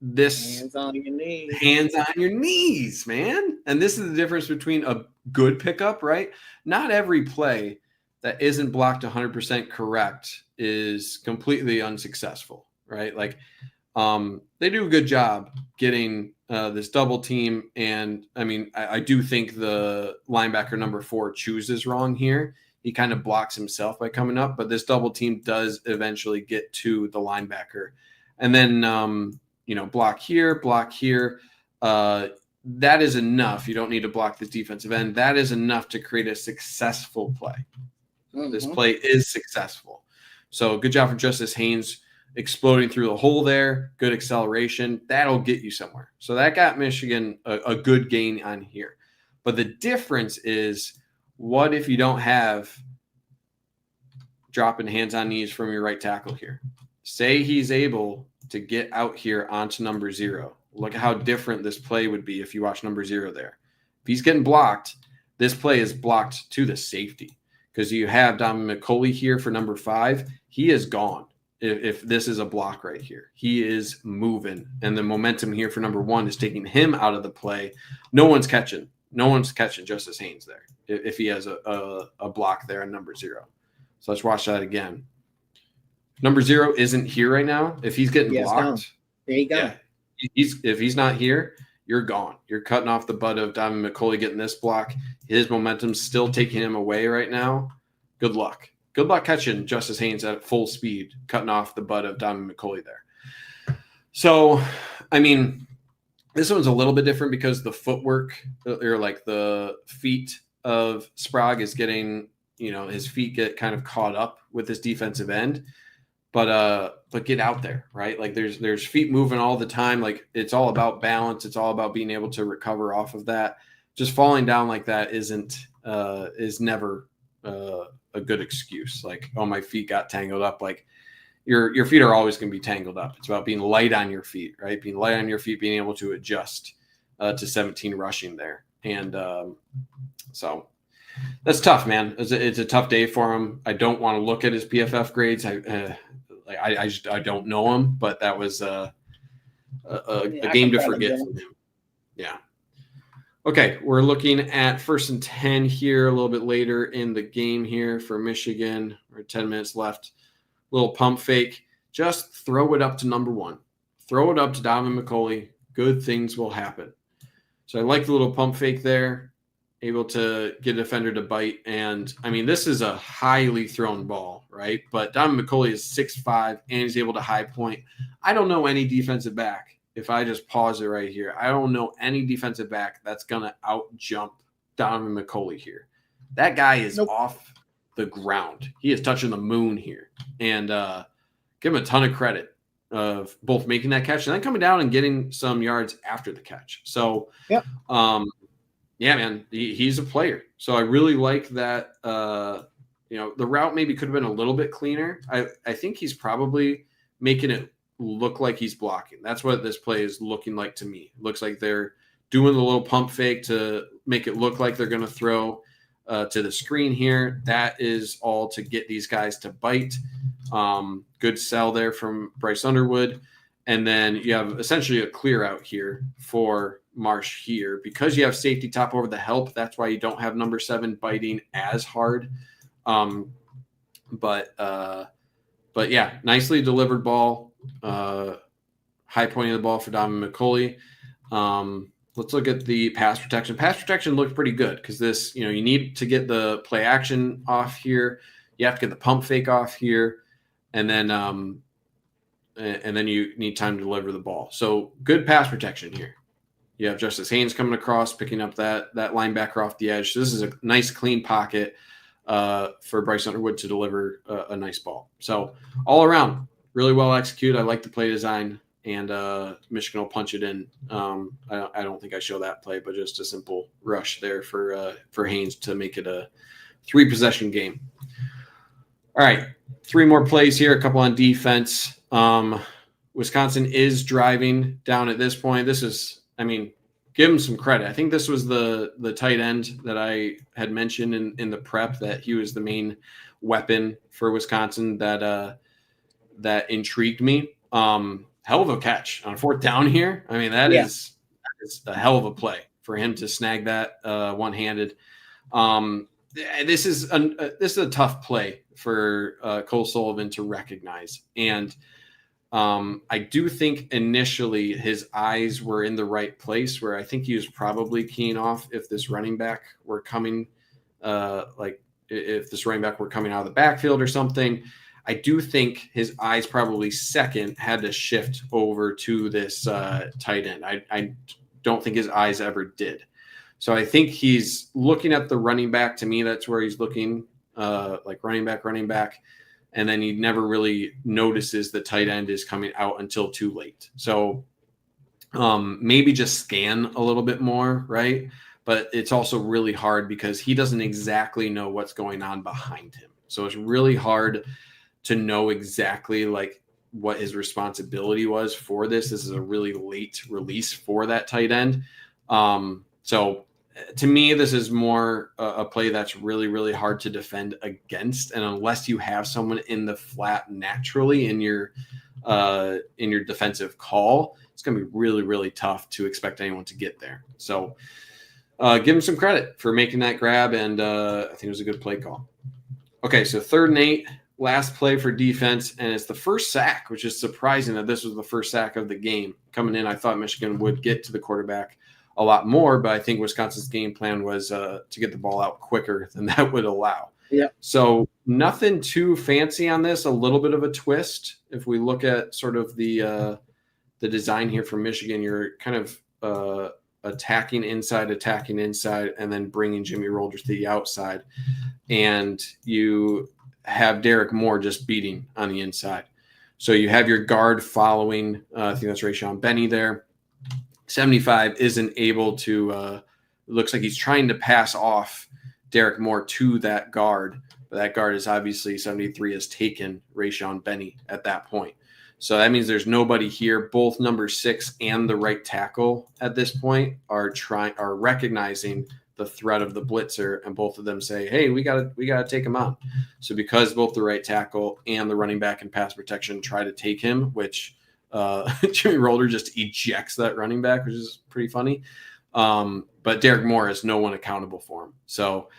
Speaker 2: this
Speaker 1: hands on your
Speaker 2: knees, man. And this is the difference between a good pickup, right? Not every play that isn't blocked 100% correct is completely unsuccessful, right? Like they do a good job getting this double team. And I mean, I do think the linebacker number 4 chooses wrong here. He kind of blocks himself by coming up, but this double team does eventually get to the linebacker. And then, block here. That is enough. You don't need to block this defensive end. That is enough to create a successful play. Mm-hmm. This play is successful. So good job from Justice Haynes exploding through the hole there. Good acceleration. That'll get you somewhere. So that got Michigan a good gain on here. But the difference is, what if you don't have dropping hands on knees from your right tackle here? Say he's able to get out here onto number 0. Look at how different this play would be if you watch number 0 there. If he's getting blocked, this play is blocked to the safety because you have Dominic McCulley here for number 5. He is gone. If this is a block right here, he is moving, and the momentum here for number 1 is taking him out of the play. No one's catching Justice Haynes there if he has a block there on number 0. So let's watch that again. Number 0 isn't here right now. If he's getting blocked,
Speaker 1: there you go. Yeah,
Speaker 2: if he's not here, you're gone. You're cutting off the butt of Diamond McCulley getting this block. His momentum's still taking him away right now. Good luck. Good luck catching Justice Haynes at full speed, cutting off the butt of Diamond McCulley there. So, I mean, this one's a little bit different because the footwork, or like the feet of Sprague is getting, his feet get kind of caught up with this defensive end. But get out there, right? Like there's feet moving all the time. Like it's all about balance. It's all about being able to recover off of that. Just falling down like that is never a good excuse. Like, oh, my feet got tangled up. Like your feet are always going to be tangled up. It's about being light on your feet, right? Being light on your feet, being able to adjust to 17 rushing there. And so that's tough, man. It's a tough day for him. I don't want to look at his PFF grades. I don't know him, but that was a game to forget from him. Yeah. Okay, we're looking at 1st and 10 here a little bit later in the game here for Michigan. We're 10 minutes left. Little pump fake. Just throw it up to number 1. Throw it up to Donovan McCulley. Good things will happen. So I like the little pump fake there. Able to get a defender to bite. And, I mean, this is a highly thrown ball, right? But Donovan McCulley is 6'5", and he's able to high point. I don't know any defensive back. If I just pause it right here, I don't know any defensive back that's going to out-jump Donovan McCulley here. That guy is off the ground. He is touching the moon here. And give him a ton of credit of both making that catch and then coming down and getting some yards after the catch. So,
Speaker 1: yeah,
Speaker 2: man, he's a player. So I really like that. The route maybe could have been a little bit cleaner. I think he's probably making it look like he's blocking. That's what this play is looking like to me. It looks like they're doing the little pump fake to make it look like they're going to throw to the screen here. That is all to get these guys to bite. Good sell there from Bryce Underwood. And then you have essentially a clear out here for Marsh here. Because you have safety top over the help, that's why you don't have number 7 biting as hard. But yeah, nicely delivered ball. High pointing the ball for Donovan McCulley. Let's look at the pass protection. Pass protection looked pretty good because this, you need to get the play action off here. You have to get the pump fake off here, and then you need time to deliver the ball. So good pass protection here. You have Justice Haynes coming across, picking up that linebacker off the edge. So this is a nice clean pocket for Bryce Underwood to deliver a nice ball. So all around, really well executed. I like the play design, and Michigan will punch it in. I don't think I show that play, but just a simple rush there for Haynes to make it a 3-possession game. All right, 3 more plays here, a couple on defense. Wisconsin is driving down at this point. This is, give him some credit. I think this was the tight end that I had mentioned in the prep, that he was the main weapon for Wisconsin that intrigued me. hell of a catch on 4th down here. I mean, that is a hell of a play for him to snag that one-handed. This is a tough play for Cole Sullivan to recognize. And I do think initially his eyes were in the right place, where I think he was probably keying off if this running back were coming, if this running back were coming out of the backfield or something. I do think his eyes probably second had to shift over to this tight end. I don't think his eyes ever did. So I think he's looking at the running back. To me, that's where he's looking, like running back. And then he never really notices the tight end is coming out until too late. So maybe just scan a little bit more, right? But it's also really hard because he doesn't exactly know what's going on behind him. So it's really hard to know exactly like what his responsibility was for this. This is a really late release for that tight end. So to me, this is more a play that's really, really hard to defend against. And unless you have someone in the flat naturally in your defensive call, it's going to be really, really tough to expect anyone to get there. So give him some credit for making that grab. And I think it was a good play call. Okay, so 3rd and 8, last play for defense. And it's the first sack, which is surprising that this was the first sack of the game. Coming in, I thought Michigan would get to the quarterback a lot more, but I think Wisconsin's game plan was to get the ball out quicker than that would allow.
Speaker 1: Yeah.
Speaker 2: So nothing too fancy on this, a little bit of a twist. If we look at sort of the design here for Michigan, you're kind of attacking inside, and then bringing Jimmy Rolder to the outside. And you have Derek Moore just beating on the inside. So you have your guard following, I think that's Rayshawn Benny there. 75 isn't able to, it looks like he's trying to pass off Derek Moore to that guard, but that guard is obviously 73 has taken Rayshawn Benny at that point. So that means there's nobody here. Both number 6 and the right tackle at this point are recognizing the threat of the blitzer, and both of them say, hey, we gotta take him on. So because both the right tackle and the running back in pass protection try to take him, which Jimmy Rolder just ejects that running back, which is pretty funny. But Derek Moore has no one accountable for him. So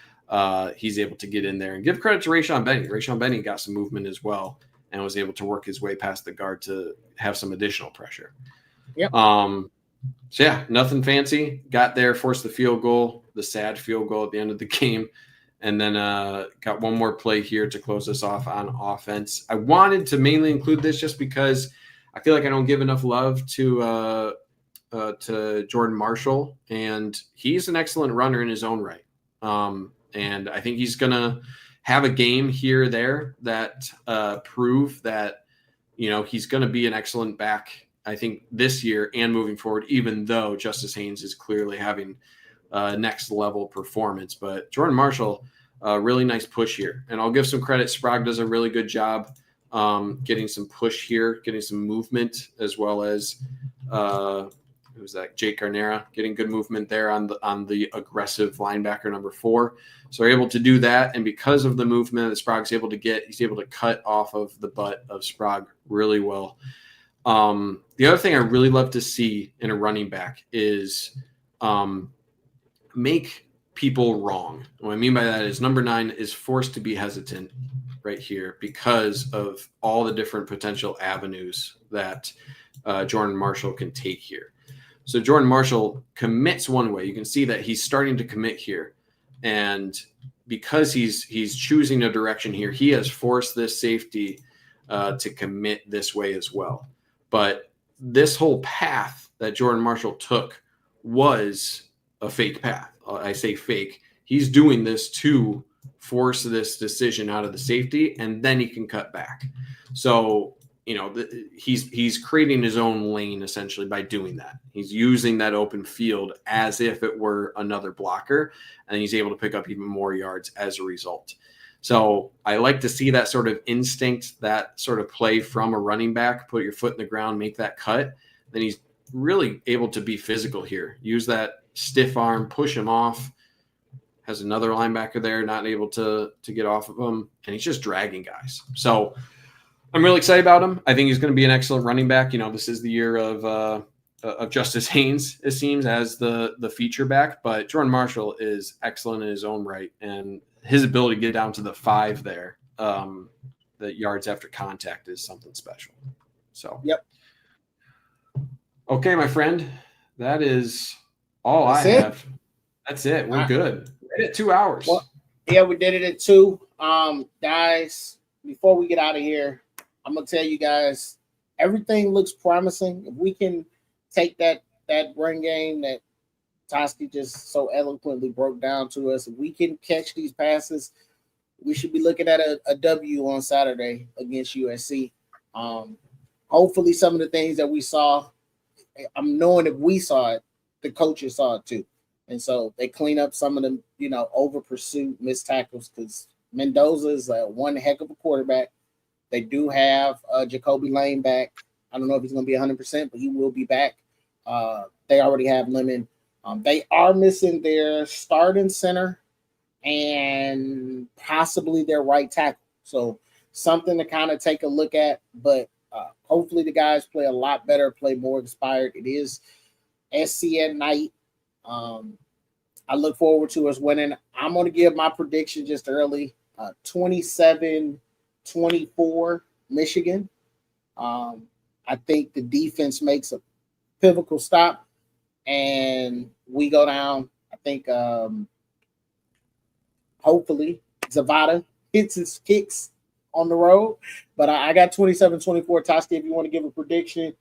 Speaker 2: he's able to get in there, and give credit to Rayshawn Benny. Rayshawn Benny got some movement as well and was able to work his way past the guard to have some additional pressure.
Speaker 1: Yep.
Speaker 2: So yeah, nothing fancy. Got there, forced the field goal, the sad field goal at the end of the game. And then got one more play here to close us off on offense. I wanted to mainly include this just because I feel like I don't give enough love to Jordan Marshall, and he's an excellent runner in his own right. And I think he's going to have a game here or there that prove that, he's going to be an excellent back, I think, this year and moving forward, even though Justice Haynes is clearly having next level performance. But Jordan Marshall, really nice push here. And I'll give some credit. Sprague does a really good job getting some push here, getting some movement, as well as who's that? Jake Garnera getting good movement there on the aggressive linebacker number 4. So they're able to do that, and because of the movement that Sprague's able to get, he's able to cut off of the butt of Sprague really well. The other thing I really love to see in a running back is make people wrong. What I mean by that is number 9 is forced to be hesitant right here because of all the different potential avenues that Jordan Marshall can take here. So Jordan Marshall commits one way. You can see that he's starting to commit here. And because he's choosing a direction here, he has forced this safety to commit this way as well. But this whole path that Jordan Marshall took was a fake path. I say fake. He's doing this to force this decision out of the safety, and then he can cut back. So, he's creating his own lane essentially by doing that. He's using that open field as if it were another blocker, and he's able to pick up even more yards as a result. So I like to see that sort of instinct, that sort of play from a running back, put your foot in the ground, make that cut. Then he's really able to be physical here. Use that stiff arm, push him off. Has another linebacker there, not able to get off of him, and he's just dragging guys. So I'm really excited about him. I think he's going to be an excellent running back. This is the year of Justice Haynes, it seems, as the feature back. But Jordan Marshall is excellent in his own right, and his ability to get down to the 5 there, the yards after contact, is something special. So,
Speaker 1: yep.
Speaker 2: Okay, my friend, that is all
Speaker 1: That's
Speaker 2: I
Speaker 1: it?
Speaker 2: have. That's it. We're
Speaker 1: All right.
Speaker 2: good. We're at 2 hours.
Speaker 1: Well, yeah, we did it at 2. Guys, before we get out of here, I'm gonna tell you guys, everything looks promising. If we can take that run game that Toski just so eloquently broke down to us, if we can catch these passes, we should be looking at a W on Saturday against USC. Hopefully, some of the things that we saw, I'm knowing if we saw it, the coaches saw it too. And so they clean up some of the, over pursuit, missed tackles, because Mendoza is one heck of a quarterback. They do have Jacoby Lane back. I don't know if he's going to be 100%, but he will be back. They already have Lemon. They are missing their starting center and possibly their right tackle. So something to kind of take a look at. But hopefully the guys play a lot better, play more inspired. It is SC at night. I look forward to us winning. I'm going to give my prediction just early, 27-24 Michigan. I think the defense makes a pivotal stop and we go down. I think hopefully Zavada hits his kicks on the road. But I got 27-24. Toski, if you want to give a prediction,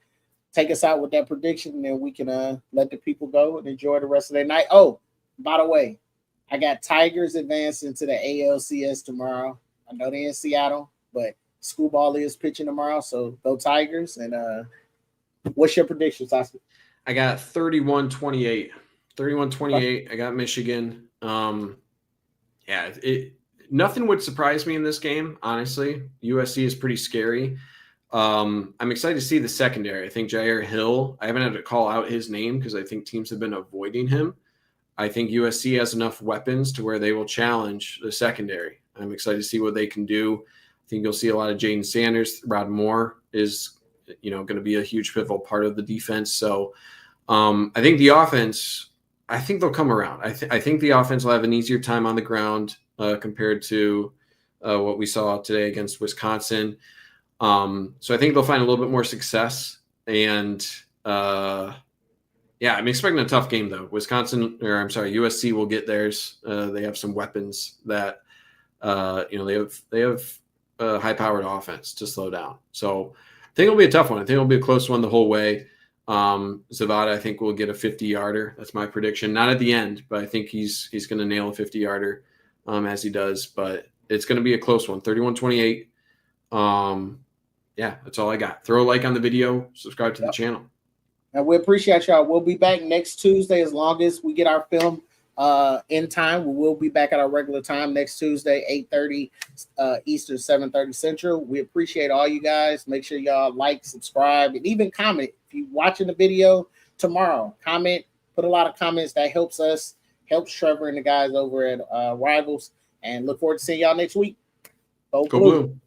Speaker 1: take us out with that prediction, and then we can let the people go and enjoy the rest of their night. Oh, by the way, I got Tigers advancing to the ALCS tomorrow. I know they're in Seattle, but school ball is pitching tomorrow, so go Tigers. And what's your prediction, Toski?
Speaker 2: I got 31-28. 31-28. I got Michigan. Nothing would surprise me in this game, honestly. USC is pretty scary. I'm excited to see the secondary. I think Jair Hill, I haven't had to call out his name because I think teams have been avoiding him. I think USC has enough weapons to where they will challenge the secondary. I'm excited to see what they can do. I think you'll see a lot of Jaden Sanders. Rod Moore is, going to be a huge pivotal part of the defense. So I think the offense, I think they'll come around. I think the offense will have an easier time on the ground compared to what we saw today against Wisconsin. So I think they'll find a little bit more success. And I'm expecting a tough game though. USC will get theirs. They have some weapons that they have high-powered offense to slow down. So I think it'll be a tough one. I think it'll be a close one the whole way. Zavada, I think, will get a 50-yarder. That's my prediction. Not at the end, but I think he's going to nail a 50-yarder as he does. But it's going to be a close one, 31-28. That's all I got. Throw a like on the video. Subscribe to the channel.
Speaker 1: And we appreciate y'all. We'll be back next Tuesday as long as we get our film in time. We will be back at our regular time next Tuesday, 8:30 Eastern, 7:30 Central. We appreciate all you guys. Make sure y'all like, subscribe, and even comment. If you're watching the video tomorrow, comment. Put a lot of comments. That helps us, helps Trevor and the guys over at Rivals. And look forward to seeing y'all next week. Go Blue.